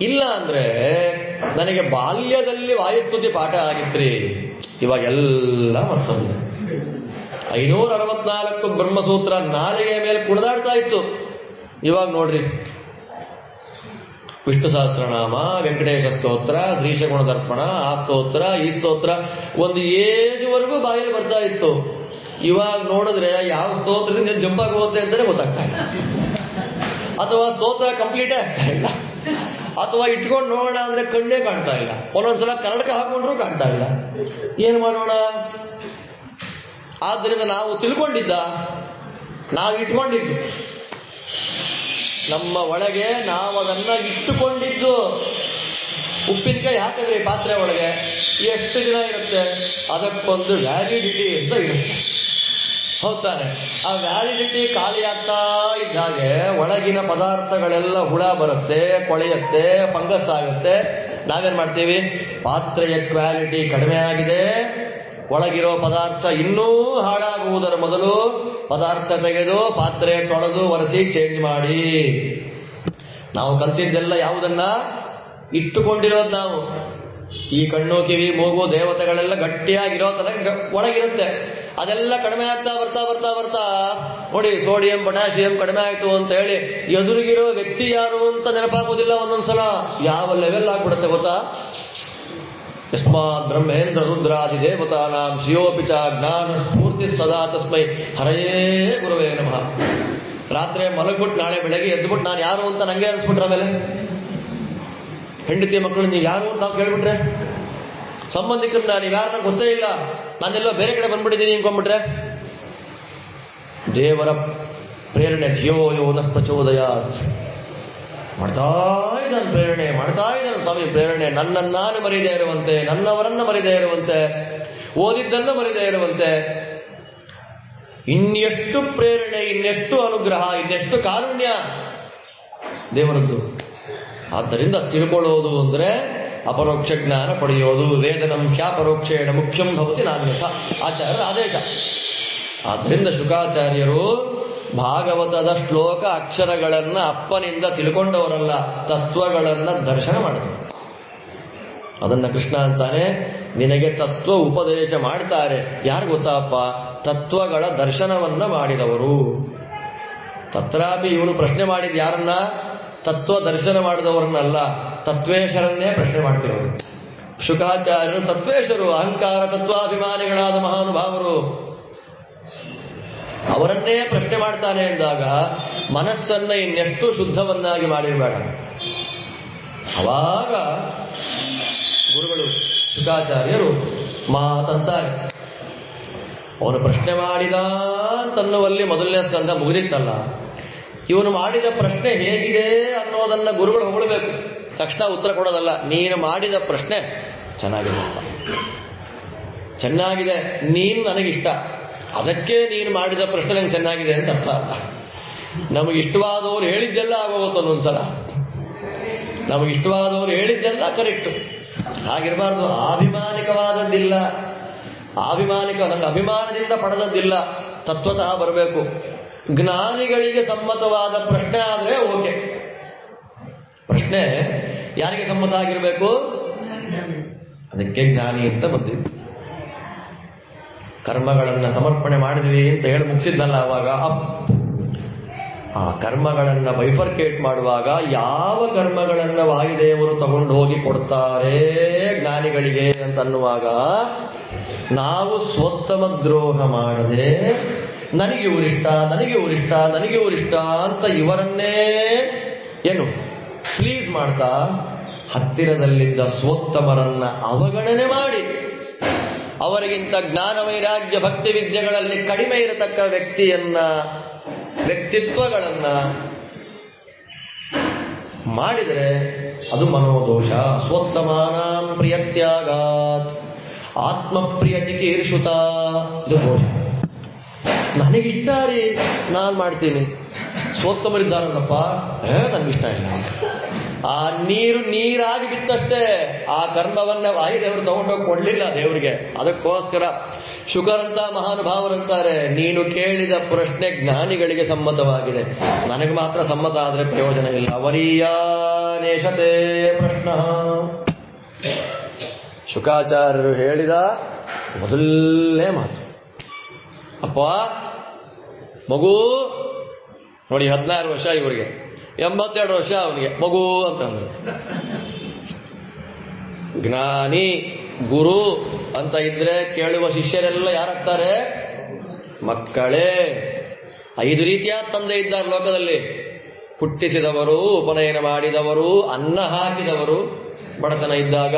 ಇಲ್ಲ ಅಂದ್ರೆ ನನಗೆ ಬಾಲ್ಯದಲ್ಲಿ ವಾಯುಸ್ತುತಿ ಪಾಠ ಆಗಿತ್ರಿ, ಇವಾಗೆಲ್ಲ ಮರ್ತೋಗಿದೆ. 564 ಬ್ರಹ್ಮಸೂತ್ರ ನಾಲಿಗೆ ಮೇಲೆ ಕುಣಿದಾಡ್ತಾ ಇತ್ತು. ಇವಾಗ ನೋಡ್ರಿ, ವಿಷ್ಣು ಸಹಸ್ರನಾಮ, ವೆಂಕಟೇಶ ಸ್ತೋತ್ರ, ಶ್ರೀಶ ಗುಣದರ್ಪಣ, ಆ ಸ್ತೋತ್ರ ಈ ಸ್ತೋತ್ರ ಒಂದು ಏಜ್ವರೆಗೂ ಬಾಯಲ್ಲಿ ಬರ್ತಾ ಇತ್ತು. ಇವಾಗ ನೋಡಿದ್ರೆ ಯಾವ ಸ್ತೋತ್ರದಿಂದ ಜಂಪಾಗಿ ಹೋಗುತ್ತೆ ಅಂತಲೇ ಗೊತ್ತಾಗ್ತಾ ಇಲ್ಲ. ಅಥವಾ ಸ್ತೋತ್ರ ಕಂಪ್ಲೀಟೇ ಆಗ್ತಾ ಇಲ್ಲ. ಅಥವಾ ಇಟ್ಕೊಂಡು ನೋಡೋಣ ಅಂದ್ರೆ ಕಣ್ಣೇ ಕಾಣ್ತಾ ಇಲ್ಲ. ಒಂದೊಂದ್ಸಲ ಕನ್ನಡಕ ಹಾಕೊಂಡ್ರೂ ಕಾಣ್ತಾ ಇಲ್ಲ. ಏನು ಮಾಡೋಣ? ಆದ್ದರಿಂದ ನಾವು ತಿಳ್ಕೊಂಡಿದ್ದ, ನಾವು ಇಟ್ಕೊಂಡಿದ್ದು, ನಮ್ಮ ಒಳಗೆ ನಾವು ಅದನ್ನ ಇಟ್ಟುಕೊಂಡಿದ್ದು. ಉಪ್ಪಿನಕಾಯಿ ಹಾಕಿದ್ರೆ ಪಾತ್ರೆ ಒಳಗೆ ಎಷ್ಟು ದಿನ ಇರುತ್ತೆ? ಅದಕ್ಕೊಂದು ವ್ಯಾಲಿಡಿಟಿ ಅಂತ ಇರುತ್ತೆ, ಹೌದಾನೆ? ಆ ವ್ಯಾಲಿಡಿಟಿ ಖಾಲಿ ಆಗ್ತಾ ಇದ್ದಾಗೆ ಒಳಗಿನ ಪದಾರ್ಥಗಳೆಲ್ಲ ಹುಳ ಬರುತ್ತೆ, ಕೊಳೆಯುತ್ತೆ, ಫಂಗಸ್ ಆಗುತ್ತೆ. ನಾವೇನ್ ಮಾಡ್ತೀವಿ? ಪಾತ್ರೆಯ ಕ್ವಾಲಿಟಿ ಕಡಿಮೆ ಆಗಿದೆ, ಒಳಗಿರೋ ಪದಾರ್ಥ ಇನ್ನೂ ಹಾಳಾಗುವುದರ ಮೊದಲು ಪದಾರ್ಥ ತೆಗೆದು ಪಾತ್ರೆ ತೊಳೆದು ಒರೆಸಿ ಚೇಂಜ್ ಮಾಡಿ. ನಾವು ಕಲ್ತಿದ್ದೆಲ್ಲ ಯಾವುದನ್ನ ಇಟ್ಟುಕೊಂಡಿರೋದು ನಾವು. ಈ ಕಣ್ಣು ಕಿವಿ ಮೂಗು ದೇವತೆಗಳೆಲ್ಲ ಗಟ್ಟಿಯಾಗಿರೋ ತರ ಒಳಗಿರುತ್ತೆ. ಅದೆಲ್ಲ ಕಡಿಮೆ ಆಗ್ತಾ ಬರ್ತಾ ಬರ್ತಾ ಬರ್ತಾ ನೋಡಿ, ಸೋಡಿಯಂ ಪೊಟ್ಯಾಷಿಯಂ ಕಡಿಮೆ ಆಯ್ತು ಅಂತ ಹೇಳಿ ಎದುರಿಗಿರೋ ವ್ಯಕ್ತಿ ಯಾರು ಅಂತ ನೆನಪಾಗೋದಿಲ್ಲ ಒಂದೊಂದ್ಸಲ. ಯಾವ ಲೆವೆಲ್ ಆಗ್ಬಿಡುತ್ತೆ ಗೊತ್ತಾ? ಯಸ್ಮಾತ್ ಬ್ರಹ್ಮೇಂದ್ರ ರುದ್ರಾದಿ ದೇವತಾನಾಂ ಶ್ರಿಯೋಪಿ ಚ ಜ್ಞಾನ ಸ್ಫೂರ್ತಿ ಸದಾ ತಸ್ಮೈ ಹರಯೇ ಗುರುವೇ ನಮಃ. ರಾತ್ರಿ ಮಲಗ್ಬಿಟ್ಟು ನಾಳೆ ಬೆಳಗ್ಗೆ ಎದ್ಬಿಟ್ಟು ನಾನು ಯಾರು ಅಂತ ನಂಗೆ ಅನ್ಸ್ಬಿಟ್ರೆ, ಆಮೇಲೆ ಹೆಂಡತಿ ಮಕ್ಕಳು ನೀವು ಯಾರು ಅಂತ ನಾವು ಕೇಳ್ಬಿಟ್ರೆ, ಸಂಬಂಧಿಕರನ್ನ ನೀವು ಯಾರನ್ನ ಗೊತ್ತೇ ಇಲ್ಲ, ನಾನೆಲ್ಲೋ ಬೇರೆ ಕಡೆ ಬಂದ್ಬಿಟ್ಟಿದ್ದೀನಿ ಅನ್ಕೊಂಡ್ಬಿಟ್ರೆ, ದೇವರ ಪ್ರೇರಣೆ ಧಿಯೋ ಯೋ ನ ಪ್ರಚೋದಯಾತ್ ಮಾಡ್ತಾ ಇದ್ದಾನೆ, ಪ್ರೇರಣೆ ಮಾಡ್ತಾ ಇದ್ದಾನೆ, ಸ್ವಾಮಿ ಪ್ರೇರಣೆ. ನನ್ನನ್ನಾನು ಮರಿದೇ ಇರುವಂತೆ, ನನ್ನವರನ್ನ ಮರಿದೇ ಇರುವಂತೆ, ಓದಿದ್ದನ್ನು ಮರಿದೇ ಇರುವಂತೆ. ಇನ್ನೆಷ್ಟು ಪ್ರೇರಣೆ, ಇನ್ನೆಷ್ಟು ಅನುಗ್ರಹ, ಇನ್ನೆಷ್ಟು ಕಾರುಣ್ಯ ದೇವರದ್ದು. ಆದ್ದರಿಂದ ತಿಳ್ಕೊಳ್ಳೋದು ಅಂದರೆ ಅಪರೋಕ್ಷ ಜ್ಞಾನ ಪಡೆಯೋದು. ವೇದನಂ ಹ್ಯಾಪರೋಕ್ಷೇಣ ಮುಖ್ಯಂ ಭವತಿ ನಾನ್ಯಥ ಆಚಾರ್ಯರ ಆದೇಶ. ಆದ್ದರಿಂದ ಶುಕಾಚಾರ್ಯರು ಭಾಗವತದ ಶ್ಲೋಕ ಅಕ್ಷರಗಳನ್ನು ಅಪ್ಪನಿಂದ ತಿಳ್ಕೊಂಡವರಲ್ಲ, ತತ್ವಗಳನ್ನು ದರ್ಶನ ಮಾಡಿದರು. ಅದನ್ನ ಕೃಷ್ಣ ಅಂತಾನೆ, ನಿನಗೆ ತತ್ವ ಉಪದೇಶ ಮಾಡ್ತಾರೆ. ಯಾರು ಗೊತ್ತಪ್ಪ? ತತ್ವಗಳ ದರ್ಶನವನ್ನ ಮಾಡಿದವರು. ತತ್ರಾಪಿ ಇವನು ಪ್ರಶ್ನೆ ಮಾಡಿದ ಯಾರನ್ನ? ತತ್ವ ದರ್ಶನ ಮಾಡಿದವರನ್ನಲ್ಲ, ತತ್ವೇಶರನ್ನೇ ಪ್ರಶ್ನೆ ಮಾಡ್ತಿರೋದು. ಶುಕಾಚಾರ್ಯರು ತತ್ವೇಶರು, ಅಹಂಕಾರ ತತ್ವಾಭಿಮಾನಿಗಳಾದ ಮಹಾನುಭಾವರು. ಅವರನ್ನೇ ಪ್ರಶ್ನೆ ಮಾಡ್ತಾನೆ ಎಂದಾಗ ಮನಸ್ಸನ್ನ ಇನ್ನೆಷ್ಟು ಶುದ್ಧವನ್ನಾಗಿ ಮಾಡಿರಬೇಡ. ಅವಾಗ ಗುರುಗಳು ಶುಕಾಚಾರ್ಯರು ಮಾತಂತಾರೆ. ಅವನು ಪ್ರಶ್ನೆ ಮಾಡಿದ ಅಂತನ್ನುವಲ್ಲಿ ಮೊದಲನೇ ಸ್ಕಂದ ಮುಗಿದಿತ್ತಲ್ಲ. ಇವನು ಮಾಡಿದ ಪ್ರಶ್ನೆ ಹೇಗಿದೆ ಅನ್ನೋದನ್ನ ಗುರುಗಳು ಹೊಗಳಬೇಕು, ತಕ್ಷಣ ಉತ್ತರ ಕೊಡೋದಲ್ಲ. ನೀನು ಮಾಡಿದ ಪ್ರಶ್ನೆ ಚೆನ್ನಾಗಿದೆ, ಚೆನ್ನಾಗಿದೆ, ನೀನು ನನಗಿಷ್ಟ, ಅದಕ್ಕೆ ನೀನು ಮಾಡಿದ ಪ್ರಶ್ನೆ ನಂಗೆ ಚೆನ್ನಾಗಿದೆ ಅಂತ ಅರ್ಥ ಅಲ್ಲ. ನಮಗೆ ಇಷ್ಟವಾದವರು ಹೇಳಿದ್ದೆಲ್ಲ ಆಗೋಗುತ್ತೆ ಒಂದೊಂದ್ಸಲ. ನಮಗೆ ಇಷ್ಟವಾದವರು ಹೇಳಿದ್ದೆಲ್ಲ ಕರೆಕ್ಟು. ಹಾಗಿರಬಾರ್ದು. ಅಭಿಮಾನಿಕವಾದದ್ದಿಲ್ಲ, ನಂಗೆ ಅಭಿಮಾನದಿಂದ ಪಡೆದದ್ದಿಲ್ಲ, ತತ್ವತಃ ಬರಬೇಕು. ಜ್ಞಾನಿಗಳಿಗೆ ಸಮ್ಮತವಾದ ಪ್ರಶ್ನೆ ಆದರೆ ಓಕೆ. ಪ್ರಶ್ನೆ ಯಾರಿಗೆ ಸಮ್ಮತ ಆಗಿರಬೇಕು? ಅದಕ್ಕೆ ಜ್ಞಾನಿ ಅಂತ ಬಂದಿದ್ದು. ಕರ್ಮಗಳನ್ನು ಸಮರ್ಪಣೆ ಮಾಡಿದ್ವಿ ಅಂತ ಹೇಳಿ ಮುಗಿಸಿದ್ನಲ್ಲ, ಅವಾಗ ಆ ಕರ್ಮಗಳನ್ನು ಬೈಫರ್ಕೇಟ್ ಮಾಡುವಾಗ ಯಾವ ಕರ್ಮಗಳನ್ನು ವಾಯುದೇವರು ತಗೊಂಡು ಹೋಗಿ ಕೊಡ್ತಾರೆ ಜ್ಞಾನಿಗಳಿಗೆ ಅಂತ ಅನ್ನುವಾಗ, ನಾವು ಸ್ವೋತ್ತಮ ದ್ರೋಹ ಮಾಡದೆ ನನಗೆ ಇವರಿಷ್ಟ ಅಂತ ಇವರನ್ನೇ ಏನು ಪ್ಲೀಸ್ ಮಾಡ್ತಾ ಹತ್ತಿರದಲ್ಲಿದ್ದ ಸ್ವೋತ್ತಮರನ್ನ ಅವಗಣನೆ ಮಾಡಿ, ಅವರಿಗಿಂತ ಜ್ಞಾನ ವೈರಾಗ್ಯ ಭಕ್ತಿ ವಿದ್ಯೆಗಳಲ್ಲಿ ಕಡಿಮೆ ಇರತಕ್ಕ ವ್ಯಕ್ತಿತ್ವಗಳನ್ನ ಮಾಡಿದರೆ ಅದು ಮನೋದೋಷ. ಸ್ವೋತ್ತಮಾನಾಂ ಪ್ರಿಯತ್ಯಾಗಾತ್ ಆತ್ಮಪ್ರಿಯ ಚಿಕೀರ್ಷುತ, ಇದು ದೋಷ. ನನಗಿಷ್ಟ ರೀ, ನಾನು ಮಾಡ್ತೀನಿ. ಸ್ವೋತ್ತಮರಿದ್ದಾರಲ್ಲಪ್ಪ, ನನಗಿಷ್ಟ ಇಲ್ಲ. ಆ ನೀರಾಗಿ ಬಿತ್ತಷ್ಟೇ, ಆ ಕರ್ಮವನ್ನ ವಾಯುದೇವರು ತಗೊಂಡೋಗಿ ಕೊಡ್ಲಿಲ್ಲ ದೇವರಿಗೆ. ಅದಕ್ಕೋಸ್ಕರ ಶುಕರಂತ ಮಹಾನುಭಾವರಂತಾರೆ, ನೀನು ಕೇಳಿದ ಪ್ರಶ್ನೆ ಜ್ಞಾನಿಗಳಿಗೆ ಸಮ್ಮತವಾಗಿದೆ, ನನಗೆ ಮಾತ್ರ ಸಮ್ಮತ ಆದರೆ ಪ್ರಯೋಜನ ಇಲ್ಲ. ವರೀಯಾನೇಶತೆ ಪ್ರಶ್ನ. ಶುಕಾಚಾರ್ಯರು ಹೇಳಿದ ಮೊದಲನೇ ಮಾತು, ಅಪ್ಪ ಮಗು ನೋಡಿ, 16 ವರ್ಷ ಇವರಿಗೆ, 82 ವರ್ಷ ಅವನಿಗೆ, ಮಗು ಅಂತಂದ್ರು. ಜ್ಞಾನಿ ಗುರು ಅಂತ ಇದ್ರೆ ಕೇಳುವ ಶಿಷ್ಯರೆಲ್ಲ ಯಾರಾಗ್ತಾರೆ? ಮಕ್ಕಳೇ. 5 ರೀತಿಯ ತಂದೆ ಇದ್ದಾರೆ ಲೋಕದಲ್ಲಿ: ಹುಟ್ಟಿಸಿದವರು, ಉಪನಯನ ಮಾಡಿದವರು, ಅನ್ನ ಹಾಕಿದವರು, ಬಡತನ ಇದ್ದಾಗ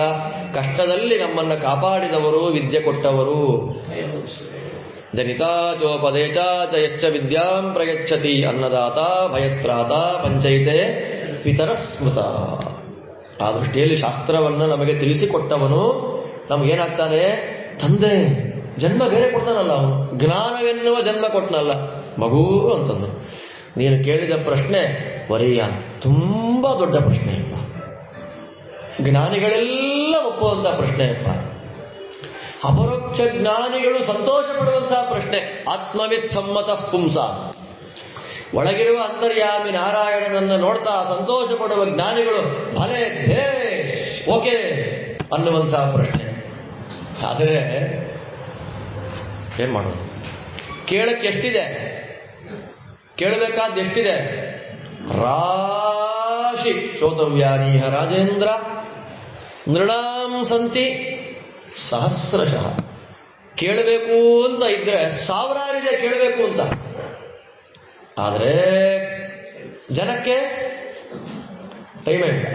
ಕಷ್ಟದಲ್ಲಿ ನಮ್ಮನ್ನ ಕಾಪಾಡಿದವರು, ವಿದ್ಯೆ ಕೊಟ್ಟವರು. ಜನಿತಾ ಚೋಪದೇಚ ಚ ವಿದ್ಯಾಂ ಪ್ರಯಚ್ಛತಿ ಅನ್ನದಾತ ಭಯತ್ರಾತ ಪಂಚೈತೆ ಸ್ವಿತರ ಸ್ಮೃತ. ಆ ದೃಷ್ಟಿಯಲ್ಲಿ ಶಾಸ್ತ್ರವನ್ನು ನಮಗೆ ತಿಳಿಸಿಕೊಟ್ಟವನು ನಮಗೇನಾಗ್ತಾನೆ? ತಂದೆ. ಜನ್ಮ ಬೇರೆ ಕೊಡ್ತಾನಲ್ಲ ಅವನು, ಜ್ಞಾನವೆನ್ನುವ ಜನ್ಮ ಕೊಟ್ಟನಲ್ಲ, ಮಗು ಅಂತಂದು. ನೀನು ಕೇಳಿದ ಪ್ರಶ್ನೆ ವರಿಯ ತುಂಬಾ ದೊಡ್ಡ ಪ್ರಶ್ನೆಯಪ್ಪ, ಜ್ಞಾನಿಗಳೆಲ್ಲ ಒಪ್ಪುವಂತ ಪ್ರಶ್ನೆಯಪ್ಪ, ಅಪರೋಕ್ಷ ಜ್ಞಾನಿಗಳು ಸಂತೋಷ ಪಡುವಂತಹ ಪ್ರಶ್ನೆ. ಆತ್ಮವಿತ್ ಸಮ್ಮತ ಪುಂಸ, ಒಳಗಿರುವ ಅಂತರ್ಯಾಮಿ ನಾರಾಯಣನನ್ನು ನೋಡ್ತಾ ಸಂತೋಷ ಪಡುವ ಜ್ಞಾನಿಗಳು ಭಲೆ ಭೇಷ್ ಓಕೆ ಅನ್ನುವಂತಹ ಪ್ರಶ್ನೆ. ಆದರೆ ಏನ್ ಮಾಡೋದು? ಕೇಳಕ್ಕೆ ಎಷ್ಟಿದೆ, ಕೇಳಬೇಕಾದ ಎಷ್ಟಿದೆ? ರಾಶಿ. ಶ್ರೋತವ್ಯಾನೀಹ ರಾಜೇಂದ್ರ ನೃಣಾಂ ಸಂತಿ ಸಹಸ್ರಶಃ. ಕೇಳಬೇಕು ಅಂತ ಇದ್ರೆ ಸಾವಿರಾರಿದೆ ಕೇಳಬೇಕು ಅಂತ. ಆದರೆ ಜನಕ್ಕೆ ಟೈಮೇ ಇಲ್ಲ.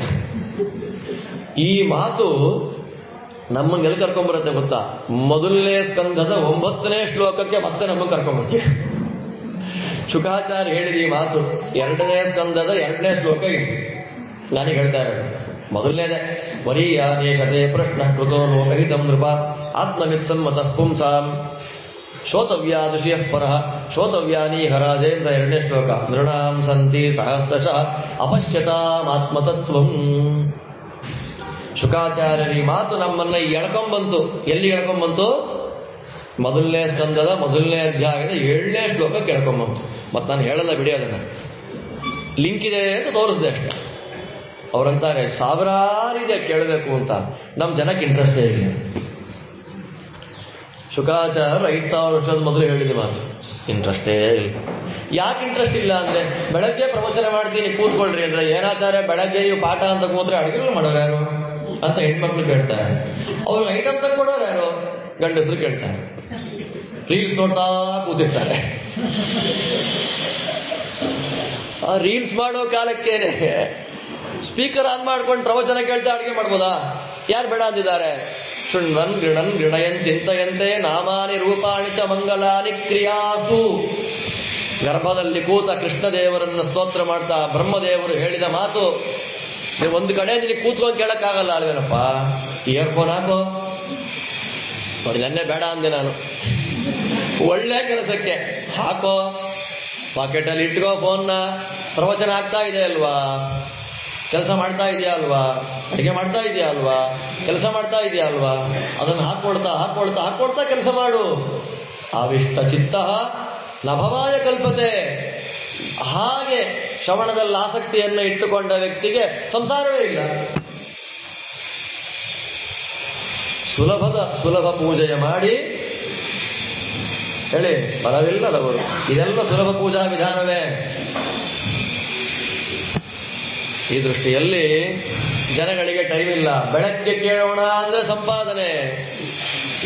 ಈ ಮಾತು ನಮ್ಮನ್ನು ಎಲ್ಲಿ ಕರ್ಕೊಂಡ್ಬರುತ್ತೆ ಗೊತ್ತಾ? ಮೊದಲನೇ ಸ್ಕಂಧದ 9ನೇ ಶ್ಲೋಕಕ್ಕೆ ಮತ್ತೆ ನಮ್ಮನ್ನು ಕರ್ಕೊಂಡ್ಬರ್ತೀವಿ. ಶುಕಾಚಾರ್ಯ ಹೇಳಿದ ಈ ಮಾತು 2ನೇ ಸ್ಕಂಧದ 2ನೇ ಶ್ಲೋಕ ಇದು. ನನಗೆ ಹೇಳ್ತಾ ಇರೋದು ಮೊದಲನೇದೇ ವರೀಯಾನೇಶತೆ ಪ್ರಶ್ನ ಕೃತೋ ಲೋಕಹಿತಂ ನೃಪ ಆತ್ಮವಿತ್ ಸನ್ಮತಃ ಪುಂಸಾಂ ಶೋತವ್ಯಾದುಷಿಯಃ ಪರಃ ಶೋತವ್ಯಾನೀಹ ರಾಜೇಂದ್ರ 2ನೇ ಶ್ಲೋಕ. ನೃಣಾಂ ಸಂತಿ ಸಹಸ್ರಶಃ ಅಪಶ್ಯತಾಮಾತ್ಮತತ್ವಂ. ಶುಕಾಚಾರ್ಯರ ಈ ಮಾತು ನಮ್ಮನ್ನ ಎಳ್ಕೊಂಬಂತು. ಎಲ್ಲಿ ಎಳ್ಕೊಂಬಂತು? ಮೊದಲನೇ ಸ್ಕಂದದ 1ನೇ ಅಧ್ಯಾಯದ 7ನೇ ಶ್ಲೋಕಕ್ಕೆ ಎಳ್ಕೊಂಬಂತು. ಮತ್ತು ನಾನು ಹೇಳಲ್ಲ ಬಿಡಿ, ಅದನ್ನು ಲಿಂಕ್ ಇದೆ ಅಂತ ತೋರಿಸಿದೆ ಅಷ್ಟೆ. ಅವರಂತಾರೆ ಸಾವಿರಾರಿದೆ ಕೇಳಬೇಕು ಅಂತ, ನಮ್ಮ ಜನಕ್ಕೆ ಇಂಟ್ರೆಸ್ಟೇ ಇಲ್ಲ. ಶುಕಾಚಾರ್ಯರು 5000 ವರ್ಷದ ಮೊದಲು ಹೇಳಿದ ಮಾತು, ಇಂಟ್ರೆಸ್ಟೇ ಇಲ್ಲ. ಯಾಕೆ ಇಂಟ್ರೆಸ್ಟ್ ಇಲ್ಲ ಅಂದ್ರೆ, ಬೆಳಗ್ಗೆ ಪ್ರವಚನ ಮಾಡ್ತೀನಿ ಕೂತ್ಕೊಳ್ರಿ ಅಂದ್ರೆ, ಏನಾಚಾರ್ಯ ಬೆಳಗ್ಗೆ ನೀವು ಪಾಠ ಅಂತ ಕೂತ್ರೆ ಅಡುಗೆಗಳು ಮಾಡೋರು ಯಾರು ಅಂತ ಹೆಣ್ಮಕ್ಳು ಕೇಳ್ತಾರೆ. ಅವರು ಐಟಮ್ ತಕ್ಕೊಡೋರು ಯಾರು? ಗಂಡಸರು ಕೇಳ್ತಾರೆ. ರೀಲ್ಸ್ ನೋಡ್ತಾ ಕೂತಿರ್ತಾರೆ. ಆ ರೀಲ್ಸ್ ಮಾಡೋ ಕಾಲಕ್ಕೇನೆ ಸ್ಪೀಕರ್ ಆನ್ ಮಾಡ್ಕೊಂಡು ಪ್ರವಚನ ಕೇಳ್ತಾ ಅಡುಗೆ ಮಾಡ್ಬೋದಾ? ಯಾರು ಬೇಡ ಅಂದಿದ್ದಾರೆ? ಶೃಣ್ವನ್ ಗೃಣನ್ ಗೃಣಯನ್ ಚಿಂತೆಯಂತೆ ನಾಮಾನಿ ರೂಪಾಣಿ ಚ ಮಂಗಲಾನಿ ಕ್ರಿಯಾಸು. ಗರ್ಭದಲ್ಲಿ ಕೂತ ಕೃಷ್ಣದೇವರನ್ನ ಸ್ತೋತ್ರ ಮಾಡ್ತಾ ಬ್ರಹ್ಮದೇವರು ಹೇಳಿದ ಮಾತು, ಒಂದು ಕಡೆ ನಿನಗೆ ಕೂತ್ಕೊಂಡು ಕೇಳಕ್ಕಾಗಲ್ಲ ಅಲ್ವೇನಪ್ಪ, ಇಯರ್ಫೋನ್ ಹಾಕೋ. ನೋಡಿ, ನೆನ್ನೆ ಬೇಡ ಅಂದೆ ನಾನು, ಒಳ್ಳೆ ಕೆಲಸಕ್ಕೆ ಹಾಕೋ, ಪಾಕೆಟಲ್ಲಿ ಇಟ್ಕೋ ಫೋನ್ನ. ಪ್ರವಚನ ಆಗ್ತಾ ಇದೆ ಅಲ್ವಾ, ಕೆಲಸ ಮಾಡ್ತಾ ಇದೆಯಾ ಅಲ್ವಾ, ಅಡುಗೆ ಮಾಡ್ತಾ ಇದೆಯಾ ಅಲ್ವಾ, ಕೆಲಸ ಮಾಡ್ತಾ ಇದೆಯಾ ಅಲ್ವಾ, ಅದನ್ನು ಹಾಕೊಳ್ತಾ ಹಾಕೊಳ್ತಾ ಹಾಕೊಳ್ತಾ ಕೆಲಸ ಮಾಡು. ಆವಿಷ್ಟ ಚಿತ್ತ ನಭವಾಯ ಕಲ್ಪತೆ. ಹಾಗೆ ಶ್ರವಣದಲ್ಲಿ ಆಸಕ್ತಿಯನ್ನು ಇಟ್ಟುಕೊಂಡ ವ್ಯಕ್ತಿಗೆ ಸಂಸಾರವೇ ಇಲ್ಲ. ಸುಲಭ ಪೂಜೆಯ ಮಾಡಿ ಹೇಳಿ ಬಲವಿಲ್ಲದವರು. ಇದೆಲ್ಲ ಸುಲಭ ಪೂಜಾ ವಿಧಾನವೇ. ಈ ದೃಷ್ಟಿಯಲ್ಲಿ ಜನಗಳಿಗೆ ಟೈಮ್ ಇಲ್ಲ. ಬೆಳಗ್ಗೆ ಕೇಳೋಣ ಅಂದ್ರೆ ಸಂಪಾದನೆ,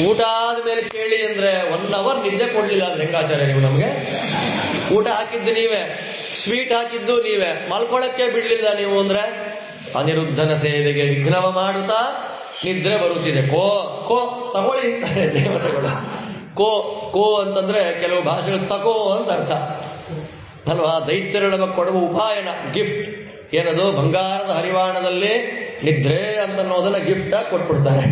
ಊಟ ಆದ್ಮೇಲೆ ಕೇಳಿ ಅಂದ್ರೆ 1 ಅವರ್ ನಿದ್ದೆ ಕೊಡ್ಲಿಲ್ಲ ಅಂದ್ರೆ ಹೆಂಗಾಚಾರ್ಯ ನೀವು ನಮಗೆ? ಊಟ ಹಾಕಿದ್ದು ನೀವೇ, ಸ್ವೀಟ್ ಹಾಕಿದ್ದು ನೀವೇ, ಮಲ್ಕೊಳಕ್ಕೆ ಬಿಡ್ಲಿಲ್ಲ ನೀವು ಅಂದ್ರೆ ಅನಿರುದ್ಧನ ಸೇವೆಗೆ ವಿಘ್ನವ ಮಾಡುತ್ತಾ ನಿದ್ರೆ ಬರುತ್ತಿದೆ. ಕೋ ಕೋ ತಗೊಳ್ಳಿ ಅಂತಾರೆ ದೇವತೆಗಳು. ಕೋ ಕೋ ಅಂತಂದ್ರೆ ಕೆಲವು ಭಾಷೆಗಳು ತಗೋ ಅಂತ ಅರ್ಥ ಅಲ್ವಾ? ದೈತ್ಯರು ನಮಗೆ ಕೊಡುವ ಉಪಾಯನ, ಗಿಫ್ಟ್ ಏನದು? ಬಂಗಾರದ ಹರಿವಾಣದಲ್ಲಿ ನಿದ್ರೆ ಅಂತನ್ನೋದನ್ನ ಗಿಫ್ಟ್ ಆಗಿ ಕೊಟ್ಬಿಡ್ತಾರೆ.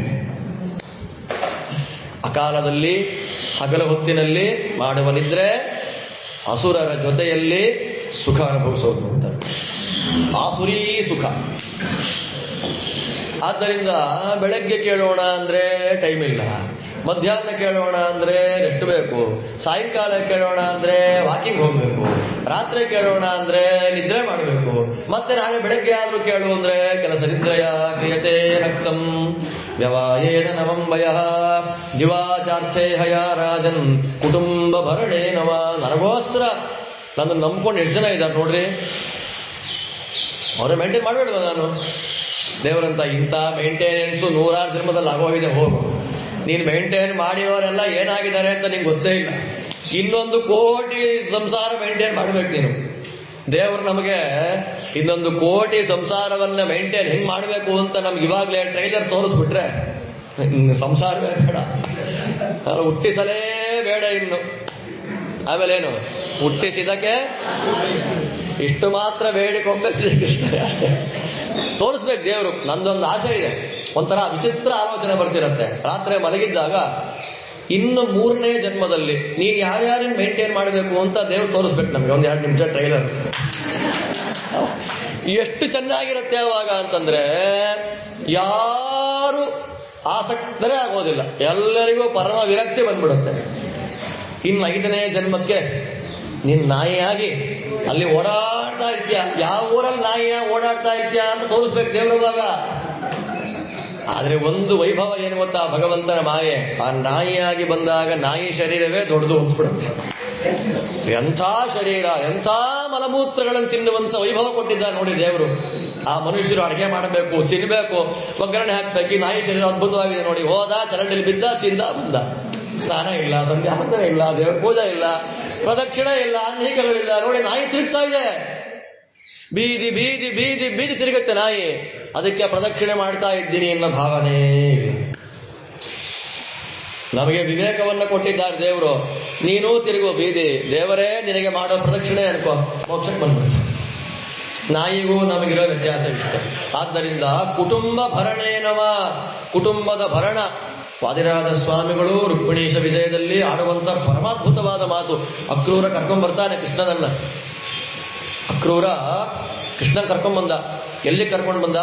ಅಕಾಲದಲ್ಲಿ ಹಗಲ ಹೊತ್ತಿನಲ್ಲಿ ಮಾಡುವ ನಿದ್ರೆ ಅಸುರರ ಜೊತೆಯಲ್ಲಿ ಸುಖ ಅನುಭವಿಸೋದು ಅಂತಾರೆ. ಆಸುರೀ ಸುಖ. ಆದ್ದರಿಂದ ಬೆಳಗ್ಗೆ ಕೇಳೋಣ ಅಂದ್ರೆ ಟೈಮ್ ಇಲ್ಲ, ಮಧ್ಯಾಹ್ನ ಕೇಳೋಣ ಅಂದ್ರೆ ರೆಸ್ಟ್ ಬೇಕು, ಸಾಯಂಕಾಲ ಕೇಳೋಣ ಅಂದ್ರೆ ವಾಕಿಂಗ್ ಹೋಗ್ಬೇಕು, ರಾತ್ರಿ ಕೇಳೋಣ ಅಂದ್ರೆ ನಿದ್ರೆ ಮಾಡಬೇಕು, ಮತ್ತೆ ನಾಳೆ ಬೆಳಗ್ಗೆ ಆದ್ರೂ ಕೇಳು ಅಂದ್ರೆ ಕೆಲಸ ನಿದ್ರೆಯ ಕ್ರಿಯತೆ ರಕ್ತಂ ವ್ಯವಾಯೇನ ನಮಂ ಭಯಃ ದಿವಾಚಾರ್ಥೇ ಹಯ ರಾಜನ್ ಕುಟುಂಬ ಭರಣೇ ನವ. ನನಗೋಸ್ಕರ ನನ್ನ ನಂಬ್ಕೊಂಡು 8 ಜನ ಇದ್ದಾರೆ ನೋಡ್ರಿ, ಅವರೇ ಮೇಂಟೈನ್ ಮಾಡಬೇಡವ ನಾನು? ದೇವರಂತ ಇಂಥ ಮೇಂಟೆನೆನ್ಸು 100 ಜನ್ಮದಲ್ಲಿ ಆಗೋಗಿದೆ. ಹೋಗು, ನೀನು ಮೇಂಟೈನ್ ಮಾಡಿದವರೆಲ್ಲ ಏನಾಗಿದ್ದಾರೆ ಅಂತ ನಿಂಗೆ ಗೊತ್ತೇ ಇಲ್ಲ. 1 ಕೋಟಿ ಸಂಸಾರ ಮೇಂಟೈನ್ ಮಾಡಬೇಕು ನೀನು. ದೇವರು ನಮಗೆ 1 ಕೋಟಿ ಸಂಸಾರವನ್ನ ಮೇಂಟೈನ್ ಹೆಂಗ್ ಮಾಡಬೇಕು ಅಂತ ನಮ್ಗೆ ಇವಾಗಲೇ ಟ್ರೈಲರ್ ತೋರಿಸ್ಬಿಟ್ರೆ ಸಂಸಾರವೇ ಬೇಡ, ಹುಟ್ಟಿಸಲೇ ಬೇಡ ಇನ್ನು. ಆಮೇಲೇನು? ಹುಟ್ಟಿಸಿದಕ್ಕೆ ಇಷ್ಟು ಮಾತ್ರ ಬೇಡಿಕೊಂಬೆ ಶ್ರೀಕೃಷ್ಣ ಅಷ್ಟೇ. ತೋರಿಸ್ಬೇಕು ದೇವರು. ನಂದೊಂದು ಆಸೆ ಇದೆ, ಒಂಥರ ವಿಚಿತ್ರ ಆಲೋಚನೆ ಬರ್ತಿರತ್ತೆ. ರಾತ್ರಿ ಮಲಗಿದ್ದಾಗ ಇನ್ನು 3ನೇ ಜನ್ಮದಲ್ಲಿ ನೀನು ಯಾರ್ಯಾರನ್ನ ಮೇಂಟೈನ್ ಮಾಡಬೇಕು ಅಂತ ದೇವ್ರು ತೋರಿಸ್ಬೇಕು ನಮಗೆ. 1-2 ನಿಮಿಷ ಟ್ರೈಲರ್. ಎಷ್ಟು ಚೆನ್ನಾಗಿರುತ್ತೆ ಅವಾಗ ಅಂತಂದ್ರೆ, ಯಾರು ಆಸಕ್ತರೇ ಆಗೋದಿಲ್ಲ, ಎಲ್ಲರಿಗೂ ಪರಮ ವಿರಕ್ತಿ ಬಂದ್ಬಿಡುತ್ತೆ. ಇನ್ನು 5ನೇ ಜನ್ಮಕ್ಕೆ ನೀನ್ ನಾಯಿಯಾಗಿ ಅಲ್ಲಿ ಓಡಾಡ್ತಾ ಇರ್ತೀಯ. ಯಾವ ಊರಲ್ಲಿ ನಾಯಿಯ ಓಡಾಡ್ತಾ ಇರ್ತೀಯ ಅಂತ ತೋರಿಸ್ಬೇಕು ದೇವ್ರವಾಗ. ಆದ್ರೆ ಒಂದು ವೈಭವ ಏನು ಗೊತ್ತಾ? ಭಗವಂತನ ಮಾಯೆ. ಆ ನಾಯಿಯಾಗಿ ಬಂದಾಗ ನಾಯಿ ಶರೀರವೇ ದೊಡ್ಡದು ಅನ್ಸ್ಬಿಡುತ್ತೆ. ಎಂಥ ಶರೀರ, ಎಂಥ ಮಲಮೂತ್ರಗಳನ್ನು ತಿನ್ನುವಂತ ವೈಭವ ಕೊಟ್ಟಿದ್ದಾರೆ ನೋಡಿ ದೇವರು. ಆ ಮನುಷ್ಯರು ಅಡುಗೆ ಮಾಡಬೇಕು, ತಿನ್ಬೇಕು, ಒಗ್ಗರಣೆ ಹಾಕ್ಬೇಕು. ಈ ನಾಯಿ ಶರೀರ ಅದ್ಭುತವಾಗಿದೆ ನೋಡಿ. ಹೋದ, ಚರಂಡಿಲಿ ಬಿದ್ದ, ತಿಂದ, ಬಂದ. ಸ್ನಾನ ಇಲ್ಲ, ಸಂಧ್ಯಾ ವಂದನೆ ಇಲ್ಲ, ದೇವರ ಪೂಜೆ ಇಲ್ಲ, ಪ್ರದಕ್ಷಿಣೆ ಇಲ್ಲ, ಅನ್ನೀಕಗಳಿಲ್ಲ. ನೋಡಿ ನಾಯಿ ತಿರುಗ್ತಾ ಇದೆ, ಬೀದಿ ಬೀದಿ ಬೀದಿ ಬೀದಿ ತಿರುಗುತ್ತೆ ನಾಯಿ. ಅದಕ್ಕೆ ಪ್ರದಕ್ಷಿಣೆ ಮಾಡ್ತಾ ಇದ್ದೀನಿ ಅನ್ನೋ ಭಾವನೆ ಇಲ್ಲ. ನಮಗೆ ವಿವೇಕವನ್ನು ಕೊಟ್ಟಿದ್ದಾರೆ ದೇವರು. ನೀನೂ ತಿರುಗು ಬೀದಿ, ದೇವರೇ ನಿನಗೆ ಮಾಡೋ ಪ್ರದಕ್ಷಿಣೆ ಅನ್ಕೋ, ಮೋಕ್ಷಕ್ಕೆ ಬಂದ್ಬಿಡ್ತು. ನಾಯಿಗೂ ನಮಗಿರೋ ವ್ಯತ್ಯಾಸವಿಷ್ಟೆ. ಆದ್ದರಿಂದ ಕುಟುಂಬ ಭರಣೇನವ, ಕುಟುಂಬದ ಭರಣ. ವಾದಿರಾಜ ಸ್ವಾಮಿಗಳು ರುಕ್ಮಿಣೀಶ ವಿಜಯದಲ್ಲಿ ಆಡುವಂಥ ಪರಮಾದ್ಭುತವಾದ ಮಾತು. ಅಕ್ರೂರ ಕರ್ಕೊಂಡ್ಬರ್ತಾನೆ ಕೃಷ್ಣನನ್ನ. ಅಕ್ರೂರ ಕೃಷ್ಣನ್ ಕರ್ಕೊಂಡ್ಬಂದ. ಎಲ್ಲಿ ಕರ್ಕೊಂಡು ಬಂದ?